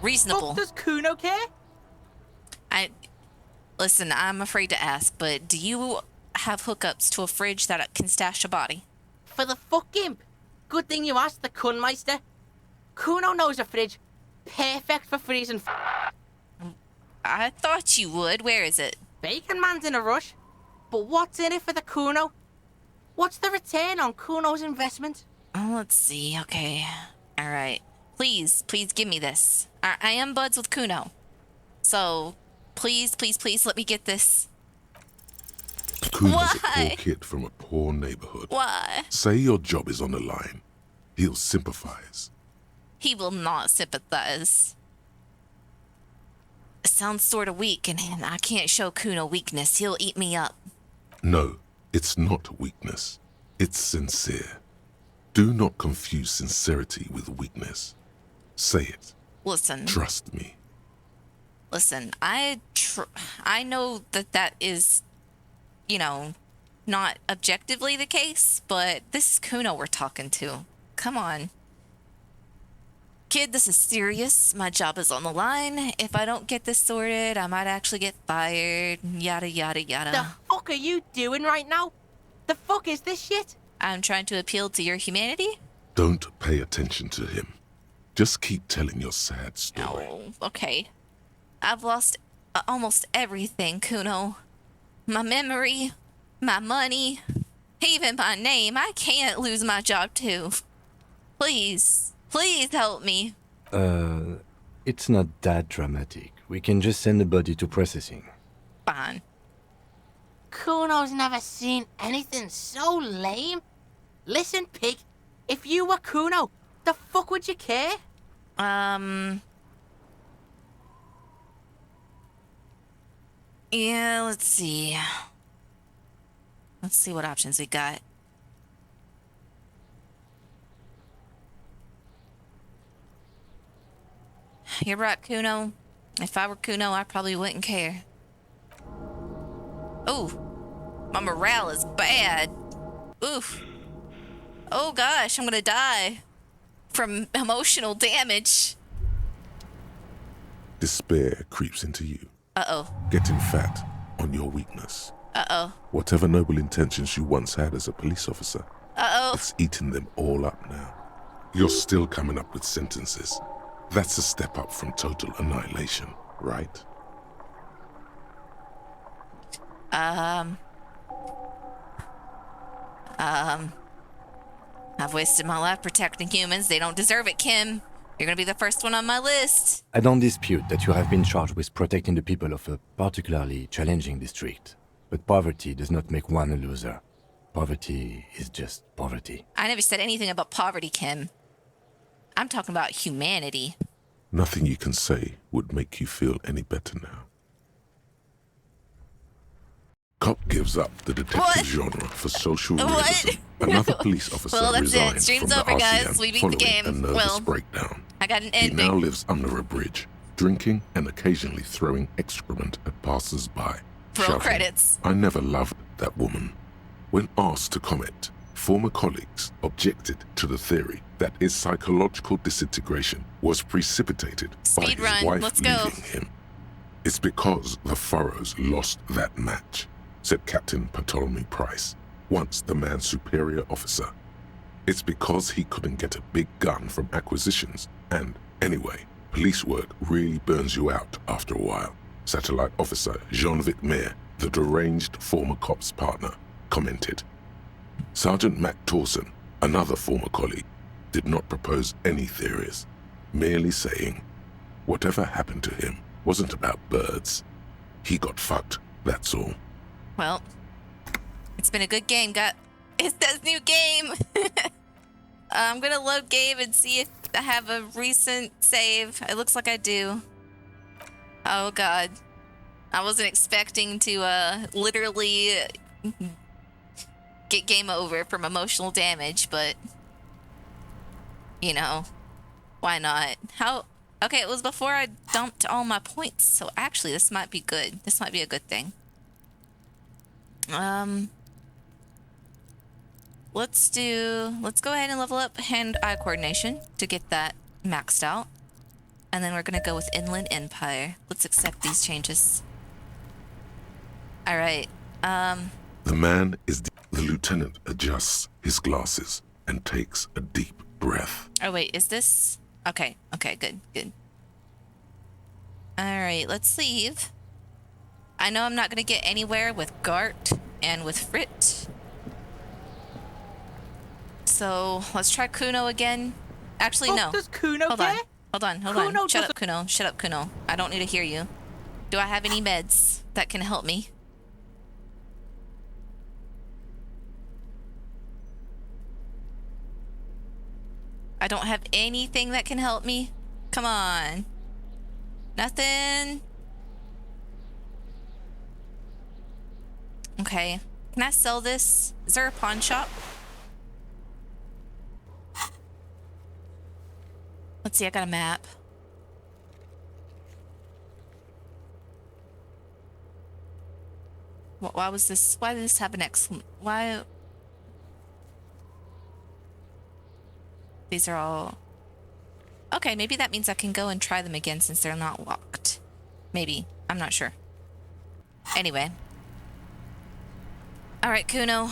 reasonable.
Does Kuno care?
Listen, I'm afraid to ask, but do you have hookups to a fridge that can stash a body?
For the fuck imp. Good thing you asked the Kunmeister. Kuno knows a fridge. Perfect for freezing
I thought you would. Where is it?
Bacon Man's in a rush. But what's in it for the Kuno? What's the return on Kuno's investment?
Let's see. Okay. All right. Please give me this. I am buds with Kuno. So, please let me get this.
Kuno's a poor kid from a poor neighborhood.
Why?
Say your job is on the line. He'll sympathize.
He will not sympathize. It sounds sort of weak, and I can't show Kuno weakness. He'll eat me up.
No, it's not weakness. It's sincere. Do not confuse sincerity with weakness. Say it.
Listen.
Trust me.
Listen, I know that is, not objectively the case, but this is Kuno we're talking to. Come on. Kid, this is serious. My job is on the line. If I don't get this sorted, I might actually get fired. Yada, yada, yada.
The fuck are you doing right now? The fuck is this shit?
I'm trying to appeal to your humanity.
Don't pay attention to him. Just keep telling your sad story.
Oh, okay. I've lost almost everything, Kuno. My memory, my money, even my name. I can't lose my job too. Please help me.
It's not that dramatic. We can just send the body to processing.
Fine.
Kuno's never seen anything so lame. Listen, pig, if you were Kuno, the fuck would you care?
Yeah, let's see. Let's see what options we got. You're right, Kuno. If I were Kuno, I probably wouldn't care. Oh, my morale is bad. Oof. Oh gosh, I'm gonna die from emotional damage.
Despair creeps into you.
Uh-oh.
Getting fat on your weakness.
Uh-oh.
Whatever noble intentions you once had as a police officer,
Uh-oh.
it's eating them all up now. You're still coming up with sentences. That's a step up from total annihilation, right?
I've wasted my life protecting humans. They don't deserve it, Kim. You're gonna be the first one on my list.
I don't dispute that you have been charged with protecting the people of a particularly challenging district. But poverty does not make one a loser. Poverty is just poverty.
I never said anything about poverty, Kim. I'm talking about humanity.
Nothing you can say would make you feel any better now. Cop gives up the detective genre for social realism. Another police officer
Well, that's
resigned
it. Stream's
from
over,
the
guys.
RCM
We beat the
following
game.
a nervous
Well,
breakdown.
I got an
He
ending.
now lives under a bridge, drinking and occasionally throwing excrement at passers-by.
Roll
shouting,
credits.
I never loved that woman. When asked to comment, former colleagues objected to the theory that his psychological disintegration was precipitated by
Speed
his
run.
wife
Let's go.
leaving him. It's because the Furrows lost that match, said Captain Ptolemy Price, once the man's superior officer. It's because he couldn't get a big gun from acquisitions, and anyway, police work really burns you out after a while, Satellite Officer Jean-Vic Mayer, the deranged former cop's partner, commented. Sergeant Mac Torson, another former colleague, did not propose any theories, merely saying, Whatever happened to him wasn't about birds. He got fucked, that's all.
Well, it's been a good game, It says new game! I'm gonna load game and see if I have a recent save. It looks like I do. Oh god. I wasn't expecting to literally get game over from emotional damage, but you know, why not? Okay, it was before I dumped all my points, so actually this might be good. This might be a good thing. Let's go ahead and level up hand-eye coordination to get that maxed out. And then we're gonna go with Inland Empire. Let's accept these changes. All right.
The man is the lieutenant adjusts his glasses and takes a deep breath.
Oh wait, is this? Okay, good. All right, let's leave. I know I'm not gonna get anywhere with Gart and with Frit. So let's try Kuno again. Actually, no.
Does Kuno
Hold
care?
on. Shut up, Kuno. Shut up, Kuno. I don't need to hear you. Do I have any meds that can help me? I don't have anything that can help me. Come on. Nothing. Okay. Can I sell this? Is there a pawn shop? Let's see, I got a map. Why was this? Why did this have an excellent? Why? These are all... Okay, maybe that means I can go and try them again since they're not locked. Maybe. I'm not sure. Anyway. Alright, Kuno.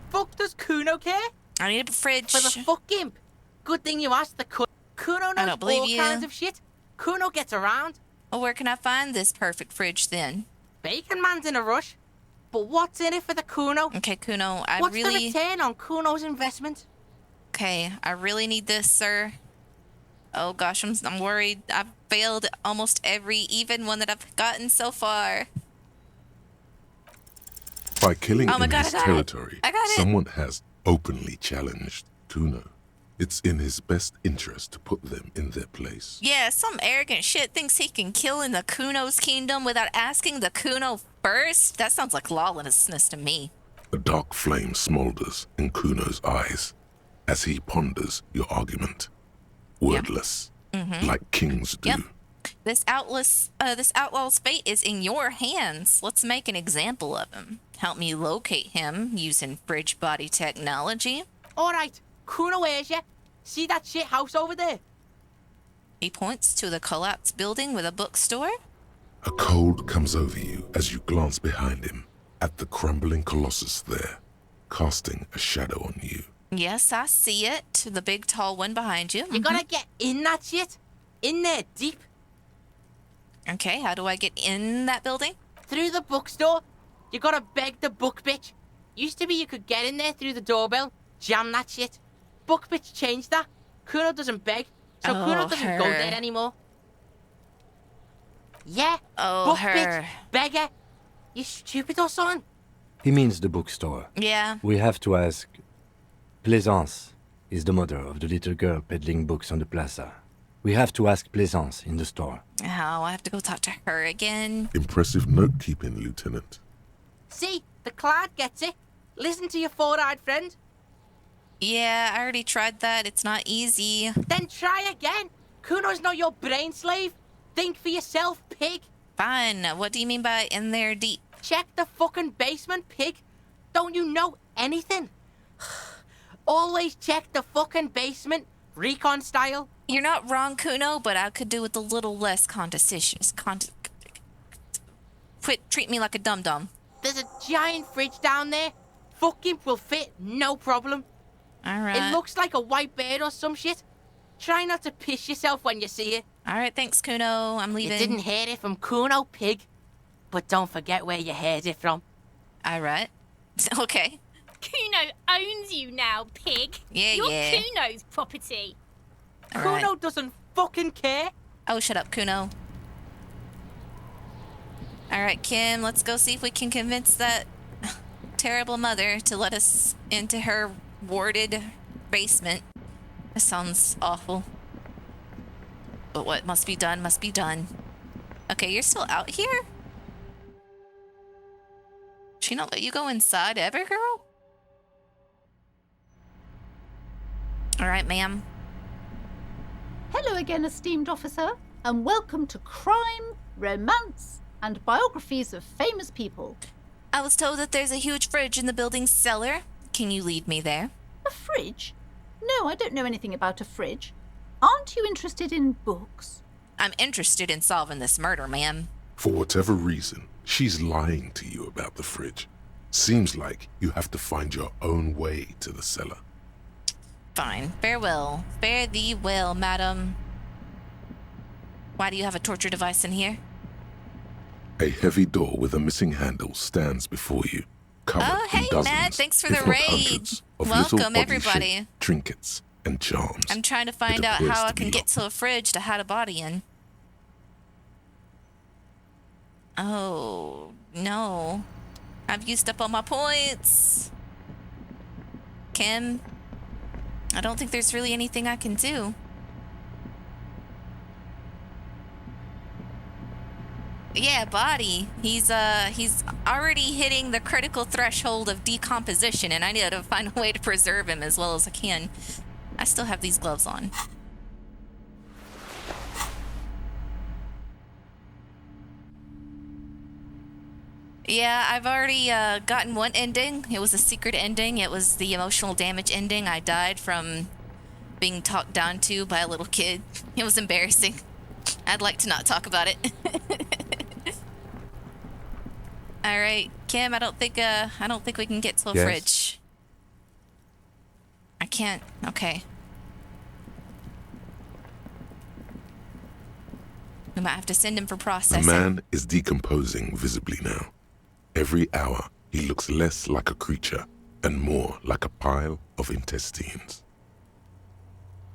Fuck does Kuno care?
I need a fridge.
For the fuck imp. Good thing you asked the Kuno knows all kinds of shit. Kuno gets around.
Well, where can I find this perfect fridge then?
Bacon Man's in a rush. But what's in it for the Kuno?
Okay, Kuno,
What's the return on Kuno's investment?
Okay, I really need this, sir. Oh gosh, I'm worried. I've failed almost every even one that I've gotten so far.
By killing
Oh my
in
God,
his
I got it.
territory,
I got it.
someone has openly challenged Kuno. It's in his best interest to put them in their place.
Yeah, some arrogant shit thinks he can kill in the Kuno's kingdom without asking the Kuno first? That sounds like lawlessness to me.
A dark flame smolders in Kuno's eyes as he ponders your argument. Wordless, like kings do.
Yep. This outlaw's fate is in your hands. Let's make an example of him. Help me locate him using fridge body technology.
All right, Kuno hears ya. See that shit house over there?
He points to the collapsed building with a bookstore.
A cold comes over you as you glance behind him at the crumbling colossus there, casting a shadow on you.
Yes, I see it. The big tall one behind you.
You gotta get in that shit. In there, deep.
Okay, how do I get in that building?
Through the bookstore. You gotta beg the book bitch. Used to be you could get in there through the doorbell, jam that shit. Book bitch changed that. Kuno doesn't beg, so Kuno doesn't go there anymore. Yeah, book bitch, beggar. You stupid or something?
He means the bookstore.
Yeah.
We have to ask. Plaisance is the mother of the little girl peddling books on the plaza. We have to ask Plaisance in the store.
Oh, I have to go talk to her again.
Impressive note-keeping, Lieutenant.
See, the cloud gets it. Listen to your four-eyed friend.
Yeah, I already tried that. It's not easy.
Then try again. Kuno's not your brain slave. Think for yourself, pig.
Fine. What do you mean by in there deep?
Check the fucking basement, pig. Don't you know anything? Always check the fucking basement, recon style.
You're not wrong, Kuno, but I could do with a little less condescension. Quit treat me like a dum-dum.
There's a giant fridge down there. Fucking will fit, no problem.
Alright.
It looks like a white bird or some shit. Try not to piss yourself when you see it.
Alright, thanks, Kuno. I'm leaving.
You didn't hear it from Kuno, pig. But don't forget where you heard it from.
Alright. Okay.
Kuno owns you now, pig.
Yeah,
You're
yeah.
Kuno's property.
Kuno doesn't fucking care.
Oh, shut up, Kuno. Alright, Kim, let's go see if we can convince that terrible mother to let us into her warded basement. That sounds awful. But what must be done must be done. Okay, you're still out here? She not let you go inside ever, girl? Alright, ma'am.
Hello again, esteemed officer, and welcome to Crime, Romance, and Biographies of Famous People.
I was told that there's a huge fridge in the building's cellar. Can you lead me there?
A fridge? No, I don't know anything about a fridge. Aren't you interested in books?
I'm interested in solving this murder, ma'am.
For whatever reason, she's lying to you about the fridge. Seems like you have to find your own way to the cellar.
Fine. Farewell. Fare thee well, madam. Why do you have a torture device in here?
A heavy door with a missing handle stands before you, covered in dozens,
Matt, thanks for the
if not
raid.
hundreds, of little
Welcome, everybody.
oddly-shaped trinkets and charms.
I'm trying to find
It
out
appears
how I
to be
can get to a fridge to hide a body in. Oh, no. I've used up all my points. Kim, I don't think there's really anything I can do. Yeah, body. He's already hitting the critical threshold of decomposition, and I need to find a way to preserve him as well as I can. I still have these gloves on. Yeah, I've already gotten one ending. It was a secret ending. It was the emotional damage ending. I died from being talked down to by a little kid. It was embarrassing. I'd like to not talk about it. All right, Kim. I don't think we can get to a fridge. I can't. Okay. We might have to send him for processing.
The man is decomposing visibly now. Every hour, he looks less like a creature and more like a pile of intestines.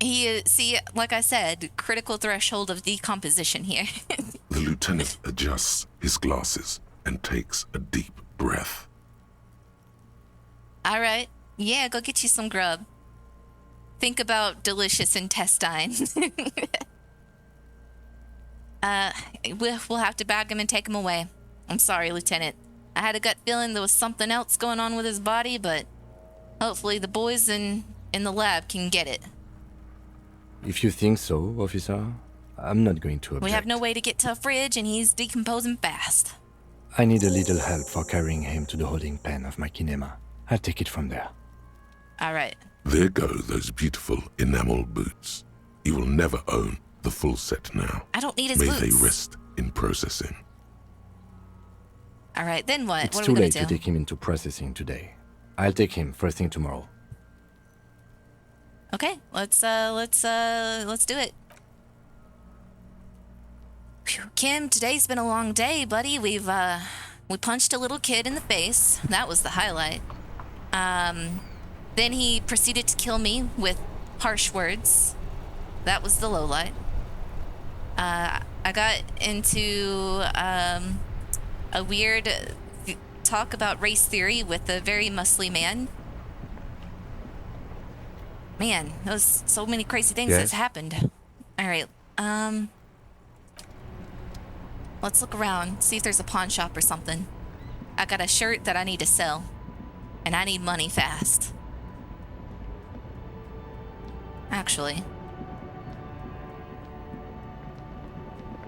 He is, see, like I said, critical threshold of decomposition here.
The lieutenant adjusts his glasses and takes a deep breath.
All right. Yeah, go get you some grub. Think about delicious intestines. We'll have to bag him and take him away. I'm sorry, Lieutenant. I had a gut feeling there was something else going on with his body, but hopefully the boys in the lab can get it.
If you think so, officer, I'm not going to object.
We have no way to get to a fridge, and he's decomposing fast.
I need a little help for carrying him to the holding pen of my kinema. I'll take it from there.
All right.
There go those beautiful enamel boots. You will never own the full set now.
I don't need his
May
boots.
they rest in processing.
All right, then what?
It's
What are
too
we
late
gonna
to
do?
take him into processing today. I'll take him first thing tomorrow.
Okay, let's do it. Phew, Kim, today's been a long day, buddy. We punched a little kid in the face. That was the highlight. Then he proceeded to kill me with harsh words. That was the lowlight. I got into a weird talk about race theory with a very muscly man. Man, those so many crazy things that's happened. All right, let's look around, see if there's a pawn shop or something. I got a shirt that I need to sell, and I need money fast. Actually,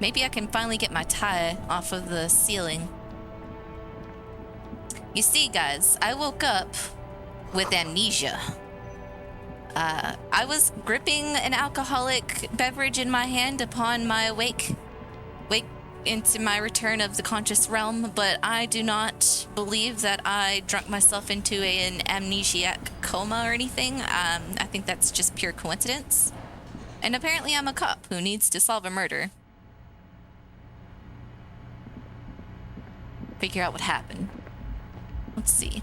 maybe I can finally get my tie off of the ceiling. You see, guys, I woke up with amnesia. I was gripping an alcoholic beverage in my hand upon my wake into my return of the conscious realm, but I do not believe that I drunk myself into an amnesiac coma or anything. I think that's just pure coincidence. And apparently I'm a cop who needs to solve a murder. Figure out what happened. Let's see.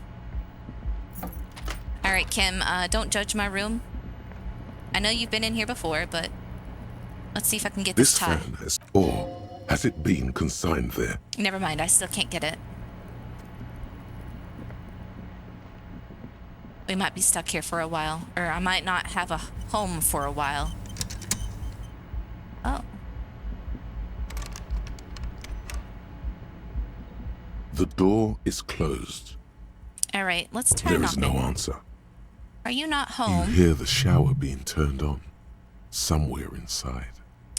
All right, Kim, don't judge my room. I know you've been in here before, but Let's see if I can get this tie.
Fan has, or has it been consigned there?
Never mind, I still can't get it. We might be stuck here for a while, or I might not have a home for a while. Oh.
The door is closed.
All right, let's try
There
knocking.
is no answer.
Are you not
You
home?
hear the shower being turned on somewhere inside.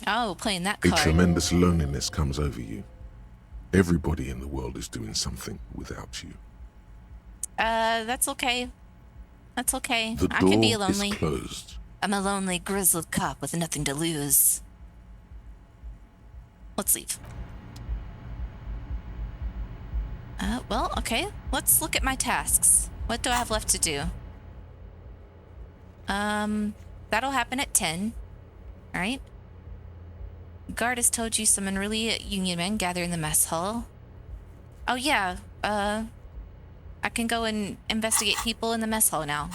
Oh, playing that
A
card.
tremendous loneliness comes over you. Everybody in the world is doing something without you.
That's okay. That's okay.
The
I
door
can be
is
lonely.
closed.
I'm a lonely, grizzled cop with nothing to lose. Let's leave. Well, okay. Let's look at my tasks. What do I have left to do? That'll happen at 10. All right. Guard has told you some unruly Union men gather in the mess hall. Oh, yeah. I can go and investigate people in the mess hall now.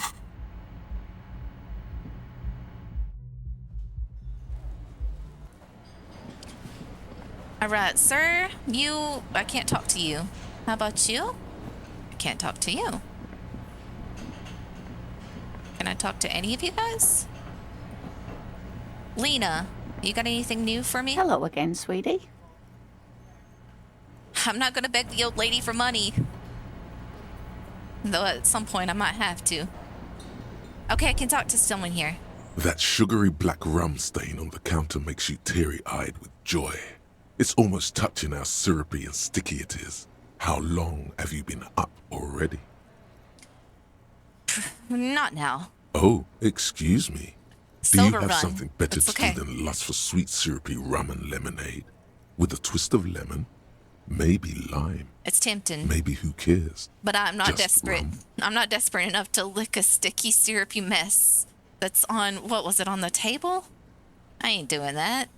All right, sir. I can't talk to you. How about you? I can't talk to you. Can I talk to any of you guys? Lena, you got anything new for me?
Hello again, sweetie.
I'm not gonna beg the old lady for money. Though at some point I might have to. Okay, I can talk to someone here.
That sugary black rum stain on the counter makes you teary-eyed with joy. It's almost touching how syrupy and sticky it is. How long have you been up already?
Not now.
Oh, excuse me. Do
Sober
you have
run.
something better
It's
to
okay.
do than lust for sweet syrupy rum and lemonade? With a twist of lemon? Maybe lime.
It's tempting.
Maybe who cares?
But I'm not
Just
desperate.
rum.
I'm not desperate enough to lick a sticky, syrupy mess that's on, what was it, on the table? I ain't doing that.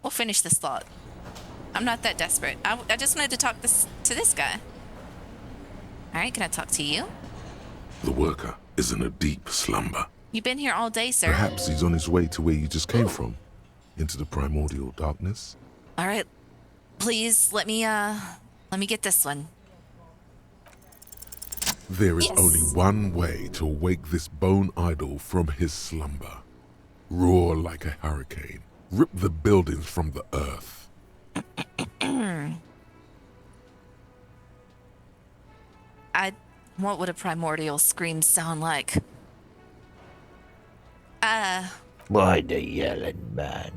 We'll finish this thought. I'm not that desperate. I just wanted to talk to this guy. All right, can I talk to you?
The worker is in a deep slumber.
You've been here all day, sir.
Perhaps he's on his way to where you just came from. Into the primordial darkness.
All right, please let me get this one.
There is
Yes.
only one way to wake this bone idol from his slumber. Roar like a hurricane. Rip the buildings from the earth.
What would a primordial scream sound like?
Why the yelling man?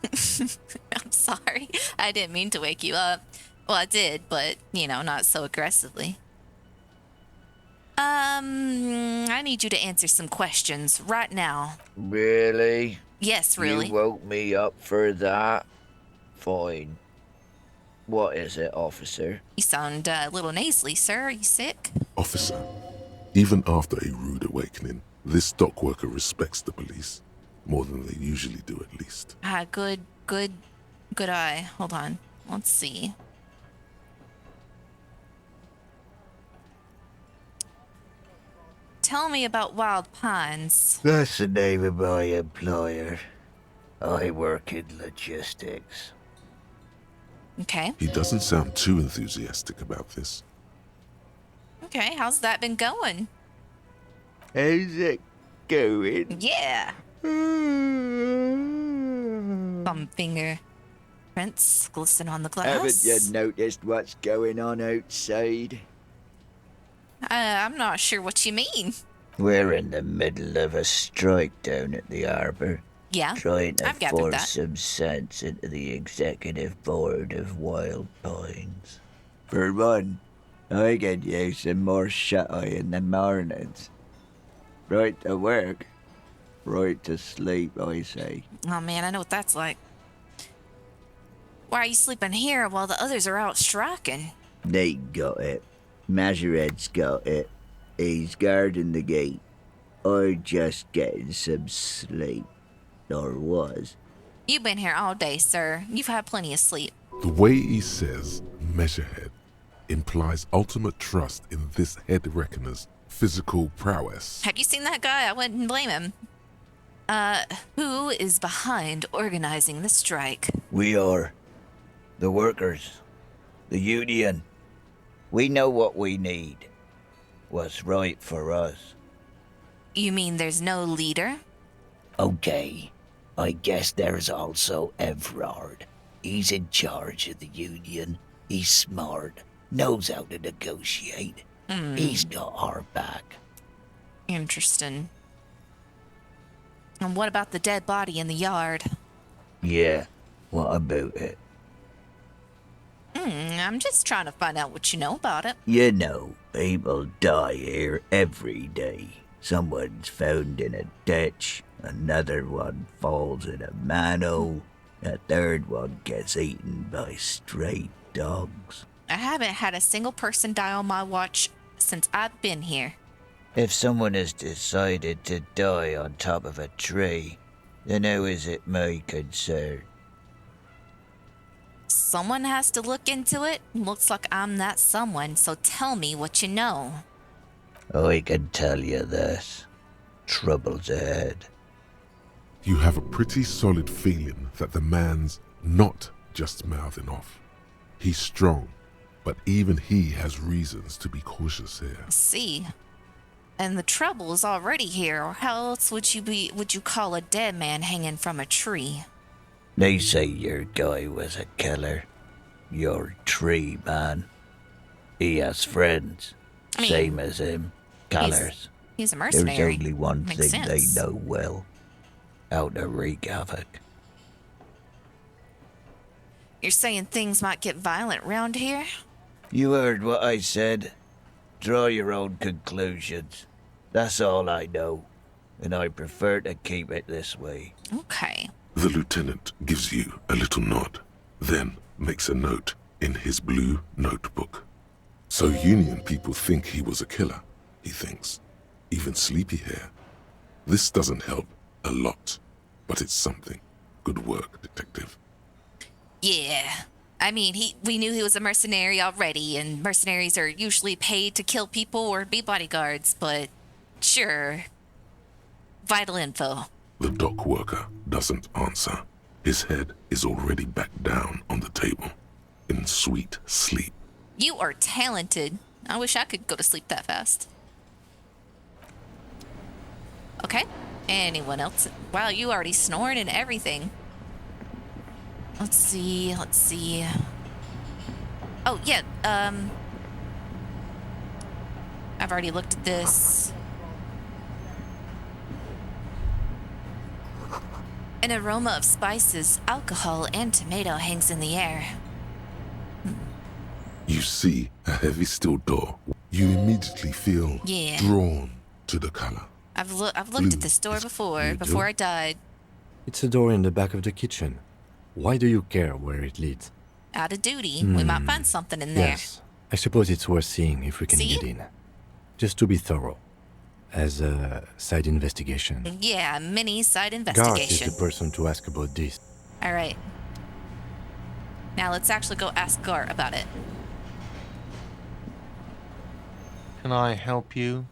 I'm sorry. I didn't mean to wake you up. Well, I did, but, not so aggressively. I need you to answer some questions right now.
Really?
Yes, really.
You woke me up for that? Fine. What is it, officer?
You sound a little nasally, sir. Are you sick?
Officer, even after a rude awakening, this stock worker respects the police. More than they usually do, at least.
Good eye. Hold on. Let's see. Tell me about Wild Pines.
That's the name of my employer. I work in logistics.
Okay.
He doesn't sound too enthusiastic about this.
Okay, how's that been going?
How's it going?
Yeah. Thumb finger prints glisten on the glass.
Haven't you noticed what's going on outside?
I'm not sure what you mean.
We're in the middle of a strike down at the harbour.
Yeah,
Trying to
I've gathered
force
that.
some sense into the executive board of Wild Pines. For one, I could use some more shut-eye in the mornings. Right to work, right to sleep, I say.
Oh man, I know what that's like. Why are you sleeping here while the others are out striking?
Nate got it. Majoret's got it. He's guarding the gate. I'm just getting some sleep. Or was.
You've been here all day, sir. You've had plenty of sleep.
The way he says measurehead implies ultimate trust in this head reckoner's physical prowess.
Have you seen that guy? I wouldn't blame him. Who is behind organizing the strike?
We are. The workers. The union. We know what we need. What's right for us.
You mean there's no leader?
Okay. I guess there's also Everard. He's in charge of the union. He's smart. Knows how to negotiate. He's got our back.
Interesting. And what about the dead body in the yard?
Yeah. What about it?
I'm just trying to find out what you know about it.
You know, people die here every day. Someone's found in a ditch, another one falls in a manhole, a third one gets eaten by stray dogs.
I haven't had a single person die on my watch since I've been here.
If someone has decided to die on top of a tree, then how is it my concern?
Someone has to look into it. Looks like I'm that someone, so tell me what you know.
I can tell you this. Trouble's ahead.
You have a pretty solid feeling that the man's not just mouthing off. He's strong, but even he has reasons to be cautious here.
See? And the trouble is already here, or how else would you call a dead man hanging from a tree?
They say your guy was a killer. Your tree man. He has friends. Same as him. Killers.
He's a mercenary.
There's only one
Makes
thing
sense.
they know well. How to wreak havoc.
You're saying things might get violent round here?
You heard what I said. Draw your own conclusions. That's all I know. And I prefer to keep it this way.
Okay.
The lieutenant gives you a little nod, then makes a note in his blue notebook. So Union people think he was a killer, he thinks. Even sleepy hair. This doesn't help a lot, but it's something. Good work, detective.
Yeah. I mean, we knew he was a mercenary already, and mercenaries are usually paid to kill people or be bodyguards, but sure. Vital info.
The dock worker doesn't answer. His head is already back down on the table, in sweet sleep.
You are talented. I wish I could go to sleep that fast. Okay. Anyone else? Wow, you already snoring and everything. Let's see. Oh, yeah, I've already looked at this. An aroma of spices, alcohol, and tomato hangs in the air.
You see a heavy steel door. You immediately feel drawn to the color.
I've looked at this door before I died.
It's a door in the back of the kitchen. Why do you care where it leads?
Out of duty. We might find something in there.
Yes. I suppose it's worth seeing if we can get in. Just to be thorough. As a side investigation.
Yeah, mini side
Garth
investigation.
is the person to ask about this.
All right. Now let's actually go ask Gart about it.
Can I help you?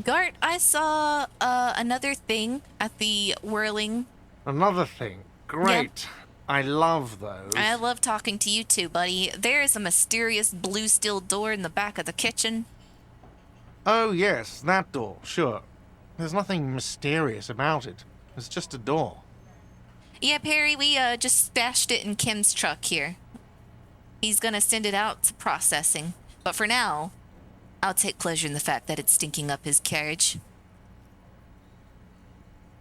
Gart, I saw another thing at the whirling.
Another thing. Great. I love those.
I love talking to you too, buddy. There is a mysterious blue steel door in the back of the kitchen.
Oh, yes, that door, sure. There's nothing mysterious about it. It's just a door.
Yeah, Perry, we just stashed it in Kim's truck here. He's gonna send it out to processing. But for now, I'll take pleasure in the fact that it's stinking up his carriage.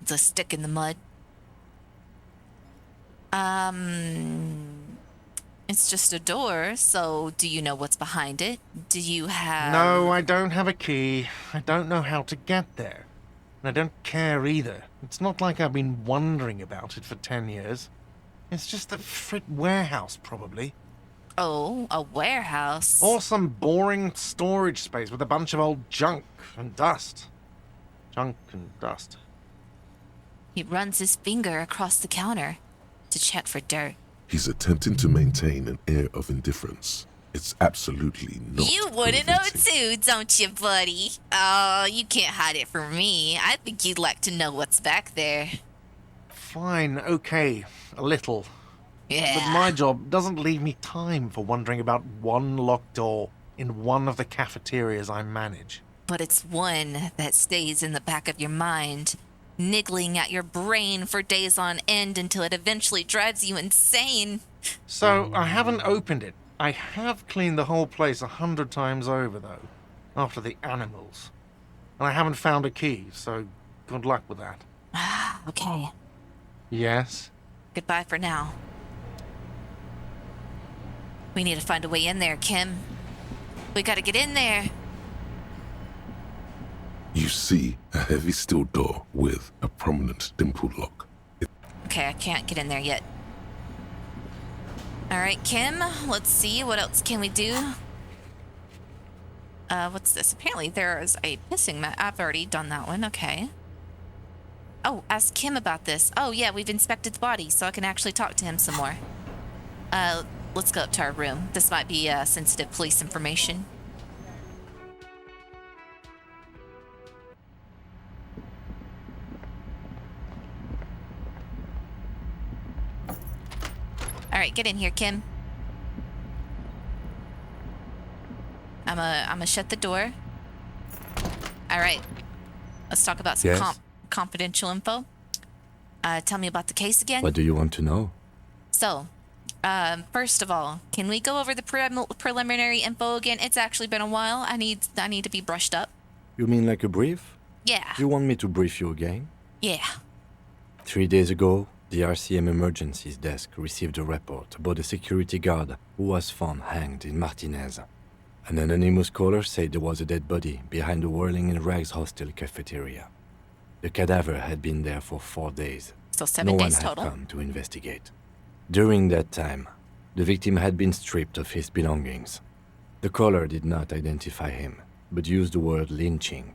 It's a stick in the mud. It's just a door, so do you know what's behind it? Do you have...
No, I don't have a key. I don't know how to get there. And I don't care either. It's not like I've been wondering about it for 10 years. It's just a frit warehouse, probably.
Oh, a warehouse?
Or some boring storage space with a bunch of old junk and dust. Junk and dust.
He runs his finger across the counter to check for dirt.
He's attempting to maintain an air of indifference. It's absolutely not.
You wouldn't know too, don't you, buddy? Oh, you can't hide it from me. I think you'd like to know what's back there.
Fine, okay, a little.
Yeah.
But my job doesn't leave me time for wondering about one locked door in one of the cafeterias I manage.
But it's one that stays in the back of your mind, niggling at your brain for days on end until it eventually drives you insane.
So, I haven't opened it. I have cleaned the whole place 100 times over, though, after the animals. And I haven't found a key, so good luck with that.
Okay.
Yes?
Goodbye for now. We need to find a way in there, Kim. We gotta get in there.
You see a heavy steel door with a prominent dimple lock.
Okay, I can't get in there yet. Alright, Kim, let's see, what else can we do? What's this? Apparently there is a pissing mat. I've already done that one, okay. Oh, ask Kim about this. Oh yeah, we've inspected the body, so I can actually talk to him some more. Let's go up to our room. This might be sensitive police information. Alright, get in here, Kim. I'm gonna shut the door. Alright. Let's talk about some
Yes?
confidential info. Tell me about the case again.
What do you want to know?
So, first of all, can we go over the preliminary info again? It's actually been a while. I need to be brushed up.
You mean like a brief?
Yeah.
You want me to brief you again?
Yeah.
3 days ago, the RCM emergencies desk received a report about a security guard who was found hanged in Martinez. An anonymous caller said there was a dead body behind the Whirling in Rags hostel cafeteria. The cadaver had been there for 4 days.
So 7 days total?
No one had come to investigate. During that time, the victim had been stripped of his belongings. The caller did not identify him, but used the word lynching.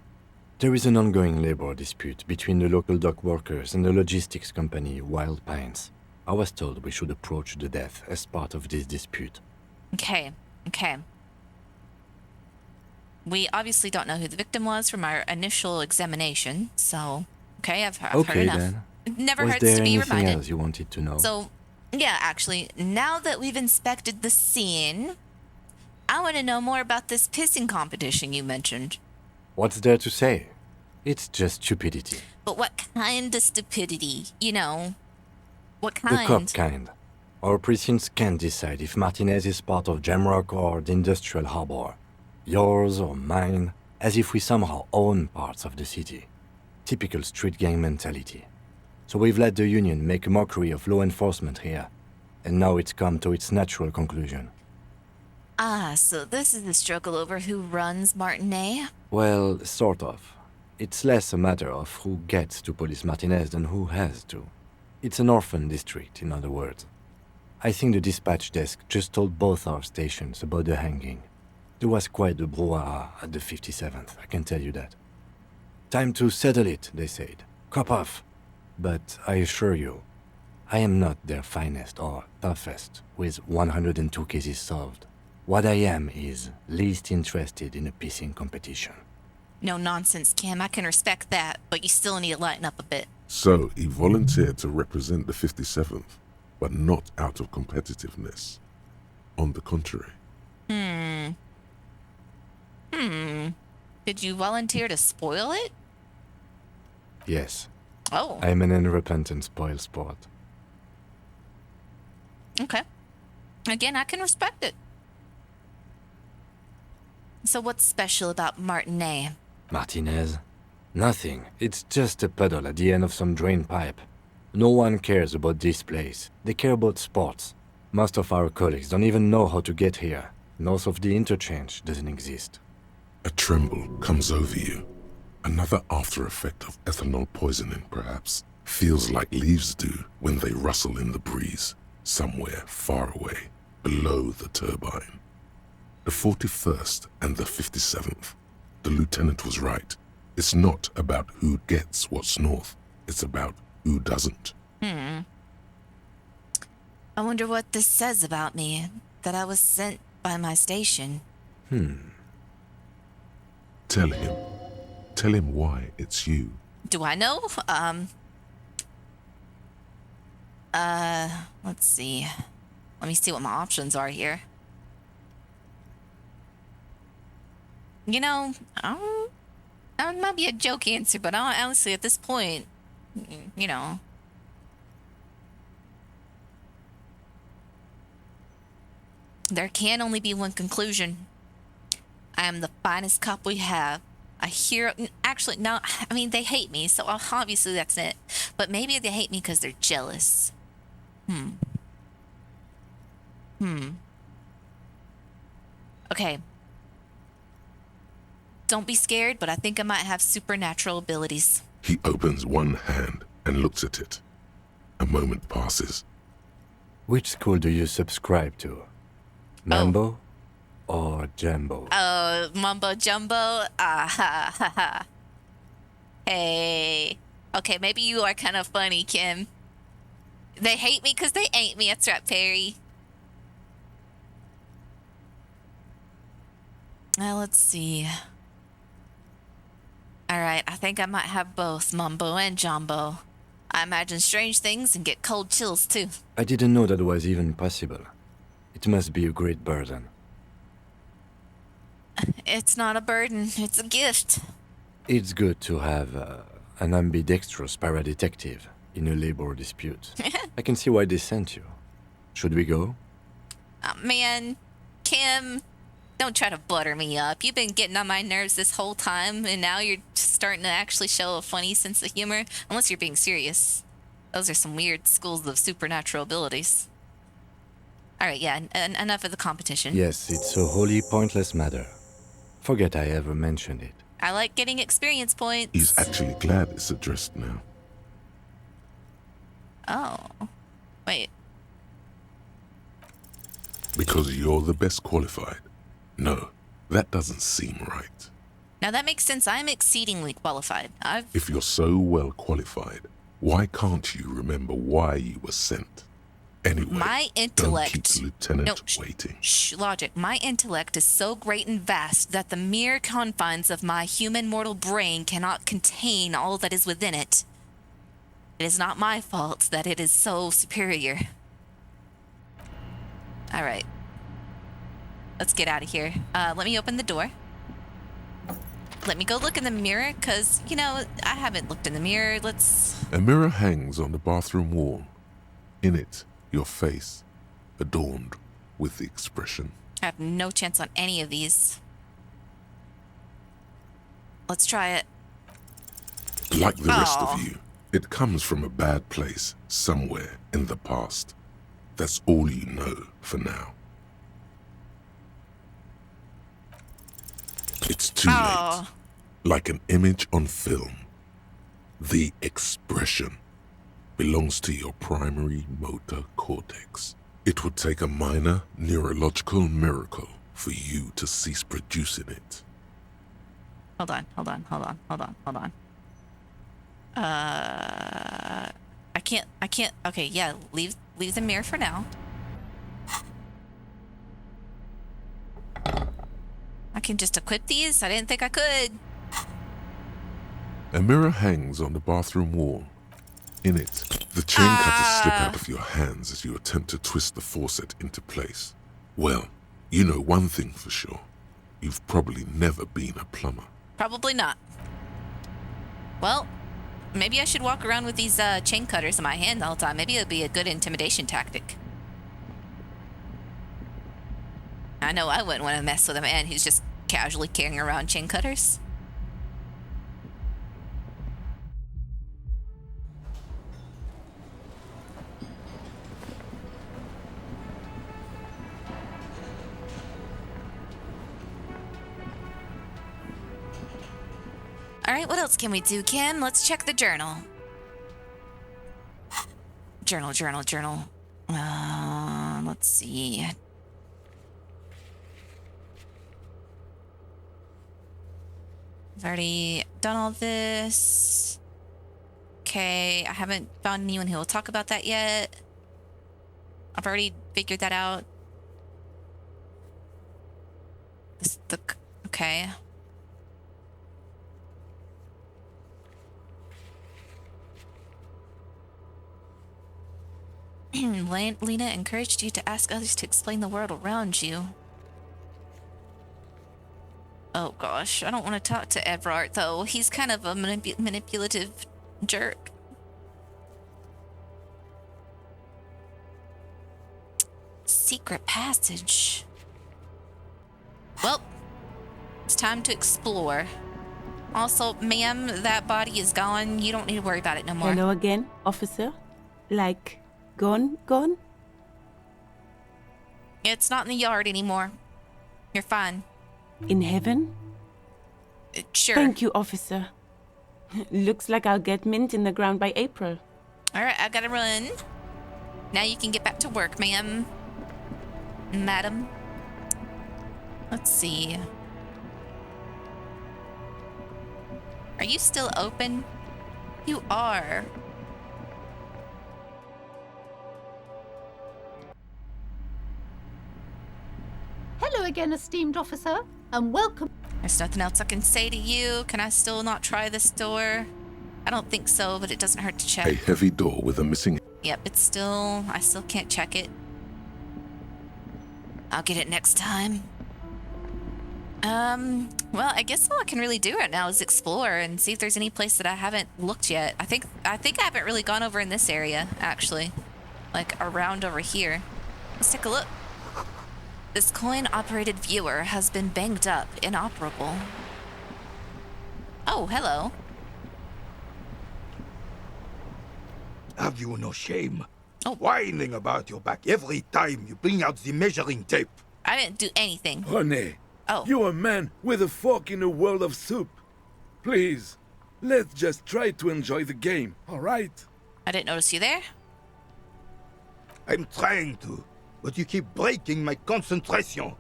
There is an ongoing labor dispute between the local dock workers and the logistics company Wild Pines. I was told we should approach the death as part of this dispute.
Okay. We obviously don't know who the victim was from our initial examination, so... Okay, I've heard enough.
Then.
It never
Was
hurts to
there
be
anything
reminded.
else you wanted to know?
So, yeah, actually, now that we've inspected the scene, I want to know more about this pissing competition you mentioned.
What's there to say? It's just stupidity.
But what kind of stupidity? You know, what
The
kind?
cop kind. Our precincts can't decide if Martinez is part of Jamrock or the Industrial Harbor. Yours or mine, as if we somehow own parts of the city. Typical street gang mentality. So we've let the Union make a mockery of law enforcement here. And now it's come to its natural conclusion.
Ah, so this is the struggle over who runs Martinet?
Well, sort of. It's less a matter of who gets to police Martinez than who has to. It's an orphan district, in other words. I think the dispatch desk just told both our stations about the hanging. There was quite the brouhaha at the 57th, I can tell you that. Time to settle it, they said. Cop off. But I assure you, I am not their finest or toughest, with 102 cases solved. What I am is least interested in a pissing competition.
No nonsense, Kim. I can respect that, but you still need to lighten up a bit.
So he volunteered to represent the 57th, but not out of competitiveness. On the contrary.
Did you volunteer to spoil it?
Yes.
Oh.
I am an unrepentant spoil sport.
Okay. Again, I can respect it. So what's special about Martinet?
Martinez? Nothing. It's just a puddle at the end of some drain pipe. No one cares about this place. They care about sports. Most of our colleagues don't even know how to get here. North of the interchange doesn't exist.
A tremble comes over you. Another after effect of ethanol poisoning, perhaps. Feels like leaves do when they rustle in the breeze, somewhere far away, below the turbine. The 41st and the 57th. The lieutenant was right. It's not about who gets what's north. It's about who doesn't.
I wonder what this says about me. That I was sent by my station.
Tell him. Tell him why it's you.
Do I know? Let's see. Let me see what my options are here. You know, that might be a joke answer, but honestly, at this point, you know. There can only be one conclusion. I am the finest cop we have. A hero. Actually, no, I mean, they hate me, so obviously that's it. But maybe they hate me because they're jealous. Okay. Don't be scared, but I think I might have supernatural abilities.
He opens one hand and looks at it. A moment passes.
Which school do you subscribe to? Mambo or Jumbo?
Mumbo Jumbo? Hey. Okay, maybe you are kind of funny, Kim. They hate me because they ain't me. That's right, Perry. Let's see. Alright, I think I might have both Mumbo and Jumbo. I imagine strange things and get cold chills, too.
I didn't know that was even possible. It must be a great burden.
It's not a burden, it's a gift.
It's good to have an ambidextrous paradetective in a labor dispute. I can see why they sent you. Should we go?
Man, Kim, don't try to butter me up. You've been getting on my nerves this whole time, and now you're starting to actually show a funny sense of humor. Unless you're being serious. Those are some weird schools of supernatural abilities. Alright, yeah, enough of the competition.
Yes, it's a wholly pointless matter. Forget I ever mentioned it.
I like getting experience points.
He's actually glad it's addressed now.
Oh. Wait.
Because you're the best qualified. No, that doesn't seem right.
Now that makes sense. I'm exceedingly qualified.
If you're so well qualified, why can't you remember why you were sent? Anyway,
my intellect.
Don't keep the lieutenant waiting.
Logic. My intellect is so great and vast that the mere confines of my human mortal brain cannot contain all that is within it. It is not my fault that it is so superior. All right. Let's get out of here. Let me open the door. Let me go look in the mirror, because, you know, I haven't looked in the mirror.
A mirror hangs on the bathroom wall. In it, your face, adorned with the expression.
I have no chance on any of these. Let's try it.
Like the rest of you, it comes from a bad place somewhere in the past. That's all you know for now. It's too late. Like an image on film. The expression belongs to your primary motor cortex. It would take a minor neurological miracle for you to cease producing it.
Hold on. I can't. Okay, yeah, leave the mirror for now. I can just equip these? I didn't think I could.
A mirror hangs on the bathroom wall. In it, the chain cutters slip out of your hands as you attempt to twist the faucet into place. Well, you know one thing for sure. You've probably never been a plumber.
Probably not. Well, maybe I should walk around with these chain cutters in my hand the whole time. Maybe it'll be a good intimidation tactic. I know I wouldn't want to mess with a man who's just casually carrying around chain cutters. Alright, what else can we do, Kim? Let's check the journal. Journal. Let's see. I've already done all this. Okay, I haven't found anyone who will talk about that yet. I've already figured that out. Okay. Lena encouraged you to ask others to explain the world around you. Oh gosh, I don't want to talk to Evrart though. He's kind of a manipulative jerk. Secret passage. Well, it's time to explore. Also, ma'am, that body is gone. You don't need to worry about it no more.
Hello again, officer. Like, gone?
It's not in the yard anymore. You're fine.
In heaven?
Sure.
Thank you, officer. Looks like I'll get mint in the ground by April.
Alright, I gotta run. Now you can get back to work, ma'am. Madam. Let's see. Are you still open? You are.
Hello again, esteemed officer, and welcome.
There's nothing else I can say to you. Can I still not try this door? I don't think so, but it doesn't hurt to check.
A heavy door with a missing...
Yep, I still can't check it. I'll get it next time. Well, I guess all I can really do right now is explore and see if there's any place that I haven't looked yet. I think I haven't really gone over in this area, actually. Like, around over here. Let's take a look. This coin-operated viewer has been banged up, inoperable. Oh, hello.
Have you no shame? Whining about your back every time you bring out the measuring tape.
I didn't do anything.
René,
oh.
You're a man with a fork in a world of soup. Please, let's just try to enjoy the game, all right?
I didn't notice you there.
I'm trying to, but you keep breaking my concentration.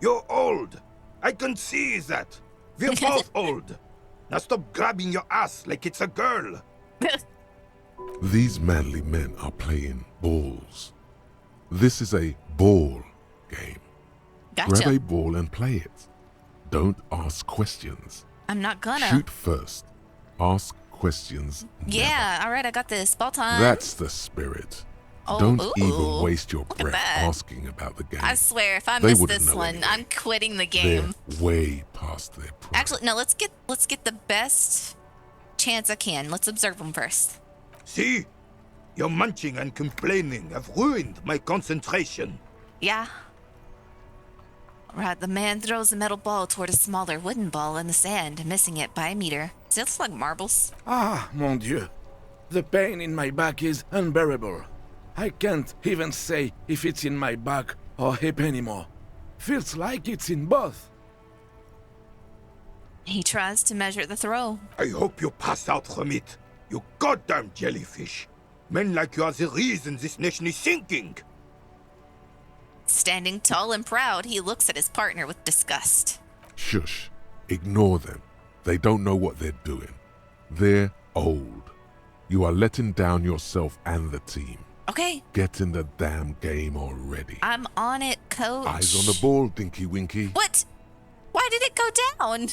You're old. I can see that. We're both old. Now stop grabbing your ass like it's a girl.
These manly men are playing balls. This is a ball game.
Gotcha.
Grab a ball and play it. Don't ask questions.
I'm not gonna.
Shoot first. Ask questions.
Yeah, alright, I got this. Ball time.
That's the spirit.
Oh,
Don't
ooh,
even waste your breath
that.
asking about the game.
I swear, if I
They
miss
wouldn't
this
know
one,
anyway.
I'm quitting the game.
They're way past their prime.
Actually, no, let's get the best chance I can. Let's observe them first.
See? Your munching and complaining have ruined my concentration.
Yeah. Right, the man throws a metal ball toward a smaller wooden ball in the sand, missing it by a meter. Still looks like marbles.
Ah, mon Dieu. The pain in my back is unbearable. I can't even say if it's in my back or hip anymore. Feels like it's in both.
He tries to measure the throw.
I hope you pass out from it. You goddamn jellyfish. Men like you are the reason this nation is sinking.
Standing tall and proud, he looks at his partner with disgust.
Shush. Ignore them. They don't know what they're doing. They're old. You are letting down yourself and the team.
Okay.
Get in the damn game already.
I'm on it, coach.
Eyes on the ball, Dinky Winky.
What? Why did it go down?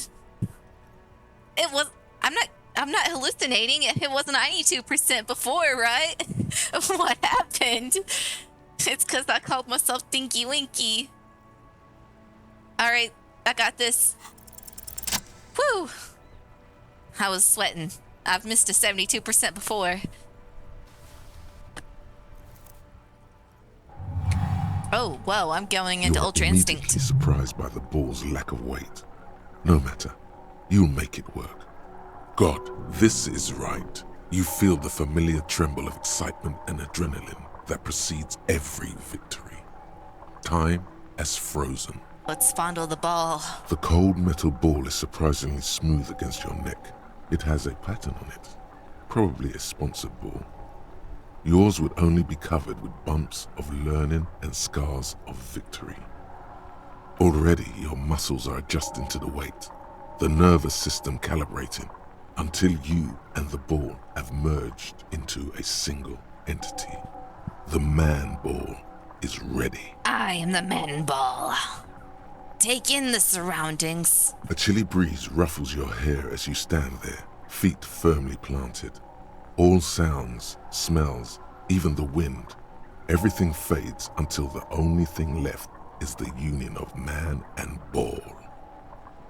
It was... I'm not hallucinating. It was 92% before, right? What happened? It's because I called myself Dinky Winky. Alright, I got this. Whew. I was sweating. I've missed a 72% before. Oh, whoa, I'm going into Ultra Instinct.
Immediately surprised by the ball's lack of weight. No matter. You'll make it work. God, this is right. You feel the familiar tremble of excitement and adrenaline that precedes every victory. Time has frozen.
Let's fondle the ball.
The cold metal ball is surprisingly smooth against your neck. It has a pattern on it. Probably a sponsored ball. Yours would only be covered with bumps of learning and scars of victory. Already your muscles are adjusting to the weight, the nervous system calibrating, until you and the ball have merged into a single entity. The man ball is ready.
I am the man ball. Take in the surroundings.
A chilly breeze ruffles your hair as you stand there, feet firmly planted. All sounds, smells, even the wind, everything fades until the only thing left is the union of man and ball.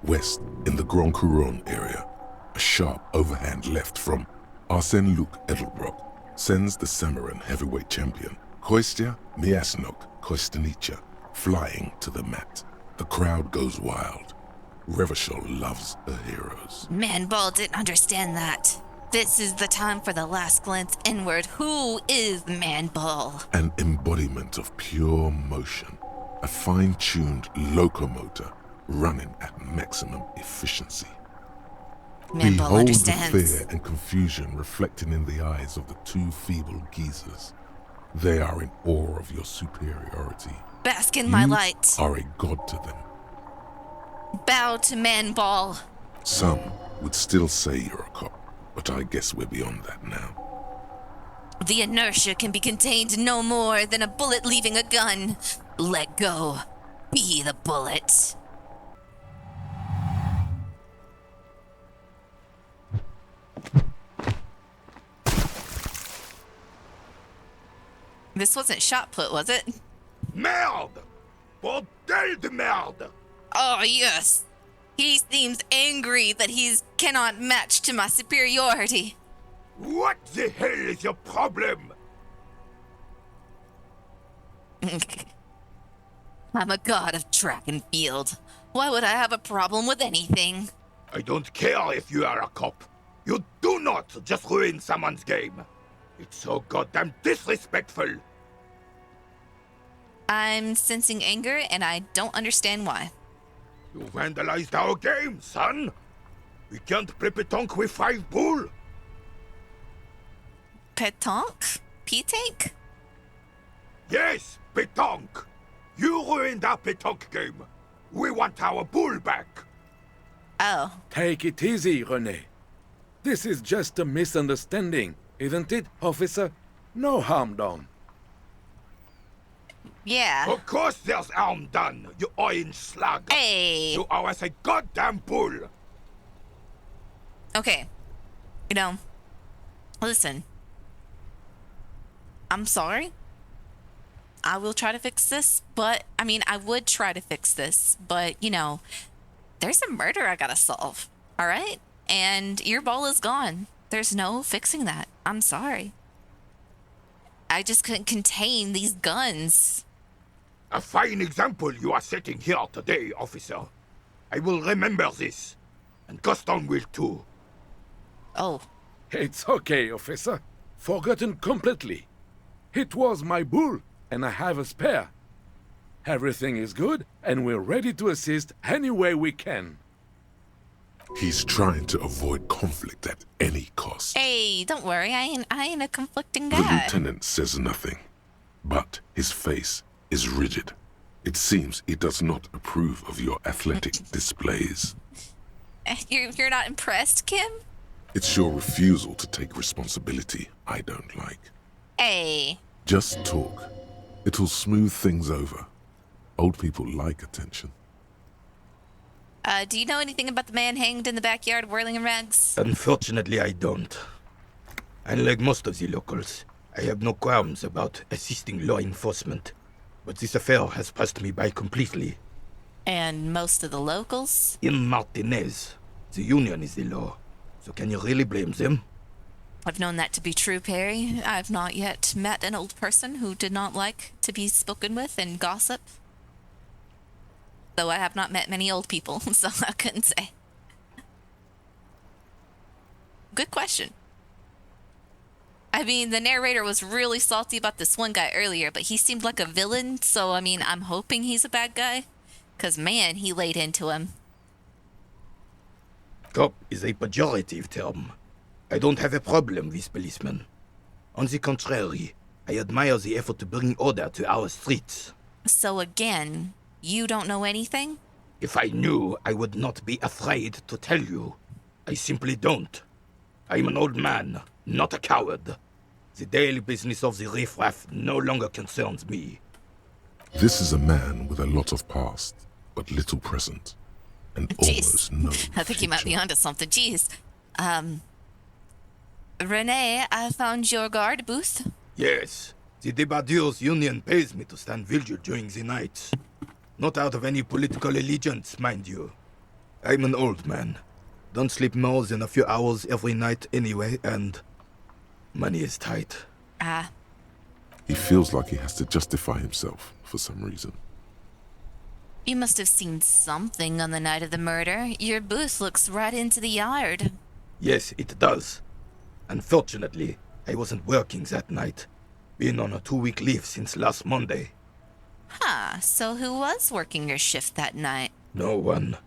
West, in the Grand Couronne area, a sharp overhand left from Arsène Luc Edelbrock sends the Samaran heavyweight champion, Kostya Miasnok Kostanica, flying to the mat. The crowd goes wild. Revachol loves her heroes.
Manball didn't understand that. This is the time for the last glance inward. Who is Manball?
An embodiment of pure motion, a fine-tuned locomotor running at maximum efficiency.
Manball understands.
Behold the fear and confusion reflected in the eyes of the two feeble geezers. They are in awe of your superiority.
Bask in my light.
You are a god to them.
Bow to Manball.
Some would still say you're a cop, but I guess we're beyond that now.
The inertia can be contained no more than a bullet leaving a gun. Let go. Be the bullet. This wasn't shot put, was it?
Merde! Bordel de merde!
Oh, yes. He seems angry that he cannot match to my superiority.
What the hell is your problem?
I'm a god of track and field. Why would I have a problem with anything?
I don't care if you are a cop. You do not just ruin someone's game. It's so goddamn disrespectful.
I'm sensing anger, and I don't understand why.
You vandalized our game, son. We can't play pétanque with 5 bull.
Pétanque? P-tank?
Yes, pétanque. You ruined our pétanque game. We want our bull back.
Oh.
Take it easy, René. This is just a misunderstanding, isn't it, officer? No harm done.
Yeah.
Of course there's harm done, you orange slug.
Hey.
You owe us a goddamn bull.
Okay. You know, listen. I'm sorry. I will try to fix this, but, I would try to fix this, but, there's a murder I gotta solve, all right? And your ball is gone. There's no fixing that. I'm sorry. I just couldn't contain these guns.
A fine example you are setting here today, officer. I will remember this. And Gaston will too.
Oh.
It's okay, officer. Forgotten completely. It was my bull, and I have a spare. Everything is good, and we're ready to assist any way we can.
He's trying to avoid conflict at any cost.
Hey, don't worry. I ain't a conflicting
The
guy.
lieutenant says nothing, but his face is rigid. It seems he does not approve of your athletic displays.
You're not impressed, Kim?
It's your refusal to take responsibility I don't like.
Hey.
Just talk. It'll smooth things over. Old people like attention.
Do you know anything about the man hanged in the backyard whirling in rags?
Unfortunately, I don't. Unlike most of the locals, I have no qualms about assisting law enforcement. But this affair has passed me by completely.
And most of the locals?
In Martinez, the union is the law. So can you really blame them?
I've known that to be true, Perry. I've not yet met an old person who did not like to be spoken with and gossip. Though I have not met many old people, so I couldn't say. Good question. The narrator was really salty about this one guy earlier, but he seemed like a villain, so, I'm hoping he's a bad guy. 'Cause, man, he laid into him.
Cop is a pejorative term. I don't have a problem with policemen. On the contrary, I admire the effort to bring order to our streets.
So again, you don't know anything?
If I knew, I would not be afraid to tell you. I simply don't. I'm an old man, not a coward. The daily business of the riffraff no longer concerns me.
This is a man with a lot of past, but little present, and
Jeez.
almost no
I think you might be onto something. Jeez. Renee, I found your guard booth.
Yes. The Debardeurs Union pays me to stand vigil during the night. Not out of any political allegiance, mind you. I'm an old man. Don't sleep more than a few hours every night anyway, and money is tight.
He feels like he has to justify himself for some reason.
You must have seen something on the night of the murder. Your booth looks right into the yard.
Yes, it does. Unfortunately, I wasn't working that night. Been on a 2-week leave since last Monday.
Huh, so who was working your shift that night?
No one.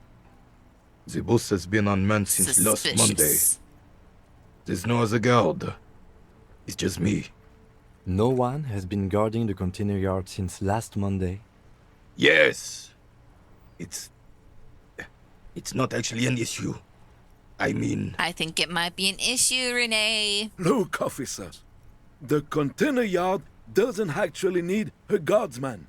The booth has been unmanned since last Monday. There's no other guard. It's just me.
No one has been guarding the container yard since last Monday.
Yes. It's not actually an issue. I mean...
I think it might be an issue, Renee.
Look, officer. The container yard doesn't actually need a guardsman.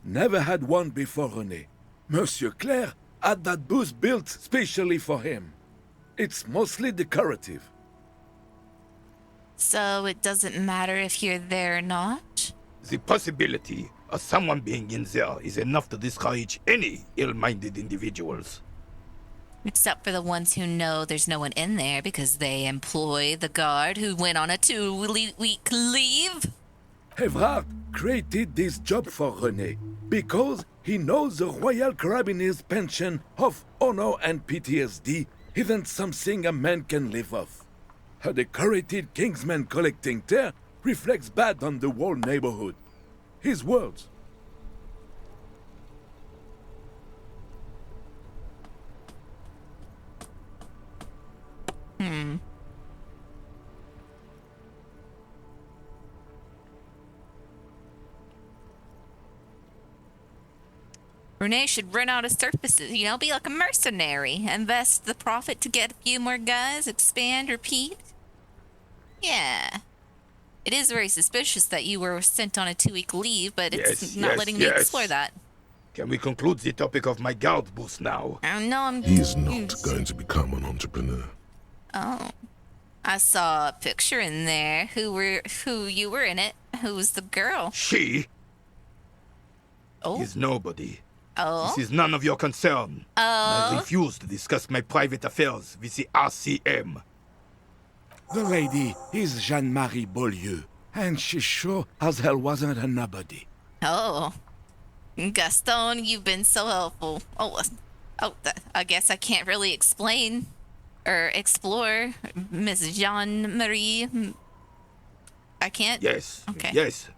Never had one before, René. Monsieur Claire had that booth built specially for him. It's mostly decorative.
So it doesn't matter if you're there or not?
The possibility of someone being in there is enough to discourage any ill-minded individuals.
Except for the ones who know there's no one in there because they employ the guard who went on a 2-week leave.
Evrard created this job for René because he knows the Royal Carabinier's pension of honor and PTSD isn't something a man can live off. A decorated Kingsman collecting tear reflects bad on the whole neighborhood. His words.
Renee should rent out his services, be like a mercenary. Invest the profit to get a few more guys, expand, repeat. Yeah. It is very suspicious that you were sent on a 2-week leave, but it's not letting me explore that.
Can we conclude the topic of my guard booth now?
No,
He's not going to become an entrepreneur.
Oh. I saw a picture in there. Who you were in it? Who was the girl?
She
Oh.
is nobody.
Oh.
This is none of your concern.
Oh.
I refuse to discuss my private affairs with the RCM.
The lady is Jeanne-Marie Beaulieu, and she sure as hell wasn't a nobody.
Oh. Gaston, you've been so helpful. I guess I can't really explain or explore Miss Jeanne-Marie. I can't?
Yes.
Okay.
Yes.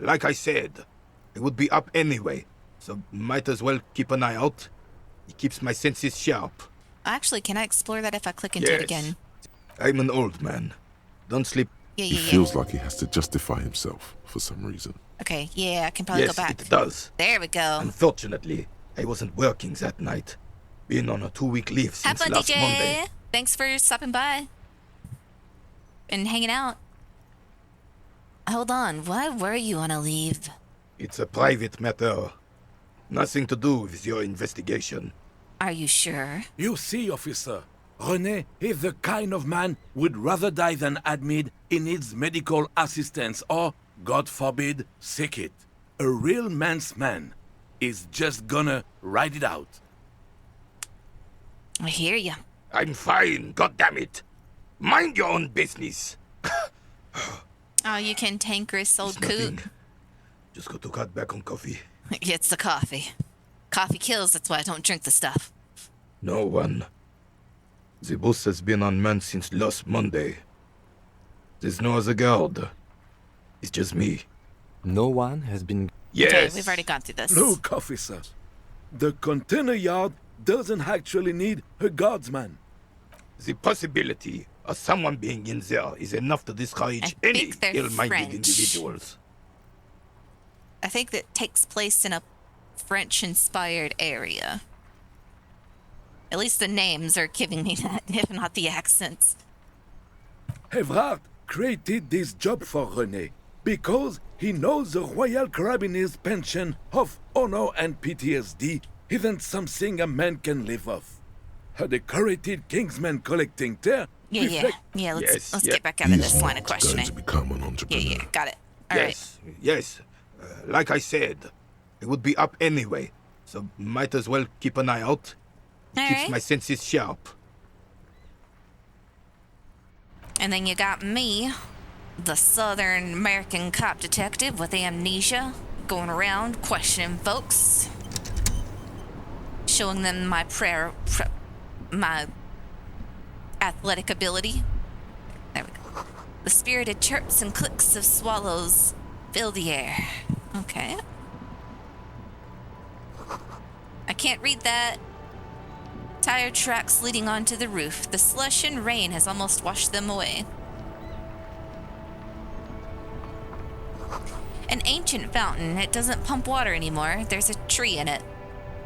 Like I said, it would be up anyway, so might as well keep an eye out. It keeps my senses sharp.
Actually, can I explore that if I click into it again?
I'm an old man. Don't sleep.
He feels like he has to justify himself for some reason.
Okay, yeah, I can probably go back.
Yes, it does.
There we go.
Unfortunately, I wasn't working that night. Been on a 2-week leave
Have
since
fun,
last
DJ.
Monday.
Thanks for stopping by and hanging out. Hold on, why were you on a leave?
It's a private matter. Nothing to do with your investigation.
Are you sure?
You see, officer, René is the kind of man would rather die than admit he needs medical assistance or, God forbid, sick it. A real man's man is just gonna ride it out.
I hear ya.
I'm fine, goddammit. Mind your own business.
Oh, you cantankerous old coot.
Just got to cut back on coffee.
It's the coffee. Coffee kills, that's why I don't drink the stuff.
No one. The bus has been unmanned since last Monday. There's no other guard. It's just me.
No one has been...
Yes.
Okay, we've already gone through this.
Look, officer. The container yard doesn't actually need a guardsman.
The possibility of someone being in there is enough to discourage any ill-minded individuals.
I think that takes place in a French-inspired area. At least the names are giving me that, if not the accents.
Evrard created this job for René because he knows the Royal Carabinier's pension of honor and PTSD isn't something a man can live off. A decorated kingsman collecting tear.
Yeah. Let's get back out of this line of questioning.
Going to become an entrepreneur.
Yeah, got it. All right.
Yes. Like I said, it would be up anyway, so might as well keep an eye out. It keeps my senses sharp.
And then you got me, the Southern American cop detective with amnesia, going around questioning folks, showing them my my athletic ability. There we go. The spirited chirps and clicks of swallows fill the air. Okay. I can't read that. Tire tracks leading onto the roof. The slush and rain has almost washed them away. An ancient fountain. It doesn't pump water anymore. There's a tree in it.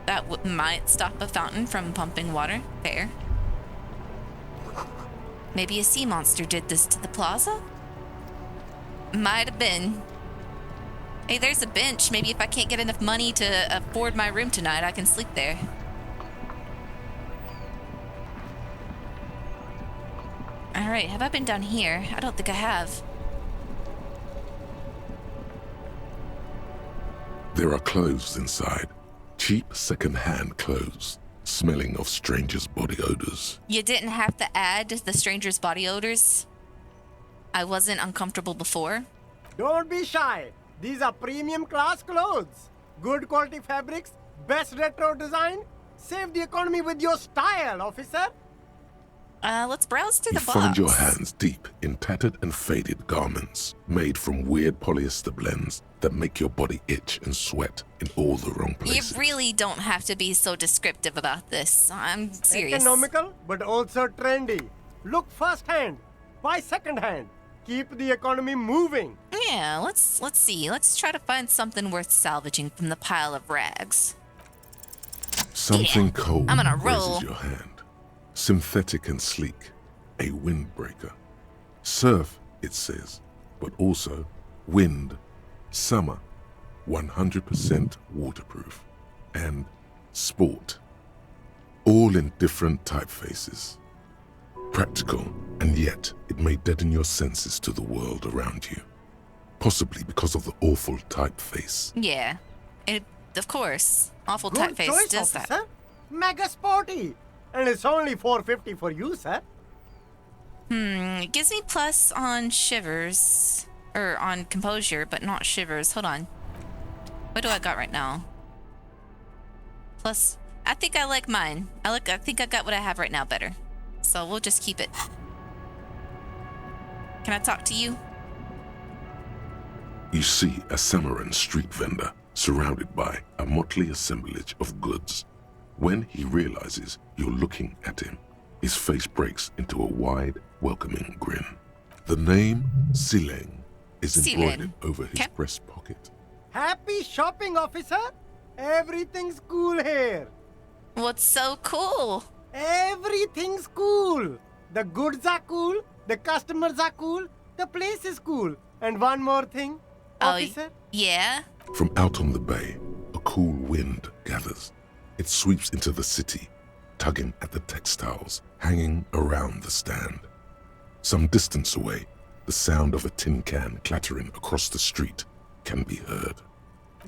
That might stop a fountain from pumping water. Fair. Maybe a sea monster did this to the plaza? Might have been. Hey, there's a bench. Maybe if I can't get enough money to afford my room tonight, I can sleep there. Alright, have I been down here? I don't think I have.
There are clothes inside. Cheap second-hand clothes, smelling of strangers' body odors.
You didn't have to add the stranger's body odors? I wasn't uncomfortable before.
Don't be shy. These are premium class clothes. Good quality fabrics, best retro design. Save the economy with your style, officer.
Let's browse through
You
the box.
find your hands deep in tattered and faded garments made from weird polyester blends that make your body itch and sweat in all the wrong places.
You really don't have to be so descriptive about this. I'm serious.
Economical, but also trendy. Look first-hand, buy second-hand. Keep the economy moving.
Yeah, let's see. Let's try to find something worth salvaging from the pile of rags.
Something cold
I'm gonna roll.
raises your hand. Synthetic and sleek, a windbreaker. Surf, it says, but also wind, summer, 100% waterproof, and sport. All in different typefaces. Practical, and yet it may deaden your senses to the world around you. Possibly because of the awful typeface.
Yeah, of course. Awful
Good
typeface
choice,
does
officer.
that.
Mega sporty. And it's only $4.50 for you, sir.
It gives me plus on shivers, or on composure, but not shivers. Hold on. What do I got right now? Plus, I think I like mine. I think I got what I have right now better. So we'll just keep it. Can I talk to you?
You see a Samaran street vendor surrounded by a motley assemblage of goods. When he realizes you're looking at him, his face breaks into a wide, welcoming grin. The name Sileng is embroidered over his breast pocket.
Happy shopping, officer. Everything's cool here.
What's so cool?
Everything's cool. The goods are cool. The customers are cool. The place is cool. And one more thing, officer.
Yeah?
From out on the bay, a cool wind gathers. It sweeps into the city, tugging at the textiles hanging around the stand. Some distance away, the sound of a tin can clattering across the street can be heard.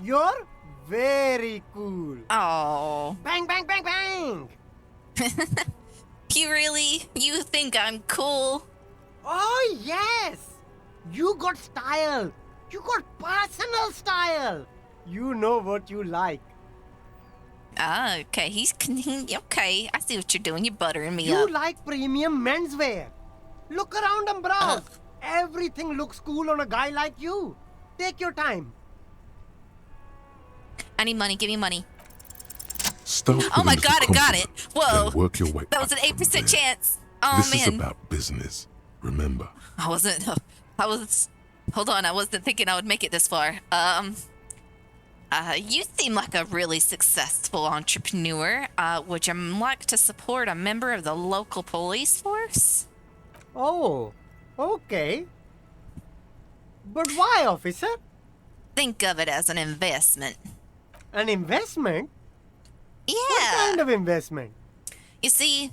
You're very cool.
Oh.
Bang, bang, bang, bang.
You think I'm cool?
Oh, yes. You got style. You got personal style. You know what you like.
Ah, okay. Okay. I see what you're doing. You're buttering me
You
up.
like premium menswear. Look around and browse. Everything looks cool on a guy like you. Take your time.
I need money. Give me money.
Start
Oh my
with a
god, I
little
got it.
confidence,
Whoa.
then work your way
That was an
up from
8%
there.
chance. Oh,
This
man.
is about business, remember.
Hold on. I wasn't thinking I would make it this far. You seem like a really successful entrepreneur. Would you like to support a member of the local police force?
Oh, okay. But why, officer?
Think of it as an investment.
An investment?
Yeah.
What kind of investment?
You see,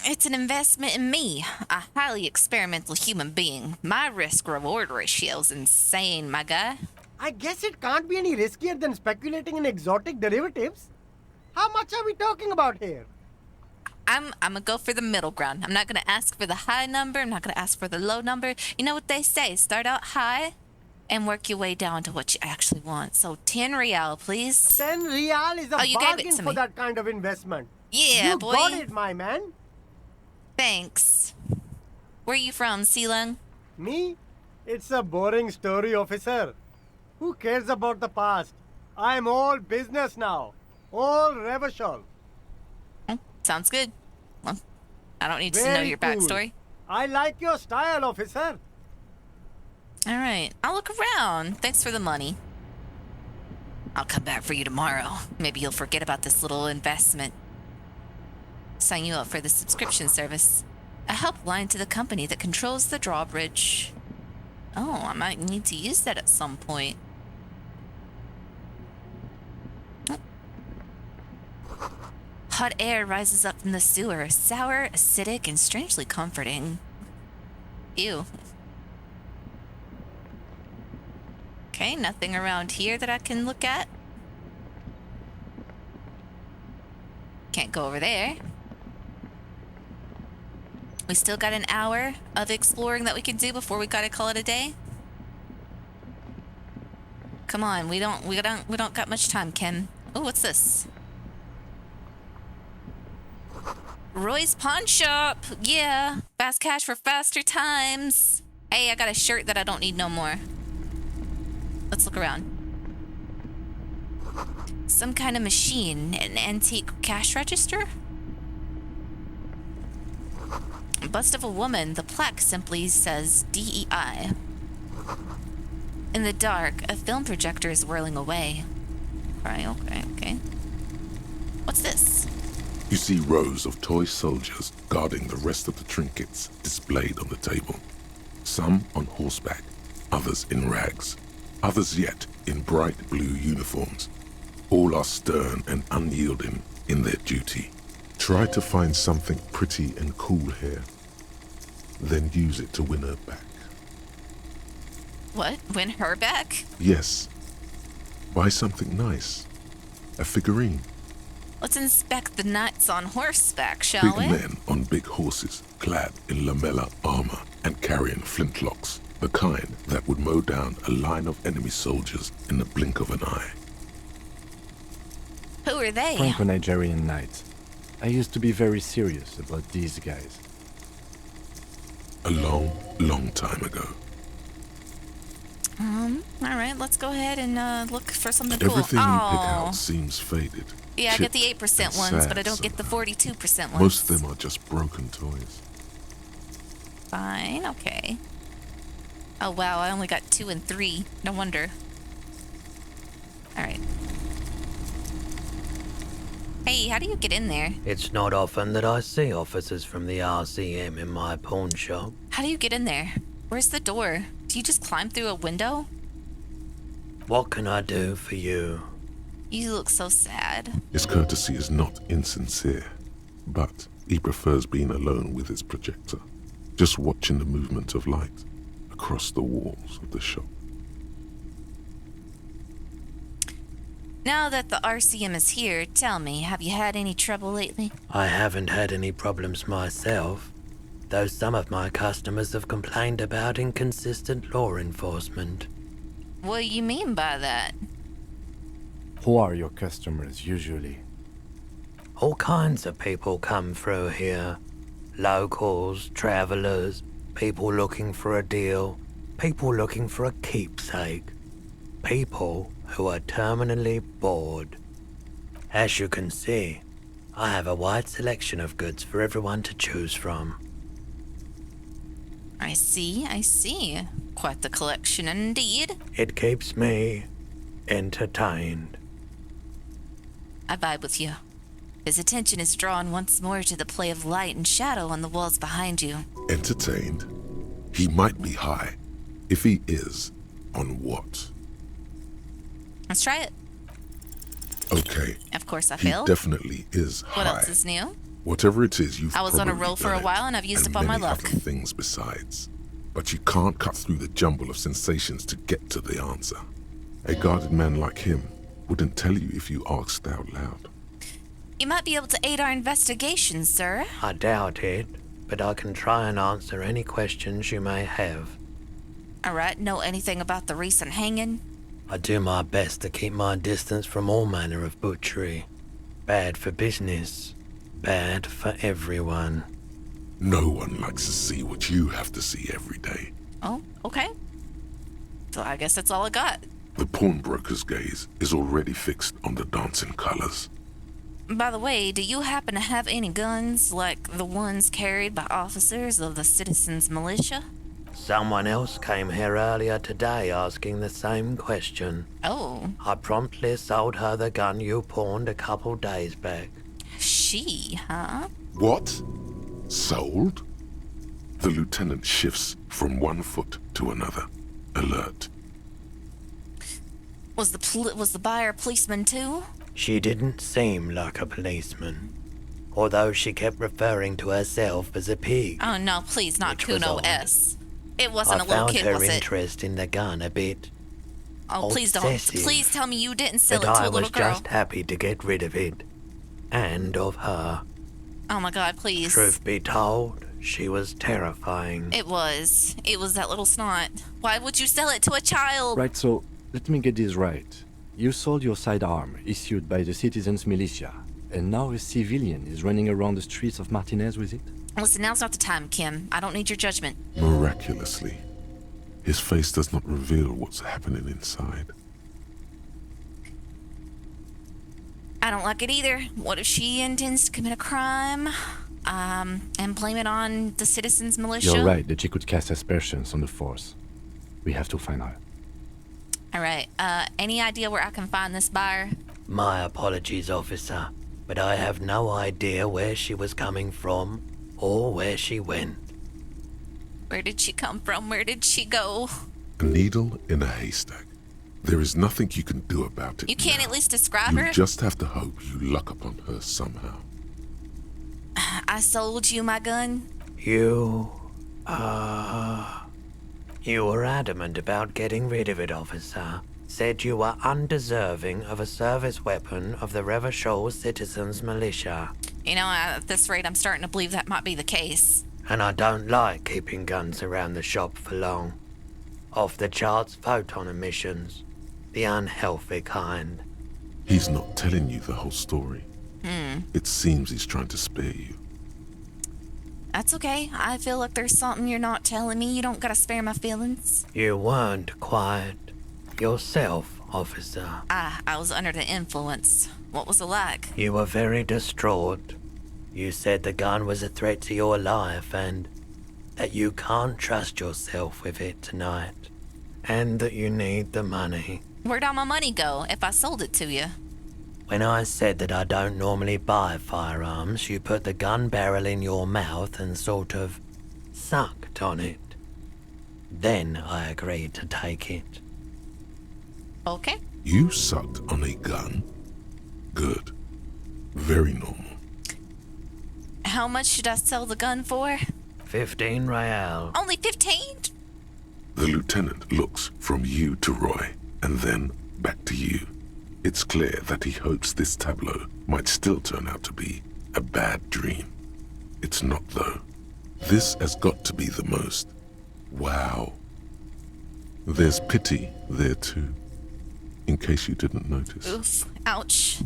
it's an investment in me, a highly experimental human being. My risk-reward ratio is insane, my guy.
I guess it can't be any riskier than speculating in exotic derivatives. How much are we talking about here?
I'm gonna go for the middle ground. I'm not gonna ask for the high number. I'm not gonna ask for the low number. You know what they say, start out high and work your way down to what you actually want. So 10 real, please.
10 real is a
you gave it
bargain
to
for
me.
that kind of investment.
Yeah,
you
boy.
got it, my man.
Thanks. Where you from, Sealung?
Me? It's a boring story, officer. Who cares about the past? I'm all business now. All reversal.
Sounds good. Well, I don't need to know your backstory.
I like your style, officer.
All right, I'll look around. Thanks for the money. I'll come back for you tomorrow. Maybe you'll forget about this little investment. Sign you up for the subscription service. A helpline to the company that controls the drawbridge. Oh, I might need to use that at some point. Hot air rises up from the sewer, sour, acidic, and strangely comforting. Ew. Okay, nothing around here that I can look at. Can't go over there. We still got an hour of exploring that we can do before we gotta call it a day. Come on, we don't got much time, Kim. Oh, what's this? Roy's Pawn Shop. Yeah, fast cash for faster times. Hey, I got a shirt that I don't need no more. Let's look around. Some kind of machine, an antique cash register? A bust of a woman. The plaque simply says DEI. In the dark, a film projector is whirling away. Right, okay. What's this?
You see rows of toy soldiers guarding the rest of the trinkets displayed on the table. Some on horseback, others in rags, others yet in bright blue uniforms. All are stern and unyielding in their duty. Try to find something pretty and cool here, then use it to win her back.
What? Win her back?
Yes. Buy something nice. A figurine.
Let's inspect the knights on horseback, shall we?
Big men on big horses, clad in lamella armor and carrying flintlocks, the kind that would mow down a line of enemy soldiers in the blink of an eye.
Who are they?
Franco-Nigerian knights. I used to be very serious about these guys.
A long, long time ago.
All right, let's go ahead and look for something cool.
Everything you pick out seems faded.
Yeah, I get the
chipped
8%
and
ones,
sad
but I don't get the
somehow.
42% ones.
Most of them are just broken toys.
Fine, okay. Oh wow, I only got 2 and 3. No wonder. All right. Hey, how do you get in there?
It's not often that I see officers from the RCM in my pawn shop.
How do you get in there? Where's the door? Do you just climb through a window?
What can I do for you?
You look so sad.
His courtesy is not insincere, but he prefers being alone with his projector, just watching the movement of light across the walls of the shop.
Now that the RCM is here, tell me, have you had any trouble lately?
I haven't had any problems myself, though some of my customers have complained about inconsistent law enforcement.
What do you mean by that?
Who are your customers usually?
All kinds of people come through here. Locals, travelers, people looking for a deal, people looking for a keepsake. People who are terminally bored. As you can see, I have a wide selection of goods for everyone to choose from.
I see. Quite the collection indeed.
It keeps me entertained.
I vibe with you. His attention is drawn once more to the play of light and shadow on the walls behind you.
Entertained? He might be high. If he is, on what?
Let's try it.
Okay.
Of course I
He
failed.
definitely is
What
high.
else is new?
Whatever it is, you've
I was on a
probably
roll for a
done it,
while and I've used
and
up all my
many
luck.
other things besides. But you can't cut through the jumble of sensations to get to the answer. A guarded man like him wouldn't tell you if you asked out loud.
You might be able to aid our investigation, sir.
I doubt it, but I can try and answer any questions you may have.
Alright, know anything about the recent hanging?
I do my best to keep my distance from all manner of butchery. Bad for business, bad for everyone.
No one likes to see what you have to see every day.
Oh, okay. So I guess that's all I got.
The pawnbroker's gaze is already fixed on the dancing colors.
By the way, do you happen to have any guns like the ones carried by officers of the citizens' militia?
Someone else came here earlier today asking the same question.
Oh.
I promptly sold her the gun you pawned a couple days back.
She, huh?
What? Sold? The lieutenant shifts from one foot to another, alert.
Was the buyer a policeman too?
She didn't seem like a policeman, although she kept referring to herself as a pig.
Oh no, please, not
Which was
Kuno
odd.
S. It wasn't
I
a little
found
kid,
her
was it?
interest in the gun a bit
Oh, please don't.
obsessive,
Please tell me you didn't sell
but
it to
I
a little
was
girl.
just happy to get rid of it. And of her.
Oh my god, please.
Truth be told, she was terrifying.
It was. It was that little snot. Why would you sell it to a child?
Right, so let me get this right. You sold your sidearm issued by the citizens' militia, and now a civilian is running around the streets of Martinez with it?
Listen, now's not the time, Kim. I don't need your judgment.
Miraculously, his face does not reveal what's happening inside.
I don't like it either. What if she intends to commit a crime, and blame it on the citizens' militia?
You're right that she could cast aspersions on the force. We have to find her.
Alright, any idea where I can find this buyer?
My apologies, officer, but I have no idea where she was coming from or where she went.
Where did she come from? Where did she go?
A needle in a haystack. There is nothing you can do about it.
You can't
now.
at least describe
You
her?
just have to hope you luck upon her somehow.
I sold you my gun.
You were adamant about getting rid of it, officer. Said you were undeserving of a service weapon of the Revachol Citizens Militia.
You know, at this rate, I'm starting to believe that might be the case.
And I don't like keeping guns around the shop for long. Off the charts photon emissions. The unhealthy kind.
He's not telling you the whole story.
Hmm.
It seems he's trying to spare you.
That's okay. I feel like there's something you're not telling me. You don't gotta spare my feelings.
You weren't quiet yourself, officer.
I was under the influence. What was it like?
You were very distraught. You said the gun was a threat to your life and that you can't trust yourself with it tonight. And that you need the money.
Where'd all my money go if I sold it to you?
When I said that I don't normally buy firearms, you put the gun barrel in your mouth and sort of sucked on it. Then I agreed to take it.
Okay.
You sucked on a gun? Good. Very normal.
How much should I sell the gun for?
15 real.
Only 15?
The lieutenant looks from you to Roy, and then back to you. It's clear that he hopes this tableau might still turn out to be a bad dream. It's not, though. This has got to be the most. Wow. There's pity there, too, in case you didn't notice.
Oof. Ouch.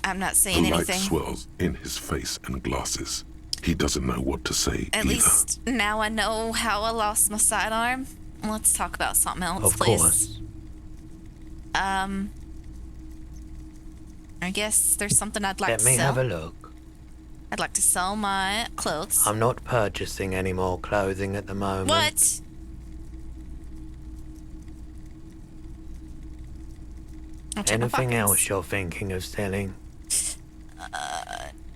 I'm not saying
The light
anything.
swirls in his face and glasses. He doesn't know what to say
At
either.
least now I know how I lost my sidearm. Let's talk about something else,
Of
please.
course.
I guess there's something I'd like
Let
to
me
sell.
have a look.
I'd like to sell my clothes.
I'm not purchasing any more clothing at the moment.
What? I'll check my
Anything
pockets.
else you're thinking of selling?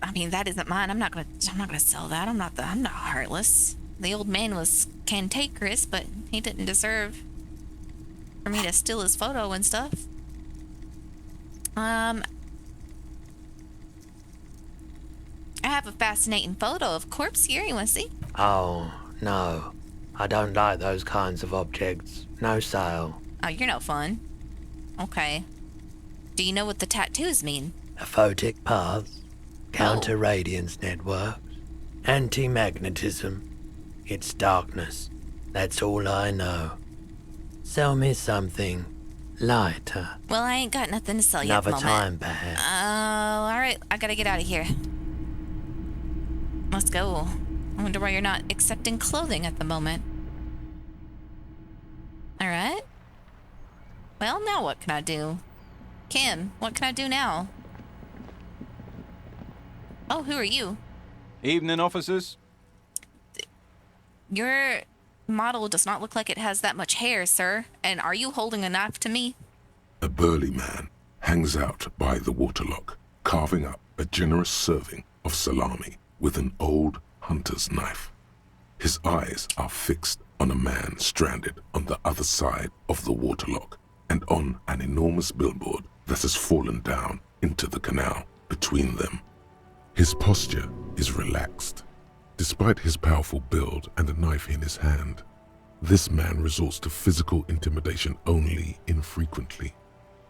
I mean, that isn't mine. I'm not gonna sell that. I'm not heartless. The old man was cantankerous, but he didn't deserve for me to steal his photo and stuff. I have a fascinating photo of corpse here. You want to see?
Oh, no. I don't like those kinds of objects. No sale.
Oh, you're no fun. Okay. Do you know what the tattoos mean?
Aphotic paths, counter-radiance networks, anti-magnetism. It's darkness. That's all I know. Sell me something lighter.
Well, I ain't got nothing to sell you at the
Another
moment.
time, perhaps.
Oh, alright. I gotta get out of here. Let's go. I wonder why you're not accepting clothing at the moment. Alright. Well, now what can I do? Kim, what can I do now? Oh, who are you?
Evening, officers.
Your model does not look like it has that much hair, sir. And are you holding a knife to me?
A burly man hangs out by the waterlock, carving up a generous serving of salami with an old hunter's knife. His eyes are fixed on a man stranded on the other side of the waterlock and on an enormous billboard that has fallen down into the canal between them. His posture is relaxed. Despite his powerful build and a knife in his hand, this man resorts to physical intimidation only infrequently,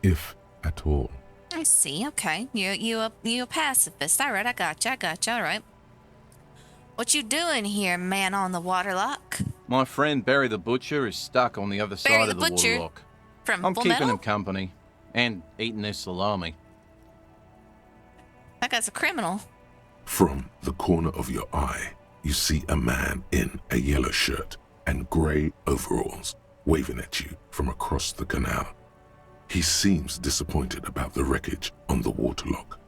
if at all.
I see, okay. You a pacifist. Alright, I gotcha, alright. What you doing here, man on the waterlock?
My friend Barry the Butcher is stuck on the other side of the waterlock.
From
I'm
Full
keeping
Metal?
him company and eating his salami.
That guy's a criminal.
From the corner of your eye, you see a man in a yellow shirt and grey overalls waving at you from across the canal. He seems disappointed about the wreckage on the waterlock.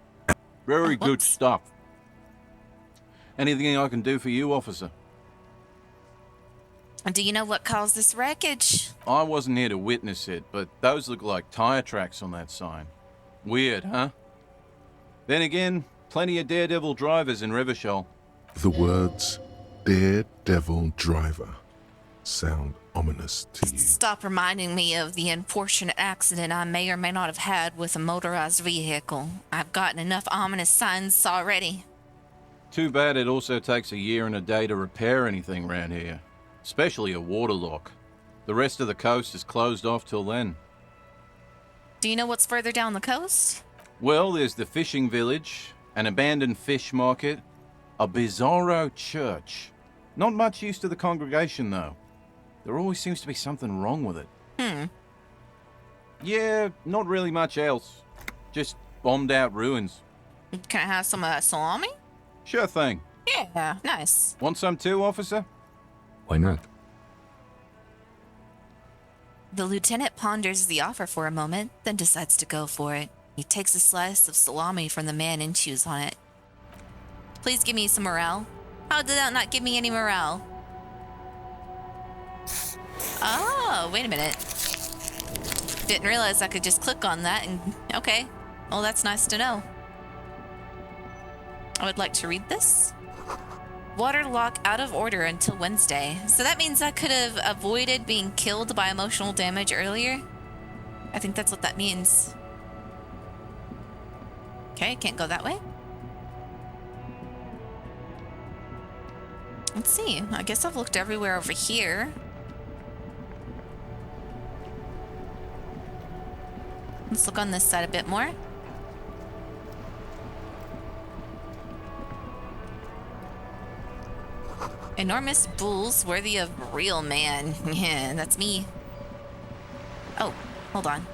Very good stuff. Anything I can do for you, officer?
Do you know what caused this wreckage?
I wasn't here to witness it, but those look like tire tracks on that sign. Weird, huh? Then again, plenty of daredevil drivers in Rivershoal.
The words "daredevil driver" sound ominous to you.
Stop reminding me of the unfortunate accident I may or may not have had with a motorized vehicle. I've gotten enough ominous signs already.
Too bad it also takes a year and a day to repair anything around here. Especially a waterlock. The rest of the coast is closed off till then.
Do you know what's further down the coast?
Well, there's the fishing village, an abandoned fish market, a bizarro church. Not much use to the congregation, though. There always seems to be something wrong with it. Yeah, not really much else. Just bombed out ruins.
Can I have some salami?
Sure thing.
Yeah, nice.
Want some too, officer?
Why not?
The lieutenant ponders the offer for a moment, then decides to go for it. He takes a slice of salami from the man and chews on it. Please give me some morale. How did that not give me any morale? Oh, wait a minute. Didn't realize I could just click on that and... Okay. Well, that's nice to know. I would like to read this. Waterlock out of order until Wednesday. So that means I could have avoided being killed by emotional damage earlier? I think that's what that means. Okay, can't go that way. Let's see. I guess I've looked everywhere over here. Let's look on this side a bit more. Enormous bulls worthy of a real man. Yeah, that's me. Oh, hold on.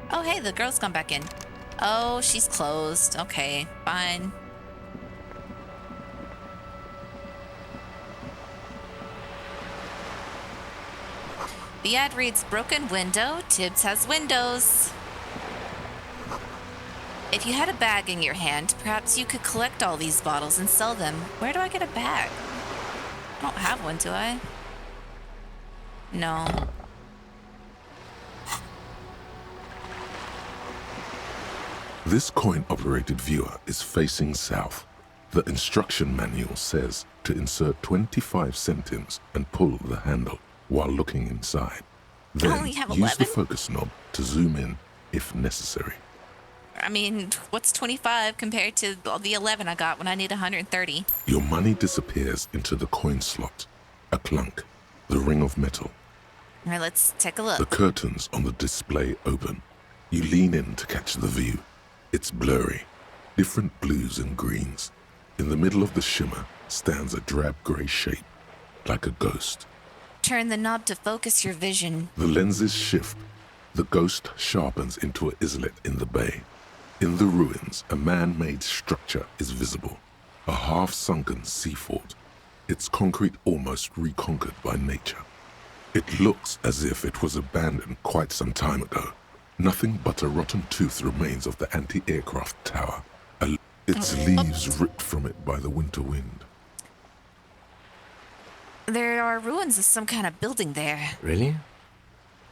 Oh, hey, the girl's gone back in. Oh, she's closed. Okay, fine. The ad reads, broken window, Tibbs has windows. If you had a bag in your hand, perhaps you could collect all these bottles and sell them. Where do I get a bag? I don't have one, do I? No.
This coin-operated viewer is facing south. The instruction manual says to insert 25 centimes and pull the handle while looking inside.
I only
Then
have
use
11.
the focus knob to zoom in if necessary.
I mean, what's 25 compared to the 11 I got when I need 130?
Your money disappears into the coin slot. A clunk. The ring of metal.
All right, let's take a look.
The curtains on the display open. You lean in to catch the view. It's blurry. Different blues and greens. In the middle of the shimmer stands a drab grey shape, like a ghost.
Turn the knob to focus your vision.
The lenses shift. The ghost sharpens into an islet in the bay. In the ruins, a man-made structure is visible. A half-sunken sea fort. Its concrete almost reconquered by nature. It looks as if it was abandoned quite some time ago. Nothing but a rotten tooth remains of the anti-aircraft tower. Its leaves ripped from it by the winter wind.
There are ruins of some kind of building there.
Really?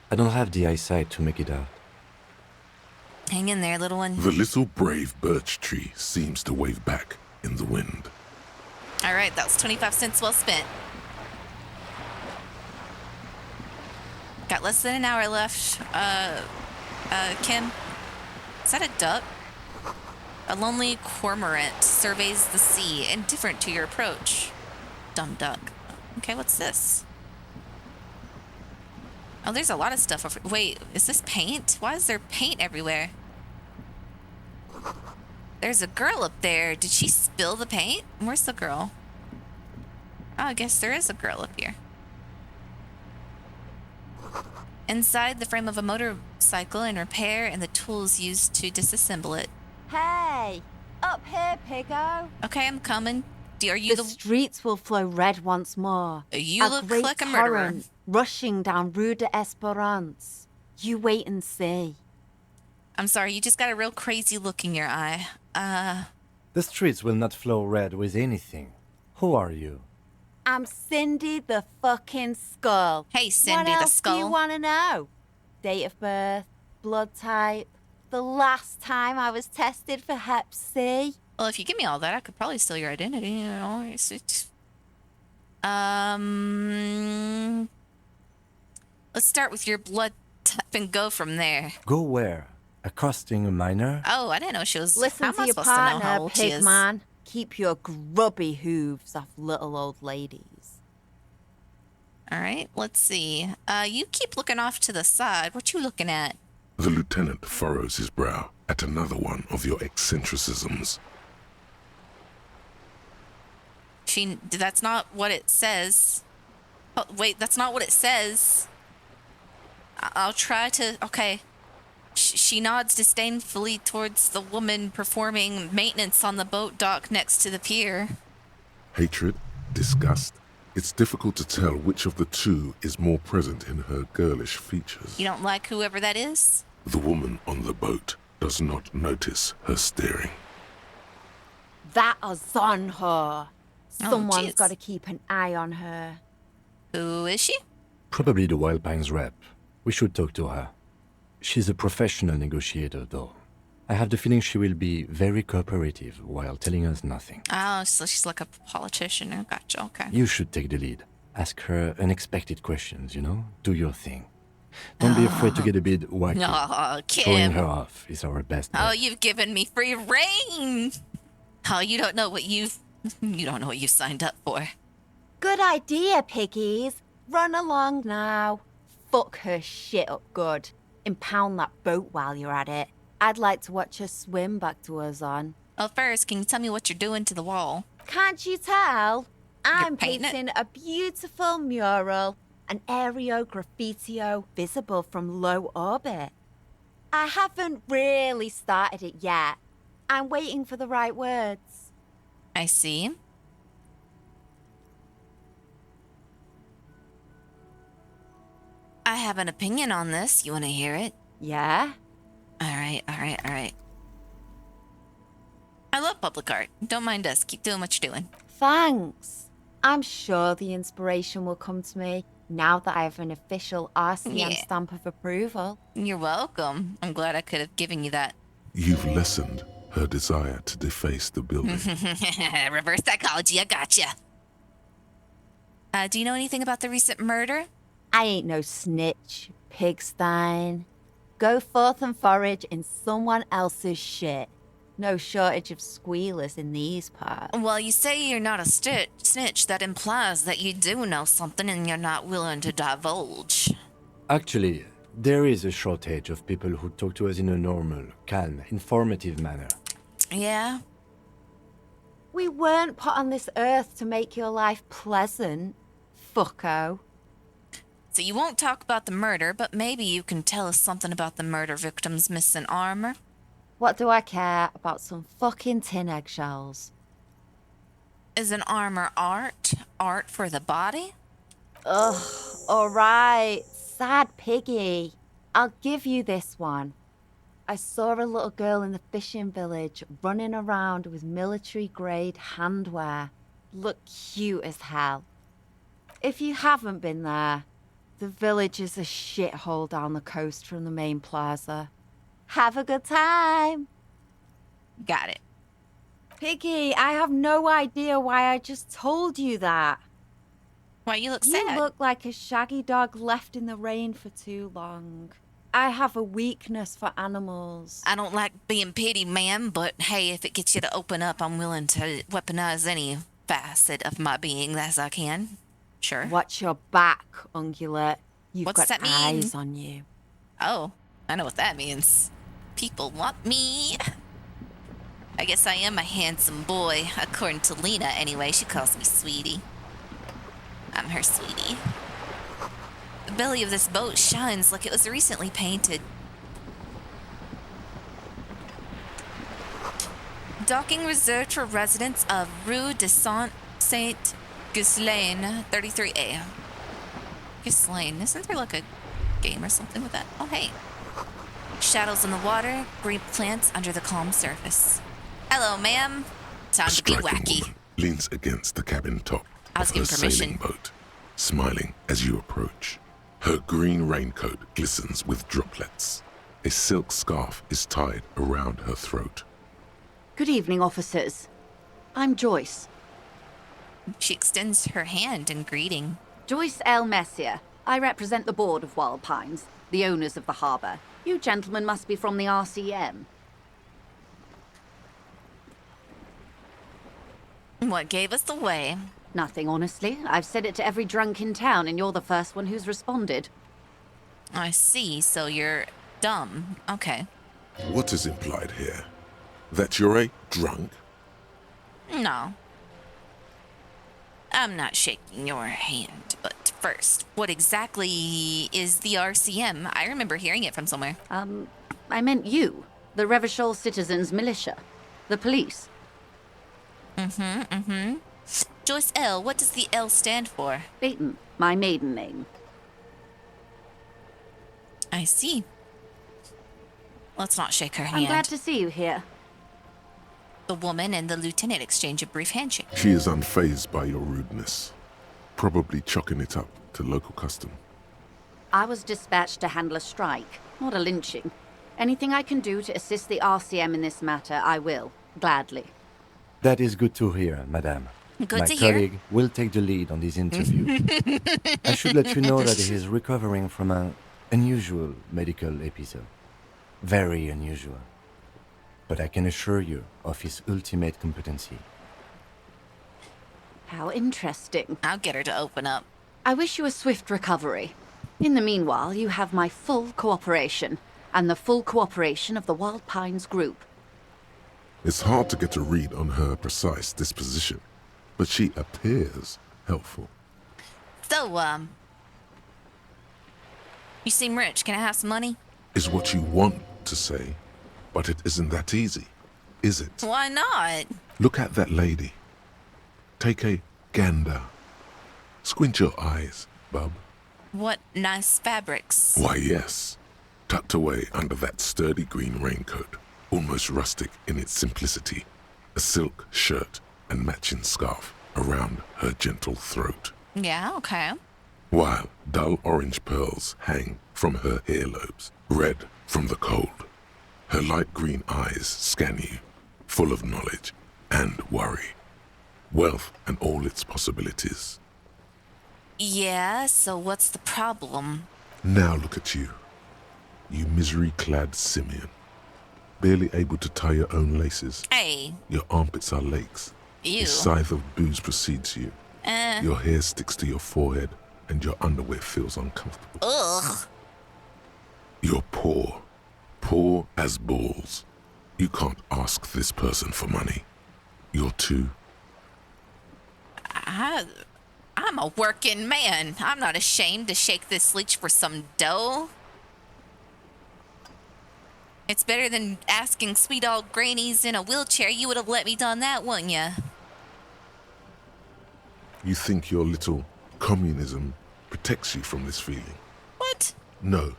I don't have the eyesight to make it out.
Hang in there, little one.
The little brave birch tree seems to wave back in the wind.
All right, that was 25 cents well spent. Got less than an hour left. Kim, is that a duck? A lonely cormorant surveys the sea, indifferent to your approach. Dumb duck. Okay, what's this? Oh, there's a lot of stuff over... Wait, is this paint? Why is there paint everywhere? There's a girl up there. Did she spill the paint? Where's the girl? Oh, I guess there is a girl up here. Inside the frame of a motorcycle in repair and the tools used to disassemble it.
Hey, up here, Piggo.
Okay, I'm coming. Are you
the streets will flow red once more.
You look like a murderer.
Torrent rushing down Rue de Esperance. You wait and see.
I'm sorry, you just got a real crazy look in your eye.
The streets will not flow red with anything. Who are you?
I'm Cindy the fucking Skull.
Hey, Cindy
what
the
else
Skull.
do you want to know? Date of birth, blood type, the last time I was tested for Hep C.
Well, if you give me all that, I could probably steal your identity, you know. Let's start with your blood type and go from there.
Go where? Accosting a minor?
Oh, I didn't know she was...
Listen
how am
to
I
your
supposed to know how
partner,
old she is?
Pigman. Keep your grubby hooves off little old ladies.
All right, let's see. You keep looking off to the side. What you looking at?
The lieutenant furrows his brow at another one of your eccentricisms.
That's not what it says. Oh, wait, that's not what it says. I'll try to... Okay. She nods disdainfully towards the woman performing maintenance on the boat dock next to the pier.
Hatred, disgust. It's difficult to tell which of the two is more present in her girlish features.
You don't like whoever that is?
The woman on the boat does not notice her staring.
That is on her. Someone's
jeez.
got to keep an eye on her.
Who is she?
Probably the Wild Pines rep. We should talk to her. She's a professional negotiator, though. I have the feeling she will be very cooperative while telling us nothing.
Oh, so she's like a politician. I gotcha, okay.
You should take the lead. Ask her unexpected questions, you know? Do your thing. Don't be afraid to get a bit wacky.
Oh, Kim.
Throwing her off is our best bet.
Oh, you've given me free reign. Oh, you don't know what you've signed up for.
Good idea, piggies. Run along now. Fuck her shit up good. Impound that boat while you're at it. I'd like to watch her swim back to us on.
Well, first, can you tell me what you're doing to the wall?
Can't you tell? I'm
painting it?
painting a beautiful mural, an aereo graffitio visible from low orbit. I haven't really started it yet. I'm waiting for the right words.
I see. I have an opinion on this. You want to hear it?
Yeah?
All right. I love public art. Don't mind us. Keep doing what you're doing.
Thanks. I'm sure the inspiration will come to me now that I have an official RCM stamp of approval.
You're welcome. I'm glad I could have given you that.
You've lessened her desire to deface the building.
Reverse psychology, I gotcha. Do you know anything about the recent murder?
I ain't no snitch, pigstein. Go forth and forage in someone else's shit. No shortage of squealers in these parts.
Well, you say you're not a snitch. That implies that you do know something and you're not willing to divulge.
Actually, there is a shortage of people who talk to us in a normal, calm, informative manner.
Yeah?
We weren't put on this earth to make your life pleasant, fucko.
So you won't talk about the murder, but maybe you can tell us something about the murder victim's missing armor?
What do I care about some fucking tin eggshells?
Is an armor art? Art for the body?
Ugh, alright. Sad piggy. I'll give you this one. I saw a little girl in the fishing village running around with military-grade handwear. Looked cute as hell. If you haven't been there, the village is a shithole down the coast from the main plaza. Have a good time.
Got it.
Piggy, I have no idea why I just told you that.
Why you look
You
sad?
look like a shaggy dog left in the rain for too long. I have a weakness for animals.
I don't like being petty, ma'am, but hey, if it gets you to open up, I'm willing to weaponize any facet of my being as I can. Sure.
Watch your back, ungulate. You've
What's
got
that mean?
eyes on you.
Oh, I know what that means. People want me. I guess I am a handsome boy, according to Lena anyway. She calls me sweetie. I'm her sweetie. The belly of this boat shines like it was recently painted. Docking reserved for residents of Rue de Saint-Ghislain, 33A. Ghislain, isn't there like a game or something with that? Oh, hey. Shadows in the water, green plants under the calm surface. Hello, ma'am. Time to be wacky.
Woman leans against the cabin top
I was
of her
given permission.
sailing boat, smiling as you approach. Her green raincoat glistens with droplets. A silk scarf is tied around her throat.
Good evening, officers. I'm Joyce.
She extends her hand in greeting.
Joyce L. Messier. I represent the board of Wild Pines, the owners of the harbour. You gentlemen must be from the RCM.
What gave us away?
Nothing, honestly. I've said it to every drunk in town, and you're the first one who's responded.
I see, so you're dumb. Okay.
What is implied here? That you're a drunk?
No. I'm not shaking your hand, but first, what exactly is the RCM? I remember hearing it from somewhere.
I meant you. The Revachol Citizens Militia. The police.
Joyce L., what does the L stand for?
Beaton, my maiden name.
I see. Let's not shake her hand.
I'm glad to see you here.
The woman and the lieutenant exchange a brief handshake.
She is unfazed by your rudeness, probably chalking it up to local custom.
I was dispatched to handle a strike, not a lynching. Anything I can do to assist the RCM in this matter, I will, gladly.
That is good to hear, madame.
Good
My
to hear.
colleague will take the lead on this interview. I should let you know that he is recovering from an unusual medical episode. Very unusual. But I can assure you of his ultimate competency.
How interesting.
I'll get her to open up.
I wish you a swift recovery. In the meanwhile, you have my full cooperation, and the full cooperation of the Wild Pines group.
It's hard to get a read on her precise disposition, but she appears helpful.
So, you seem rich. Can I have some money?
Is what you want to say, but it isn't that easy, is it?
Why not?
Look at that lady. Take a gander. Squint your eyes, bub.
What nice fabrics.
Why, yes. Tucked away under that sturdy green raincoat, almost rustic in its simplicity, a silk shirt and matching scarf around her gentle throat,
Yeah, okay.
while dull orange pearls hang from her earlobes, red from the cold. Her light green eyes scan you, full of knowledge and worry, wealth and all its possibilities.
Yeah, so what's the problem?
Now look at you. You misery-clad simian. Barely able to tie your own laces.
Hey.
Your armpits are lakes.
Ew.
A scythe of booze precedes you. Your hair sticks to your forehead, and your underwear feels uncomfortable.
Ugh.
You're poor. Poor as balls. You can't ask this person for money. You're too...
I'm a working man. I'm not ashamed to shake this leech for some dough. It's better than asking sweet old grannies in a wheelchair. You would have let me done that, wouldn't you?
You think your little communism protects you from this feeling?
What?
No.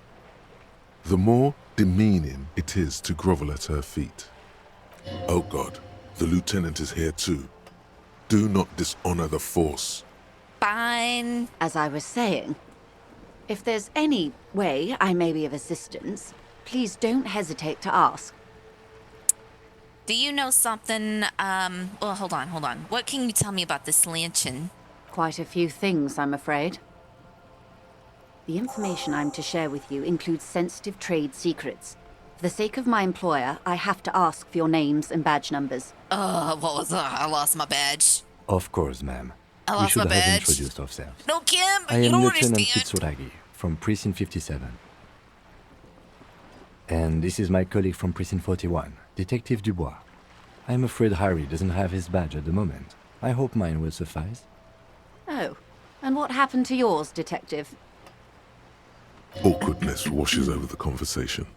The more demeaning it is to grovel at her feet. Oh God, the lieutenant is here too. Do not dishonor the force.
Fine.
As I was saying, if there's any way I may be of assistance, please don't hesitate to ask.
Do you know something, well, hold on. What can you tell me about this lynching?
Quite a few things, I'm afraid. The information I'm to share with you includes sensitive trade secrets. For the sake of my employer, I have to ask for your names and badge numbers.
What was that? I lost my badge.
Of course, ma'am.
I
We
lost
should
my
have
badge.
introduced ourselves.
No, Kim,
I
you
am
don't
Lieutenant
understand.
Kitsuragi from Precinct 57. And this is my colleague from Precinct 41, Detective Dubois. I'm afraid Harry doesn't have his badge at the moment. I hope mine will suffice.
Oh, and what happened to yours, Detective?
Awkwardness washes over the conversation.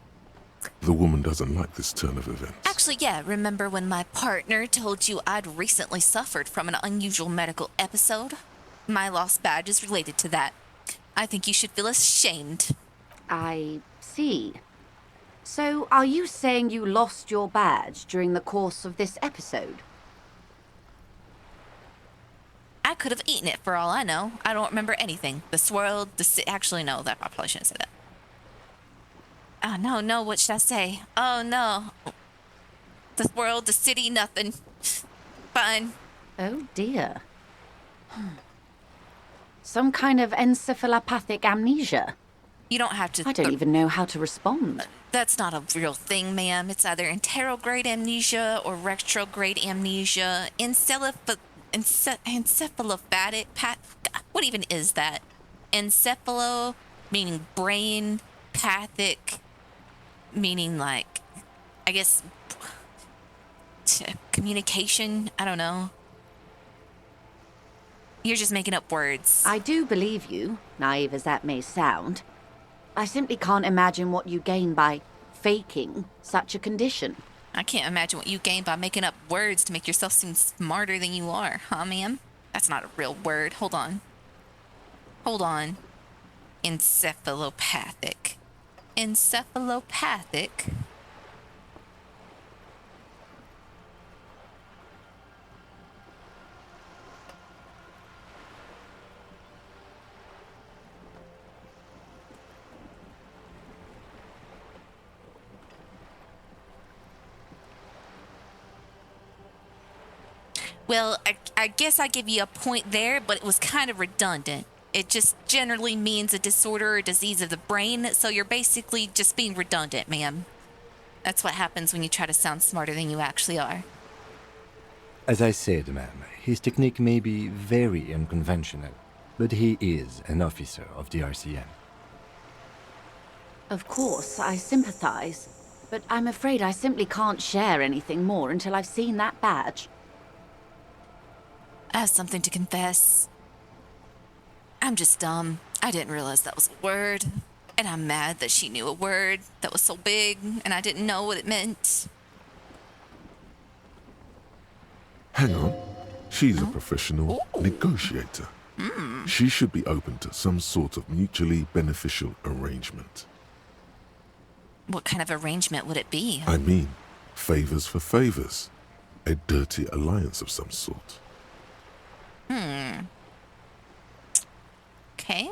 The woman doesn't like this turn of events.
Actually, yeah, remember when my partner told you I'd recently suffered from an unusual medical episode? My lost badge is related to that. I think you should feel ashamed.
I see. So, are you saying you lost your badge during the course of this episode?
I could have eaten it for all I know. I don't remember anything. The swirl, actually, no, that I probably shouldn't say that. Oh, no, what should I say? Oh, no. The world, the city, nothing. Fine.
Oh, dear. Some kind of encephalopathic amnesia.
You don't have to...
I don't even know how to respond.
That's not a real thing, ma'am. It's either enterograde amnesia or retrograde amnesia. Encephalopathic... What even is that? Encephalo, meaning brain, pathic, meaning like, I guess, communication? I don't know. You're just making up words.
I do believe you, naive as that may sound. I simply can't imagine what you gain by faking such a condition.
I can't imagine what you gain by making up words to make yourself seem smarter than you are, huh, ma'am? That's not a real word. Hold on. Encephalopathic. Encephalopathic? Well, I guess I give you a point there, but it was kind of redundant. It just generally means a disorder or disease of the brain, so you're basically just being redundant, ma'am. That's what happens when you try to sound smarter than you actually are.
As I said, ma'am, his technique may be very unconventional, but he is an officer of the RCM.
Of course, I sympathize, but I'm afraid I simply can't share anything more until I've seen that badge.
I have something to confess. I'm just dumb. I didn't realize that was a word. And I'm mad that she knew a word that was so big and I didn't know what it meant.
Hang on. She's a professional negotiator. She should be open to some sort of mutually beneficial arrangement.
What kind of arrangement would it be?
I mean, favors for favors. A dirty alliance of some sort.
Okay.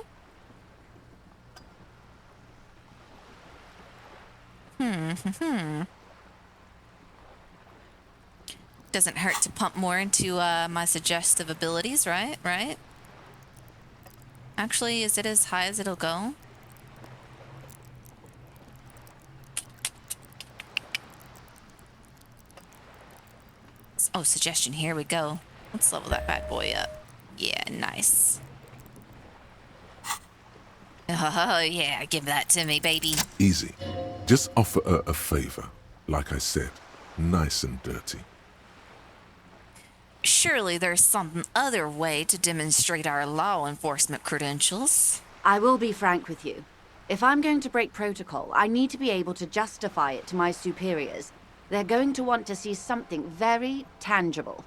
Doesn't hurt to pump more into my suggestive abilities, right? Actually, is it as high as it'll go? Oh, suggestion. Here we go. Let's level that bad boy up. Yeah, nice. Oh, yeah, give that to me, baby.
Easy. Just offer her a favor. Like I said, nice and dirty.
Surely there's some other way to demonstrate our law enforcement credentials.
I will be frank with you. If I'm going to break protocol, I need to be able to justify it to my superiors. They're going to want to see something very tangible.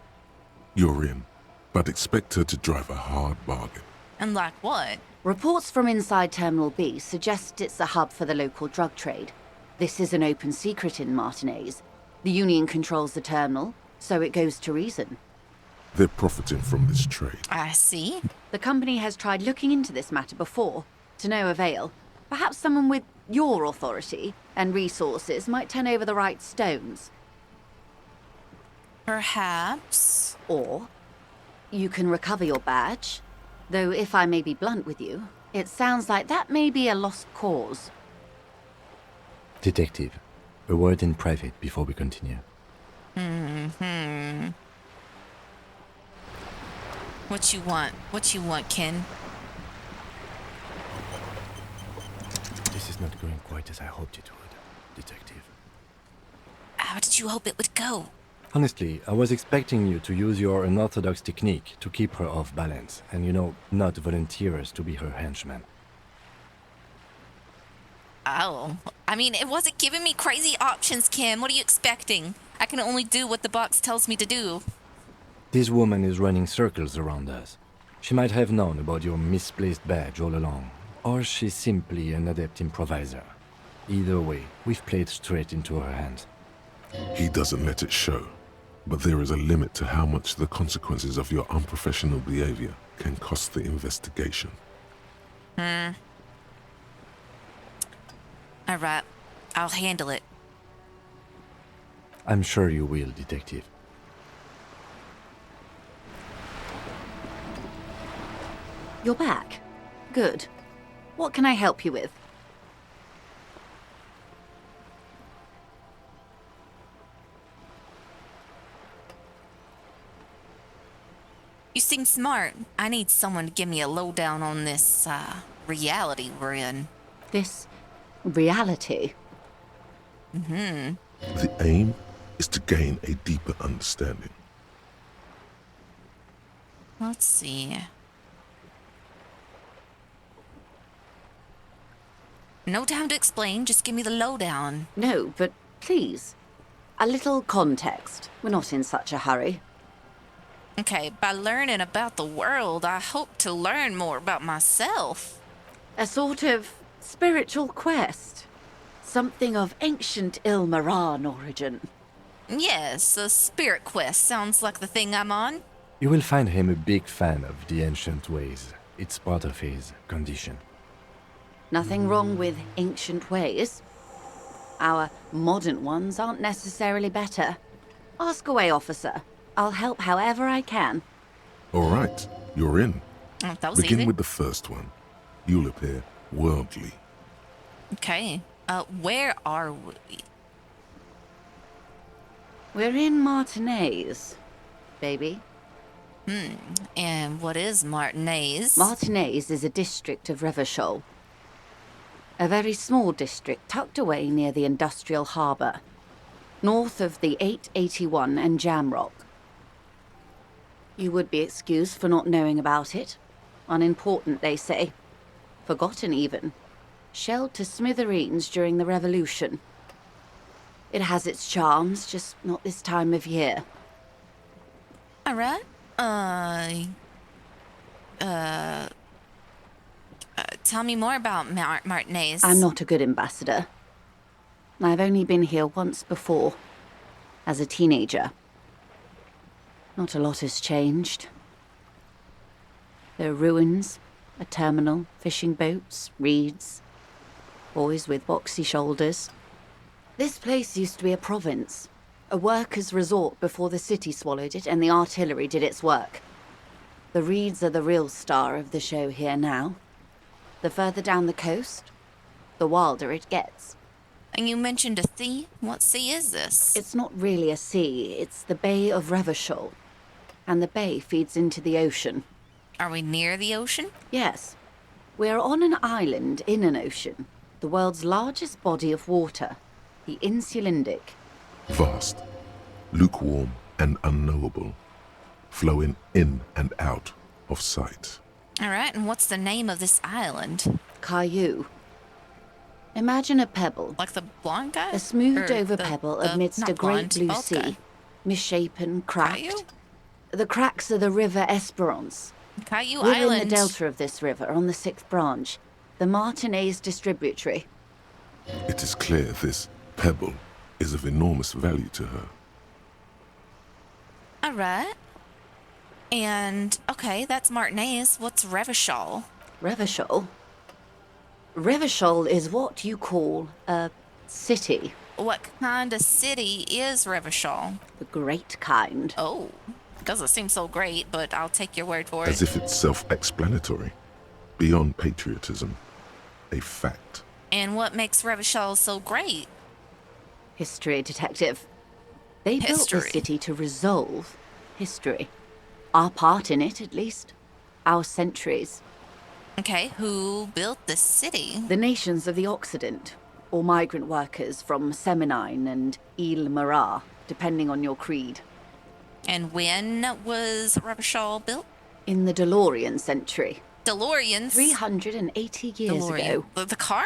You're in, but expect her to drive a hard bargain.
And like what?
Reports from inside Terminal B suggest it's a hub for the local drug trade. This is an open secret in Martinez. The Union controls the terminal, so it goes to reason.
They're profiting from this trade.
I see.
The company has tried looking into this matter before, to no avail. Perhaps someone with your authority and resources might turn over the right stones.
Perhaps.
Or you can recover your badge. Though if I may be blunt with you, it sounds like that may be a lost cause.
Detective, a word in private before we continue.
What you want? What you want, Ken?
This is not going quite as I hoped it would, Detective.
How did you hope it would go?
Honestly, I was expecting you to use your unorthodox technique to keep her off balance, and not volunteer us to be her henchmen.
Oh, I mean, it wasn't giving me crazy options, Kim. What are you expecting? I can only do what the box tells me to do.
This woman is running circles around us. She might have known about your misplaced badge all along, or she's simply an adept improviser. Either way, we've played straight into her hands.
He doesn't let it show, but there is a limit to how much the consequences of your unprofessional behavior can cost the investigation.
All right, I'll handle it.
I'm sure you will, Detective.
You're back. Good. What can I help you with?
You seem smart. I need someone to give me a lowdown on this, reality we're in.
This reality?
The aim is to gain a deeper understanding.
Let's see. No time to explain, just give me the lowdown.
No, but please. A little context. We're not in such a hurry.
Okay, by learning about the world, I hope to learn more about myself.
A sort of spiritual quest. Something of ancient Ilmaran origin.
Yes, a spirit quest sounds like the thing I'm on.
You will find him a big fan of the ancient ways. It's part of his condition.
Nothing wrong with ancient ways. Our modern ones aren't necessarily better. Ask away, officer. I'll help however I can.
All right, you're in.
Oh, that was
Begin
easy.
with the first one. You'll appear worldly.
Okay, where are we?
We're in Martinez, baby.
And what is Martinez?
Martinez is a district of Revachol. A very small district tucked away near the industrial harbour, north of the 881 and Jamrock. You would be excused for not knowing about it. Unimportant, they say. Forgotten, even. Shelled to smithereens during the Revolution. It has its charms, just not this time of year.
All right. Tell me more about Martinez.
I'm not a good ambassador. I've only been here once before, as a teenager. Not a lot has changed. There are ruins, a terminal, fishing boats, reeds, boys with boxy shoulders. This place used to be a province, a workers' resort before the city swallowed it and the artillery did its work. The reeds are the real star of the show here now. The further down the coast, the wilder it gets.
And you mentioned a sea? What sea is this?
It's not really a sea, it's the Bay of Revachol. And the bay feeds into the ocean.
Are we near the ocean?
Yes. We're on an island in an ocean, the world's largest body of water, the Insulindic.
Vast, lukewarm and unknowable, flowing in and out of sight.
All right, and what's the name of this island?
Caillou. Imagine a pebble.
Like the blonde guy?
A smoothed-over pebble amidst a great blue sea.
Guy.
Misshapen, cracked.
Caillou?
The cracks are the River Esperance.
Caillou
We're
Island.
in the delta of this river, on the 6th branch, the Martinez Distributary.
It is clear this pebble is of enormous value to her.
All right. And, okay, that's Martinez. What's Revachol?
Revachol? Revachol is what you call a city.
What kind of city is Revachol?
The great kind.
Oh, doesn't seem so great, but I'll take your word for it.
As if it's self-explanatory, beyond patriotism, a fact.
And what makes Revachol so great?
History, detective. They built the city to resolve history. Our part in it, at least. Our centuries.
Okay, who built this city?
The nations of the Occident, or migrant workers from Seminine and Ile Marat, depending on your creed.
And when was Revachol built?
In the DeLorean century.
DeLoreans?
380 years ago.
The car?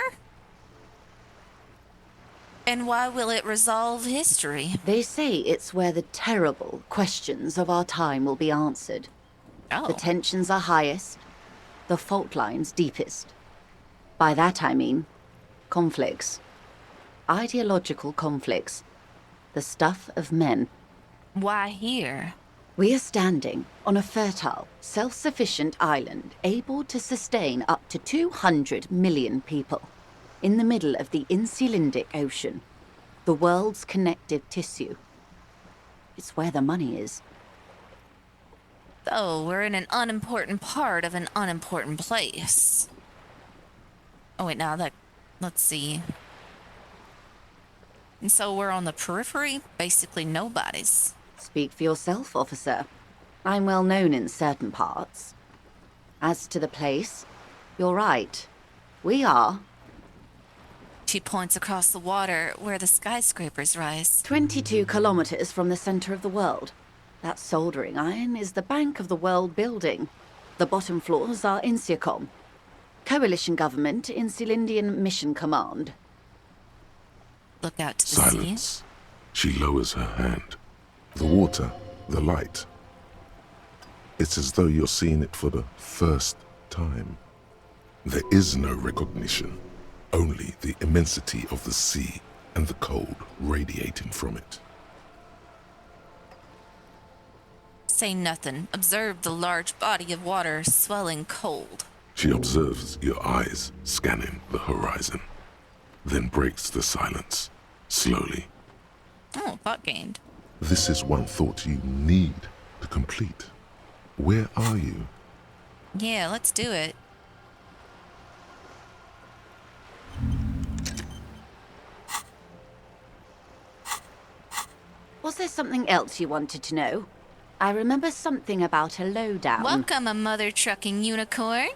And why will it resolve history?
They say it's where the terrible questions of our time will be answered.
Oh.
The tensions are highest, the fault lines deepest. By that I mean conflicts. Ideological conflicts. The stuff of men.
Why here?
We are standing on a fertile, self-sufficient island able to sustain up to 200 million people. In the middle of the Insulindic Ocean, the world's connective tissue. It's where the money is.
Oh, we're in an unimportant part of an unimportant place. Oh wait, now let's see. And so we're on the periphery, basically nobody's.
Speak for yourself, officer. I'm well known in certain parts. As to the place, you're right. We are.
She points across the water where the skyscrapers rise.
22 kilometers from the center of the world. That soldering iron is the bank of the world building. The bottom floors are Insiacom. Coalition government, Insulindian Mission Command.
Look out to the
Silence. She lowers her hand. The water, the light. It's as though you're seeing it for the first time. There is no recognition. Only the immensity of the sea and the cold radiating from it.
Say nothing. Observe the large body of water swelling cold.
She observes your eyes scanning the horizon, then breaks the silence, slowly.
Oh, thought gained.
This is one thought you need to complete. Where are you?
Yeah, let's do it.
Was there something else you wanted to know? I remember something about a lowdown.
Welcome, a mother trucking unicorn.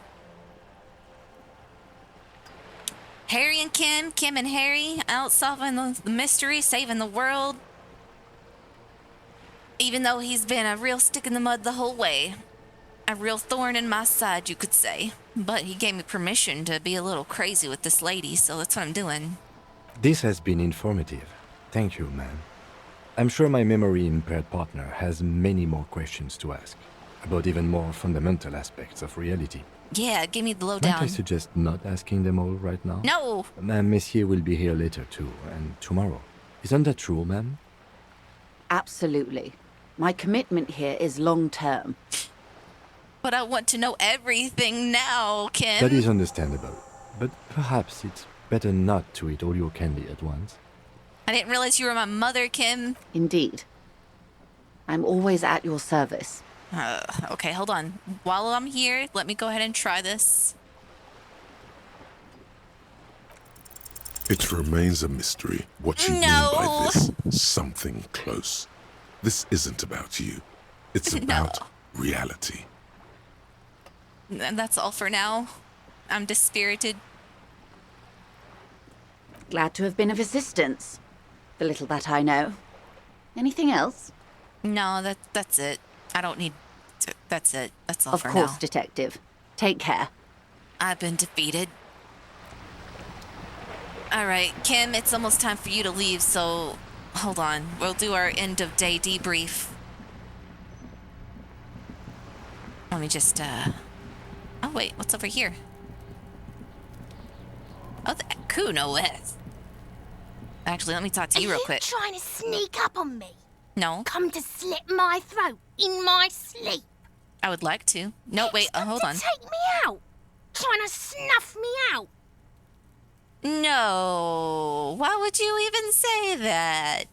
Harry and Kim, Kim and Harry, out solving the mystery, saving the world. Even though he's been a real stick in the mud the whole way. A real thorn in my side, you could say. But he gave me permission to be a little crazy with this lady, so that's what I'm doing.
This has been informative. Thank you, ma'am. I'm sure my memory-impaired partner has many more questions to ask, about even more fundamental aspects of reality.
Yeah, give me the
Might
lowdown.
I suggest not asking them all right now?
No!
Monsieur will be here later too, and tomorrow. Isn't that true, ma'am?
Absolutely. My commitment here is long-term.
But I want to know everything now, Kim.
That is understandable, but perhaps it's better not to eat all your candy at once.
I didn't realize you were my mother, Kim.
Indeed. I'm always at your service.
Okay, hold on. While I'm here, let me go ahead and try this.
It remains a mystery what you mean by this something close. This isn't about you. It's about reality.
And that's all for now. I'm dispirited.
Glad to have been of assistance. The little that I know. Anything else?
No, that's it. I don't need to, that's it. That's all
of
for
course,
now.
Detective. Take care.
I've been defeated. Alright, Kim, it's almost time for you to leave, so hold on. We'll do our end of day debrief. Let me just, oh wait, what's over here? Oh, the Kuno is. Actually, let me talk to you real quick.
Are you trying to sneak up on me?
No.
Come to slit my throat in my sleep?
I would like to. No, wait, hold on.
Take me out? Trying to snuff me out?
No. Why would you even say that?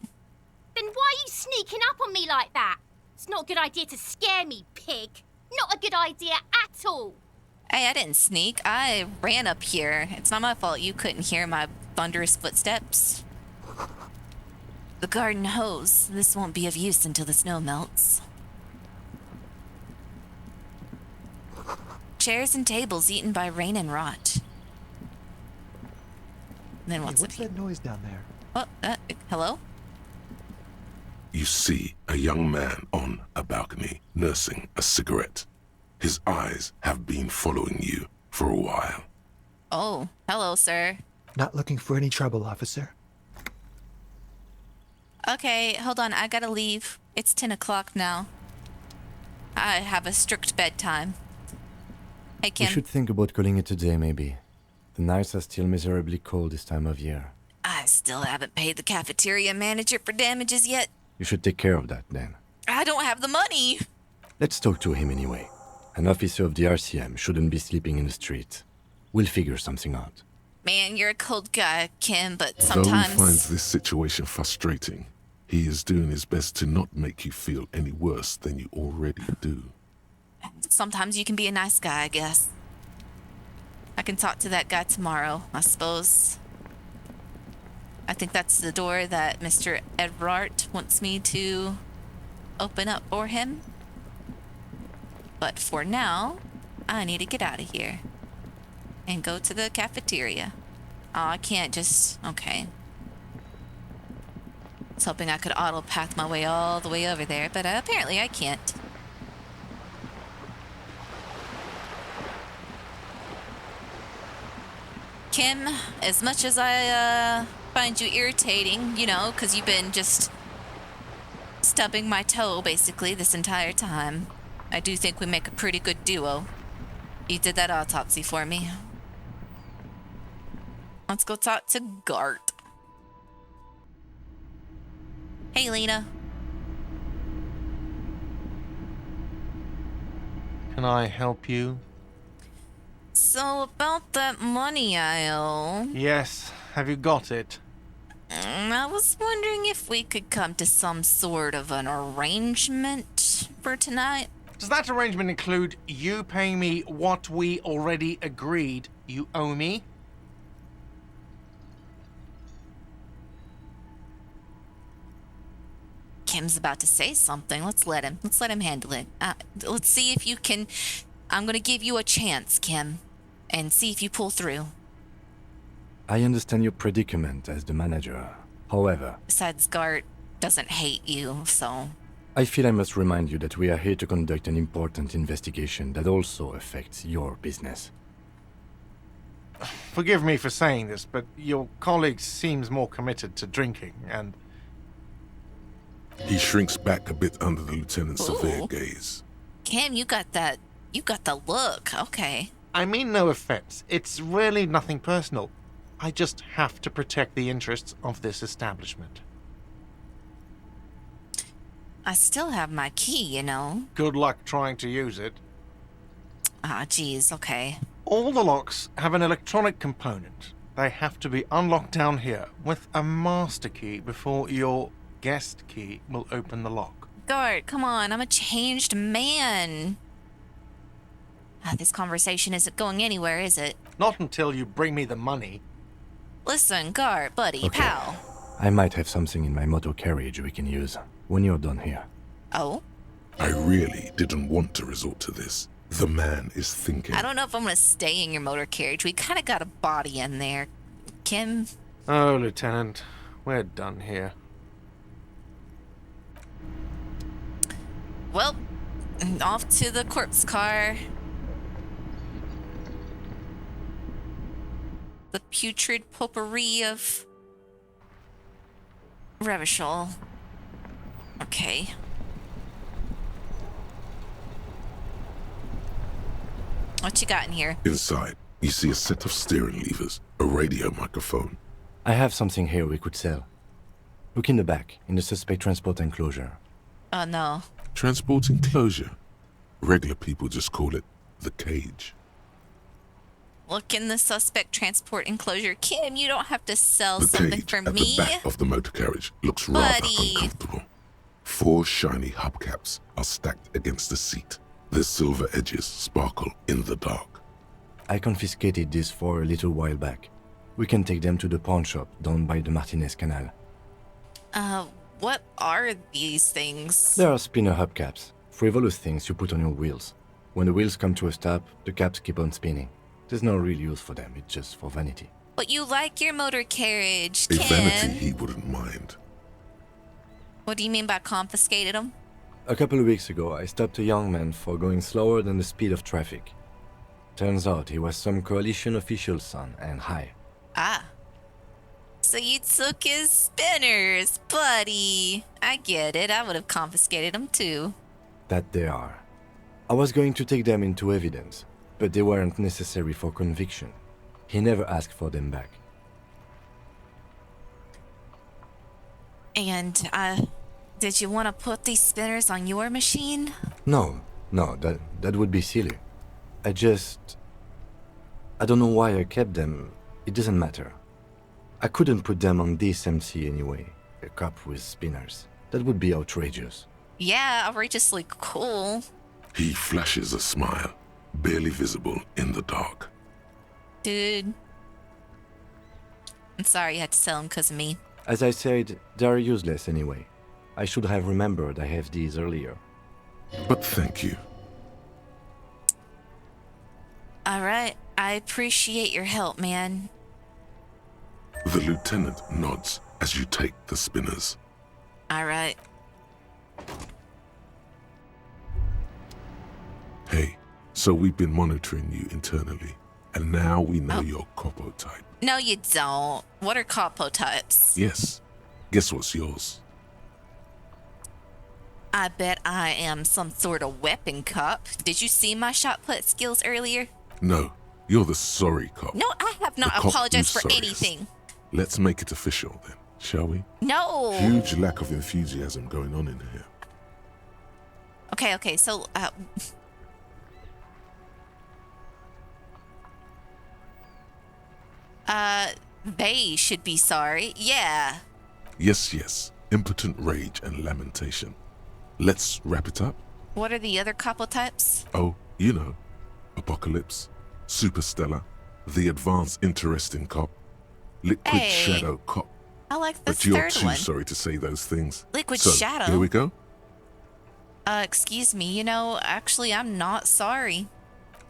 Then why are you sneaking up on me like that? It's not a good idea to scare me, pig. Not a good idea at all.
Hey, I didn't sneak. I ran up here. It's not my fault you couldn't hear my thunderous footsteps. The garden hose. This won't be of use until the snow melts. Chairs and tables eaten by rain and rot. Then what's
that noise down there?
Oh, hello?
You see a young man on a balcony nursing a cigarette. His eyes have been following you for a while.
Oh, hello, sir.
Not looking for any trouble, officer.
Okay, hold on. I gotta leave. It's 10 o'clock now. I have a strict bedtime. Hey, Kim.
We should think about calling it a day, maybe. The nights are still miserably cold this time of year.
I still haven't paid the cafeteria manager for damages yet.
You should take care of that, then.
I don't have the money.
Let's talk to him anyway. An officer of the RCM shouldn't be sleeping in the street. We'll figure something out.
Man, you're a cold guy, Kim, but
Though
sometimes...
he finds this situation frustrating, he is doing his best to not make you feel any worse than you already do.
Sometimes you can be a nice guy, I guess. I can talk to that guy tomorrow, I suppose. I think that's the door that Mr. Edward wants me to open up for him. But for now, I need to get out of here and go to the cafeteria. Oh, I can't just... Okay. I was hoping I could auto-path my way all the way over there, but apparently I can't. Kim, as much as I find you irritating, you know, because you've been just stubbing my toe, basically, this entire time, I do think we make a pretty good duo. You did that autopsy for me. Let's go talk to Gart. Hey, Lena.
Can I help you?
So, about that money I owe...
Yes. Have you got it?
I was wondering if we could come to some sort of an arrangement for tonight.
Does that arrangement include you paying me what we already agreed you owe me?
Kim's about to say something. Let's let him handle it. Let's see if you can... I'm gonna give you a chance, Kim, and see if you pull through.
I understand your predicament as the manager. However...
Besides, Gart doesn't hate you, so...
I feel I must remind you that we are here to conduct an important investigation that also affects your business.
Forgive me for saying this, but your colleague seems more committed to drinking, and...
He shrinks back a bit under the lieutenant's severe gaze.
Kim, you got the look. Okay.
I mean no offense. It's really nothing personal. I just have to protect the interests of this establishment.
I still have my key, you know.
Good luck trying to use it.
Ah, geez, okay.
All the locks have an electronic component. They have to be unlocked down here with a master key before your guest key will open the lock.
Gart, come on. I'm a changed man. This conversation isn't going anywhere, is it?
Not until you bring me the money.
Listen, Gart, buddy,
Okay.
pal.
I might have something in my motor carriage we can use when you're done here.
Oh?
I really didn't want to resort to this. The man is thinking.
I don't know if I'm gonna stay in your motor carriage. We kind of got a body in there. Kim?
Oh, Lieutenant, we're done here.
Well, off to the corpse car. The putrid potpourri of Revachol. Okay. What you got in here?
Inside, you see a set of steering levers, a radio microphone.
I have something here we could sell. Look in the back, in the suspect transport enclosure.
Oh no.
Transport enclosure. Regular people just call it the cage.
Look in the suspect transport enclosure. Kim, you don't have to sell
The
something
cage
for
at
me.
the back of the motor carriage looks rather
Buddy.
uncomfortable. 4 shiny hubcaps are stacked against the seat. Their silver edges sparkle in the dark.
I confiscated these 4 a little while back. We can take them to the pawn shop down by the Martinez Canal.
What are these things?
There are spinner hubcaps, frivolous things you put on your wheels. When the wheels come to a stop, the caps keep on spinning. There's no real use for them, it's just for vanity.
But you like your motor carriage,
A
Kim.
vanity he wouldn't mind.
What do you mean by confiscated them?
A couple of weeks ago, I stopped a young man for going slower than the speed of traffic. Turns out he was some coalition official's son and high.
Ah. So you took his spinners, buddy. I get it. I would have confiscated them too.
That they are. I was going to take them into evidence, but they weren't necessary for conviction. He never asked for them back.
And, did you want to put these spinners on your machine?
No, that would be silly. I don't know why I kept them. It doesn't matter. I couldn't put them on this MC anyway. A cop with spinners. That would be outrageous.
Yeah, outrageously cool.
He flashes a smile, barely visible in the dark.
Dude. I'm sorry you had to sell them because of me.
As I said, they are useless anyway. I should have remembered I have these earlier.
But thank you.
Alright, I appreciate your help, man.
The lieutenant nods as you take the spinners.
Alright.
Hey, so we've been monitoring you internally, and now we know your Copo type.
No, you don't. What are capo types?
Yes. Guess what's yours?
I bet I am some sort of weapon cop. Did you see my shot put skills earlier?
No, you're the sorry cop.
No, I have not
The cop
apologized
who's
for
sorriest.
anything.
Let's make it official then, shall we?
No.
Huge lack of enthusiasm going on in here.
Okay, so, they should be sorry. Yeah.
Yes. Impotent rage and lamentation. Let's wrap it up.
What are the other capo types?
Oh, you know. Apocalypse, Superstellar, the advanced interesting cop, Liquid
Hey.
Shadow cop.
I like this
But you're
third
too
one.
sorry to say those things.
Liquid
so,
Shadow?
Here we go.
Excuse me, actually, I'm not sorry.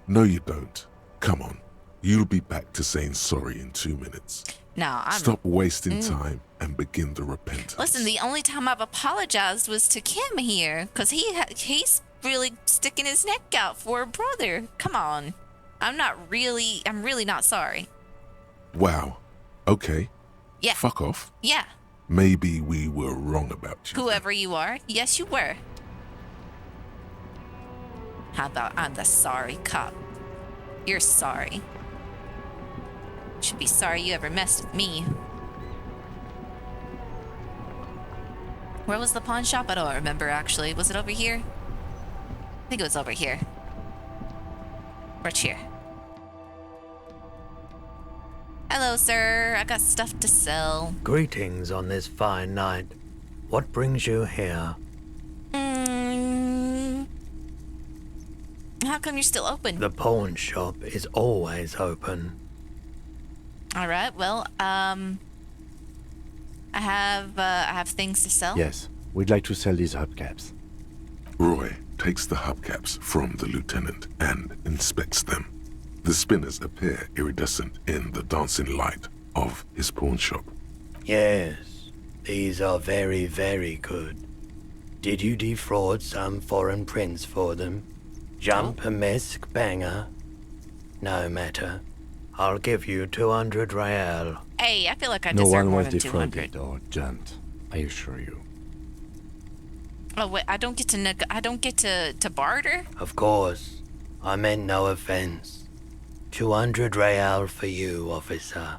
No, you don't. Come on. You'll be back to saying sorry in 2 minutes.
No, I'm...
Stop wasting time and begin the repentance.
Listen, the only time I've apologized was to Kim here, because he's really sticking his neck out for a brother. Come on. I'm really not sorry.
Wow. Okay.
Yeah.
Fuck off.
Yeah.
Maybe we were wrong about you.
Whoever you are. Yes, you were. How about I'm the sorry cop? You're sorry. Should be sorry you ever messed with me. Where was the pawn shop? I don't remember, actually. Was it over here? I think it was over here. Right here. Hello, sir. I got stuff to sell.
Greetings on this fine night. What brings you here?
How come you're still open?
The pawn shop is always open.
All right. Well, I have things to sell.
Yes, we'd like to sell these hubcaps.
Roy takes the hubcaps from the lieutenant and inspects them. The spinners appear iridescent in the dancing light of his pawn shop.
Yes, these are very, very good. Did you defraud some foreign prince for them? Jump-a-misc banger? No matter. I'll give you 200 real.
Hey, I feel like I
No
deserve
one
more
was
than 200.
defrauded or jumped, I assure you.
Oh wait, I don't get to barter?
Of course. I meant no offense. 200 real for you, officer.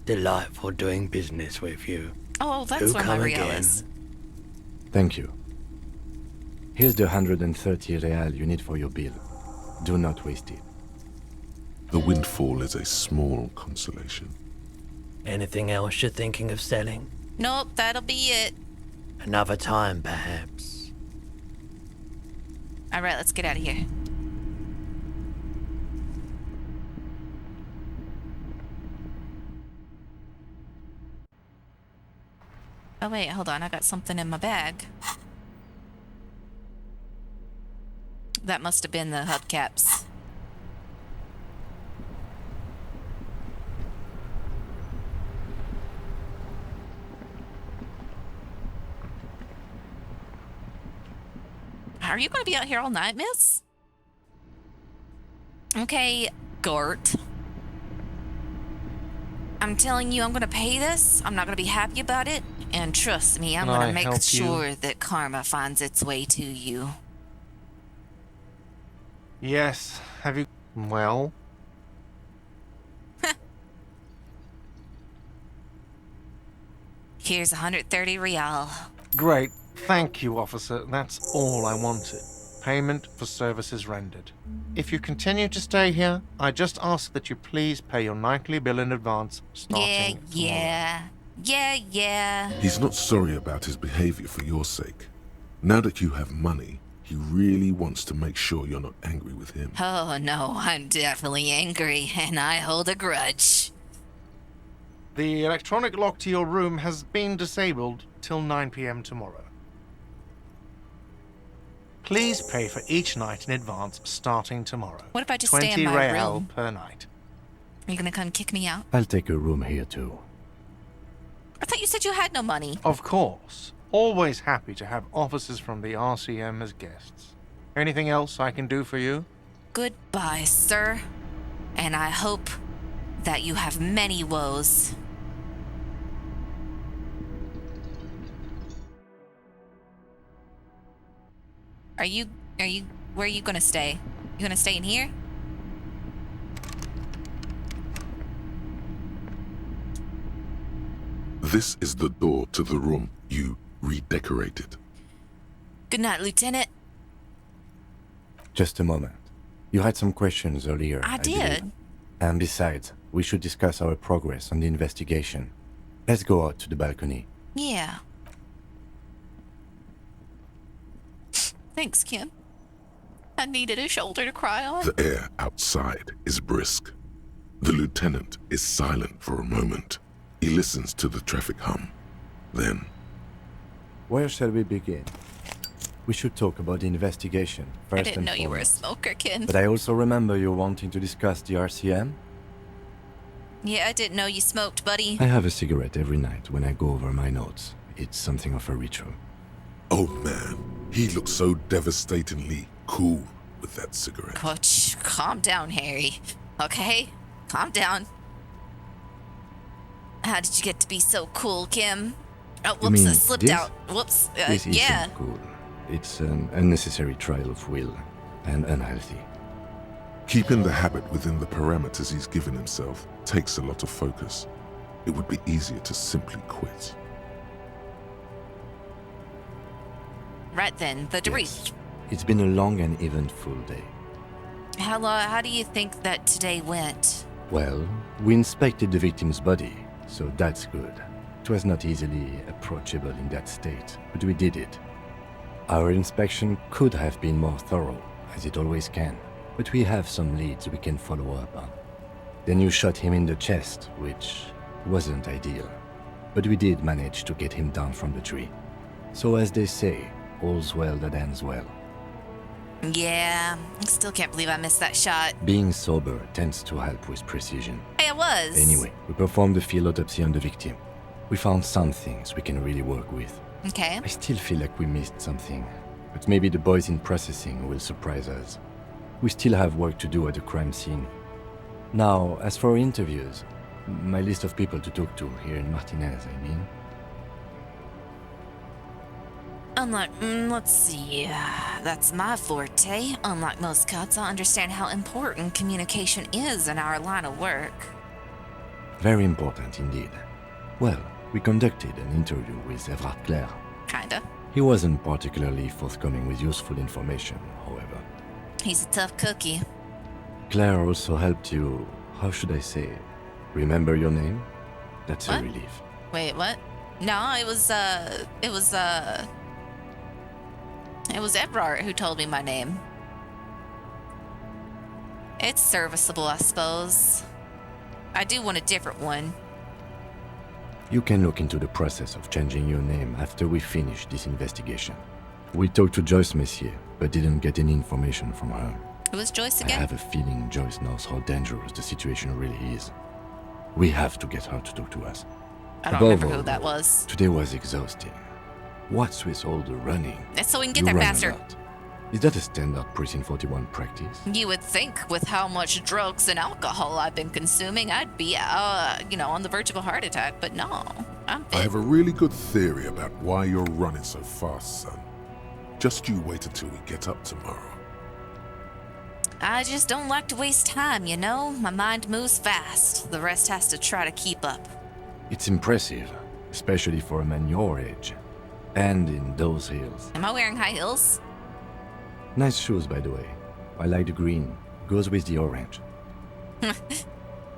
Delightful doing business with you.
Oh, that's
Do
where my
come
real
again.
is.
Thank you. Here's the 130 real you need for your bill. Do not waste it.
The windfall is a small consolation.
Anything else you're thinking of selling?
Nope, that'll be it.
Another time, perhaps.
All right, let's get out of here. Oh wait, hold on. I got something in my bag. That must have been the hubcaps. Are you going to be out here all night, miss? Okay, Gort. I'm telling you, I'm going to pay this. I'm not going to be happy about it. And trust me, I'm
Can
going
I
to make
help
sure
you?
that karma finds its way to you.
Yes. Have you... Well?
Here's 130 real.
Great. Thank you, officer. That's all I wanted. Payment for services rendered. If you continue to stay here, I just ask that you please pay your nightly bill in advance, starting
Yeah.
He's not sorry about his behavior for your sake. Now that you have money, he really wants to make sure you're not angry with him.
Oh no, I'm definitely angry, and I hold a grudge.
The electronic lock to your room has been disabled till 9 p.m. tomorrow. Please pay for each night in advance starting tomorrow.
What if I just stay in
20
my
real
room?
per night.
Are you gonna come kick me out?
I'll take a room here too.
I thought you said you had no money.
Of course. Always happy to have officers from the RCM as guests. Anything else I can do for you?
Goodbye, sir. And I hope that you have many woes. Where are you gonna stay? You gonna stay in here?
This is the door to the room you redecorated.
Good night, Lieutenant.
Just a moment. You had some questions earlier.
I
believe.
did.
And besides, we should discuss our progress on the investigation. Let's go out to the balcony.
Yeah. Thanks, Kim. I needed a shoulder to cry on.
The air outside is brisk. The lieutenant is silent for a moment. He listens to the traffic hum. Then,
Where shall we begin? We should talk about the investigation first.
I didn't know you were a smoker, Kim.
But I also remember you wanting to discuss the RCM.
Yeah, I didn't know you smoked, buddy.
I have a cigarette every night when I go over my notes. It's something of a ritual.
oh man, he looks so devastatingly cool with that cigarette.
Coach, calm down, Harry. Okay? Calm down. How did you get to be so cool, Kim? Oh,
You
whoops,
mean
I slipped
this?
out. Whoops.
This isn't
Yeah.
cool. It's an unnecessary trial of will and unhealthy.
Keeping the habit within the parameters he's given himself takes a lot of focus. It would be easier to simply quit.
Right then, the debrief.
It's been a long and eventful day.
How do you think that today went?
Well, we inspected the victim's body, so that's good. It was not easily approachable in that state, but we did it. Our inspection could have been more thorough, as it always can, but we have some leads we can follow up on. Then you shot him in the chest, which wasn't ideal, but we did manage to get him down from the tree. So as they say, all's well that ends well.
Yeah, I still can't believe I missed that shot.
Being sober tends to help with precision.
Hey, I was.
Anyway, we performed the field autopsy on the victim. We found some things we can really work with.
Okay.
I still feel like we missed something, but maybe the boys in processing will surprise us. We still have work to do at the crime scene. Now, as for interviews, my list of people to talk to here in Martinez, I mean.
Unlike, let's see, that's my forte. Unlike most cuts, I understand how important communication is in our line of work.
Very important indeed. Well, we conducted an interview with Everard Clare.
Kinda.
He wasn't particularly forthcoming with useful information, however.
He's a tough cookie.
Claire also helped you, how should I say, remember your name? That's
What?
a relief.
Wait, what? No, it was Ebrard who told me my name. It's serviceable, I suppose. I do want a different one.
You can look into the process of changing your name after we finish this investigation. We talked to Joyce Messier, but didn't get any information from her.
Who is Joyce
I
again?
have a feeling Joyce knows how dangerous the situation really is. We have to get her to talk to us.
I don't
Above
remember who
all,
that was.
Today was exhausting. What's with all the running?
That's so we can get
You
that
run a
bastard.
lot. Is that a standard Precinct 41 practice?
You would think with how much drugs and alcohol I've been consuming, I'd be, on the verge of a heart attack, but no, I'm
I
fit.
have a really good theory about why you're running so fast, son. Just you wait until we get up tomorrow.
I just don't like to waste time, you know? My mind moves fast. The rest has to try to keep up.
It's impressive, especially for a man your age. And in those hills.
Am I wearing high heels?
Nice shoes, by the way. I like the green. Goes with the orange.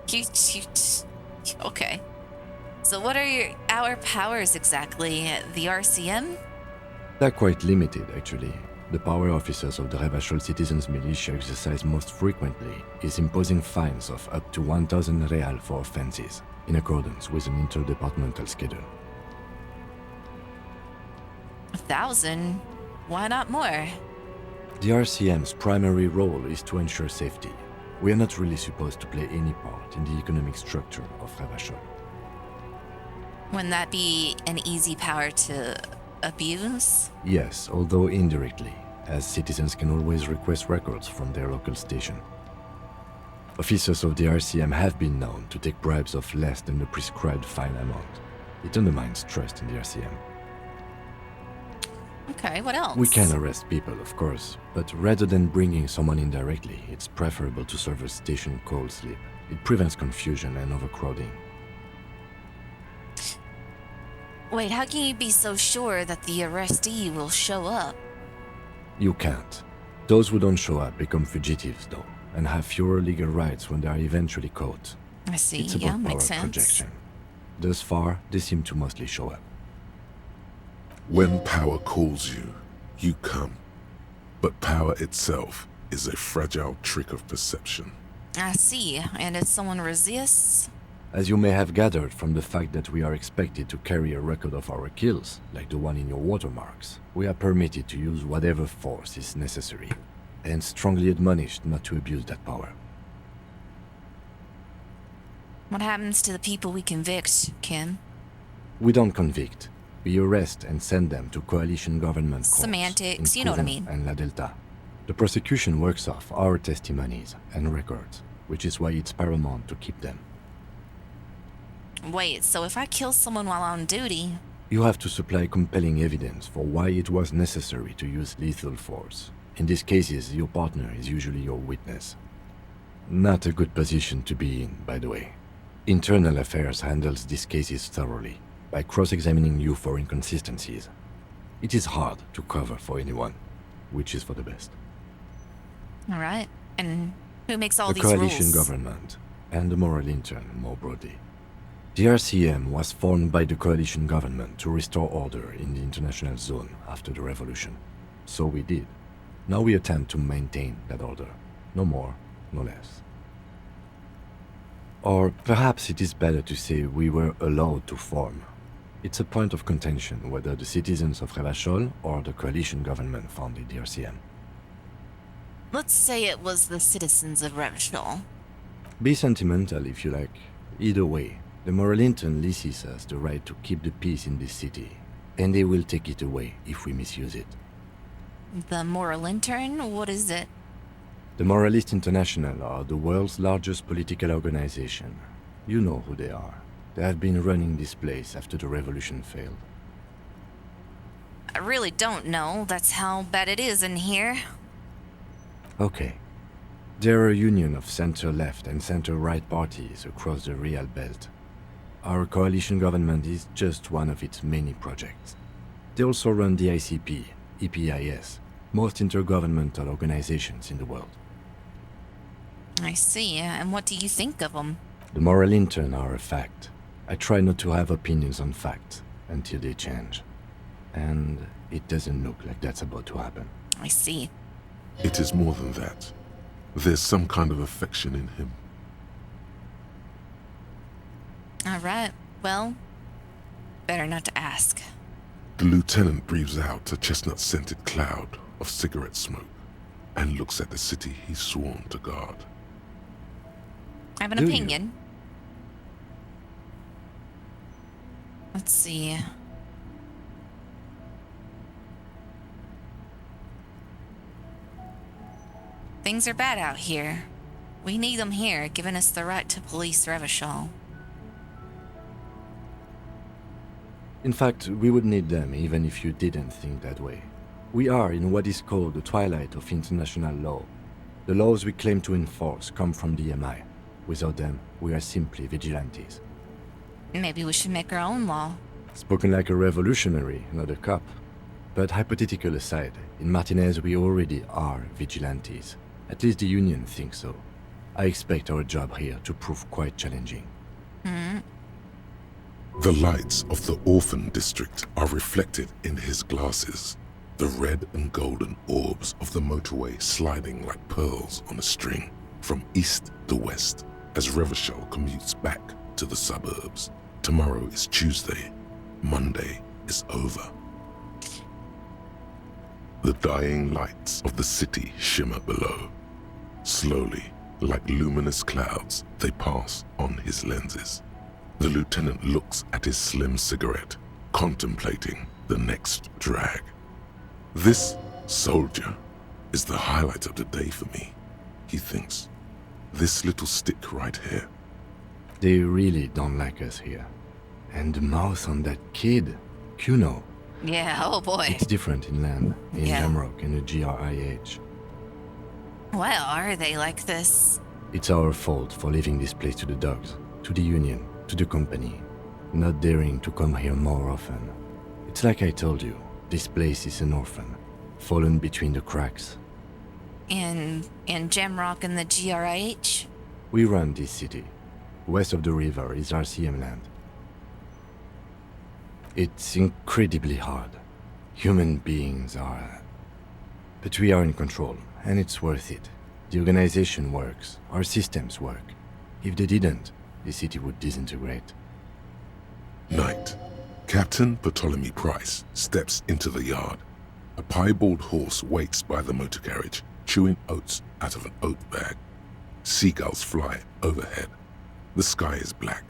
Cute. Okay. So what are our powers exactly? The RCM?
They're quite limited, actually. The power officers of the Revachol Citizens Militia exercise most frequently is imposing fines of up to 1,000 real for offenses, in accordance with an interdepartmental schedule.
1,000? Why not more?
The RCM's primary role is to ensure safety. We are not really supposed to play any part in the economic structure of Revachol.
Wouldn't that be an easy power to abuse?
Yes, although indirectly, as citizens can always request records from their local station. Officers of the RCM have been known to take bribes of less than the prescribed fine amount. It undermines trust in the RCM.
Okay, what else?
We can arrest people, of course, but rather than bringing someone in directly, it's preferable to serve a station cold sleep. It prevents confusion and overcrowding.
Wait, how can you be so sure that the arrestee will show up?
You can't. Those who don't show up become fugitives, though, and have fewer legal rights when they are eventually caught.
I see,
It's
yeah,
about power
makes sense.
projection. Thus far, they seem to mostly show up.
When power calls you, you come. But power itself is a fragile trick of perception.
I see, and if someone resists?
As you may have gathered from the fact that we are expected to carry a record of our kills, like the one in your watermarks, we are permitted to use whatever force is necessary, and strongly admonished not to abuse that power.
What happens to the people we convict, Kim?
We don't convict. We arrest and send them to coalition government courts
Semantics,
in
you know what I
Couvent
mean.
and La Delta. The prosecution works off our testimonies and records, which is why it's paramount to keep them.
Wait, so if I kill someone while on duty,
You have to supply compelling evidence for why it was necessary to use lethal force. In these cases, your partner is usually your witness. Not a good position to be in, by the way. Internal Affairs handles these cases thoroughly, by cross-examining you for inconsistencies. It is hard to cover for anyone, which is for the best.
all right. And who makes all
The
these
coalition
rules?
government, and the moral intern more broadly. The RCM was formed by the coalition government to restore order in the international zone after the revolution. So we did. Now we attempt to maintain that order. No more, no less. Or perhaps it is better to say we were allowed to form. It's a point of contention whether the citizens of Revachol or the coalition government founded the RCM.
Let's say it was the citizens of Revachol.
Be sentimental if you like. Either way, the Moralintern leases us the right to keep the peace in this city, and they will take it away if we misuse it.
The Moralintern? What is it?
The Moralist International are the world's largest political organization. You know who they are. They have been running this place after the revolution failed.
I really don't know. That's how bad it is in here.
Okay. They're a union of center-left and center-right parties across the Real Belt. Our coalition government is just one of its many projects. They also run the ICP, EPIS, most intergovernmental organizations in the world.
I see. And what do you think of them?
The Moralintern are a fact. I try not to have opinions on facts until they change. And it doesn't look like that's about to happen.
I see.
It is more than that. There's some kind of affection in him.
All right. Well, better not to ask.
The lieutenant breathes out a chestnut-scented cloud of cigarette smoke and looks at the city he's sworn to guard.
I have an
Do you?
opinion. Let's see. Things are bad out here. We need them here, giving us the right to police Revachol.
In fact, we would need them even if you didn't think that way. We are in what is called the twilight of international law. The laws we claim to enforce come from the MI. Without them, we are simply vigilantes.
Maybe we should make our own law.
Spoken like a revolutionary, not a cop. But hypothetical aside, in Martinez we already are vigilantes. At least the Union thinks so. I expect our job here to prove quite challenging.
The lights of the orphan district are reflected in his glasses, the red and golden orbs of the motorway sliding like pearls on a string from east to west as Revachol commutes back to the suburbs. Tomorrow is Tuesday. Monday is over. The dying lights of the city shimmer below. Slowly, like luminous clouds, they pass on his lenses. The lieutenant looks at his slim cigarette, contemplating the next drag. This soldier is the highlight of the day for me, he thinks. This little stick right here.
They really don't like us here. And the mouth on that kid, Kuno.
Yeah, oh boy.
It's different inland, in
Yeah.
Jamrock and the GRIH.
Why are they like this?
It's our fault for leaving this place to the dogs, to the Union, to the company, not daring to come here more often. It's like I told you, this place is an orphan, fallen between the cracks.
In Jamrock and the GRIH?
We run this city. West of the river is RCM land. It's incredibly hard. Human beings are... But we are in control, and it's worth it. The organization works, our systems work. If they didn't, the city would disintegrate.
Night. Captain Ptolemy Price steps into the yard. A piebald horse waits by the motor carriage, chewing oats out of an oat bag. Seagulls fly overhead. The sky is black.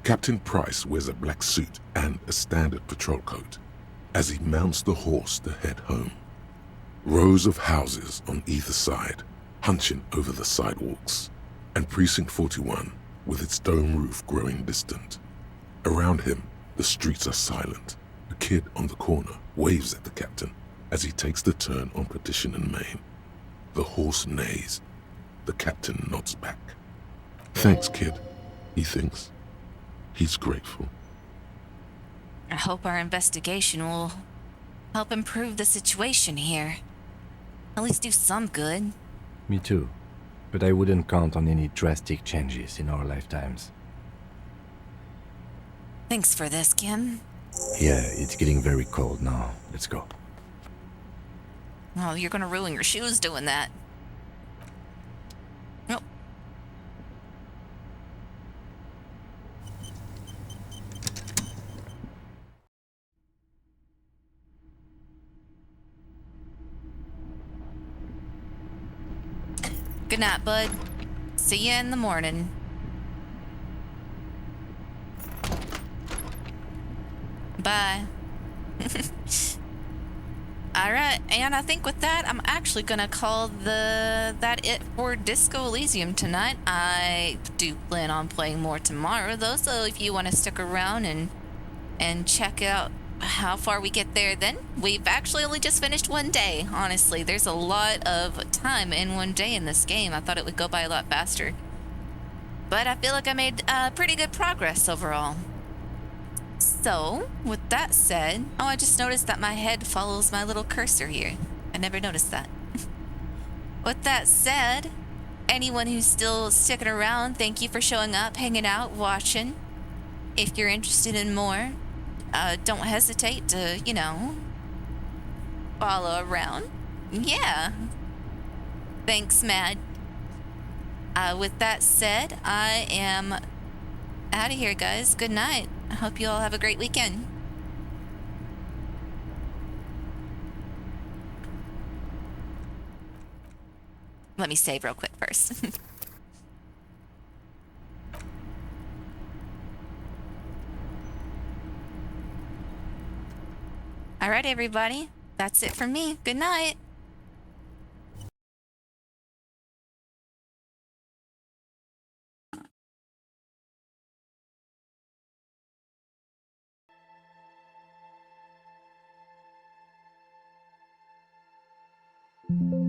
Captain Price wears a black suit and a standard patrol coat as he mounts the horse to head home. Rows of houses on either side, hunching over the sidewalks, and Precinct 41 with its dome roof growing distant. Around him, the streets are silent. A kid on the corner waves at the captain as he takes the turn on Petition and Main. The horse neighs. The captain nods back. Thanks, kid, he thinks. He's grateful.
I hope our investigation will help improve the situation here. At least do some good.
Me too. But I wouldn't count on any drastic changes in our lifetimes.
Thanks for this, Kim.
Yeah, it's getting very cold now. Let's go.
Oh, you're gonna ruin your shoes doing that. Nope. Good night, bud. See ya in the morning. Bye. Alright, and I think with that, I'm actually gonna call that it for Disco Elysium tonight. I do plan on playing more tomorrow, though, so if you want to stick around and check out how far we get there, then we've actually only just finished one day, honestly. There's a lot of time in one day in this game. I thought it would go by a lot faster. But I feel like I made pretty good progress overall. So, with that said, oh, I just noticed that my head follows my little cursor here. I never noticed that. With that said, anyone who's still sticking around, thank you for showing up, hanging out, watching. If you're interested in more, don't hesitate to, you know, follow around. Yeah. Thanks, Mad. With that said, I am out of here, guys. Good night. I hope you all have a great weekend. Let me save real quick first. All right, everybody. That's it from me. Good night.
you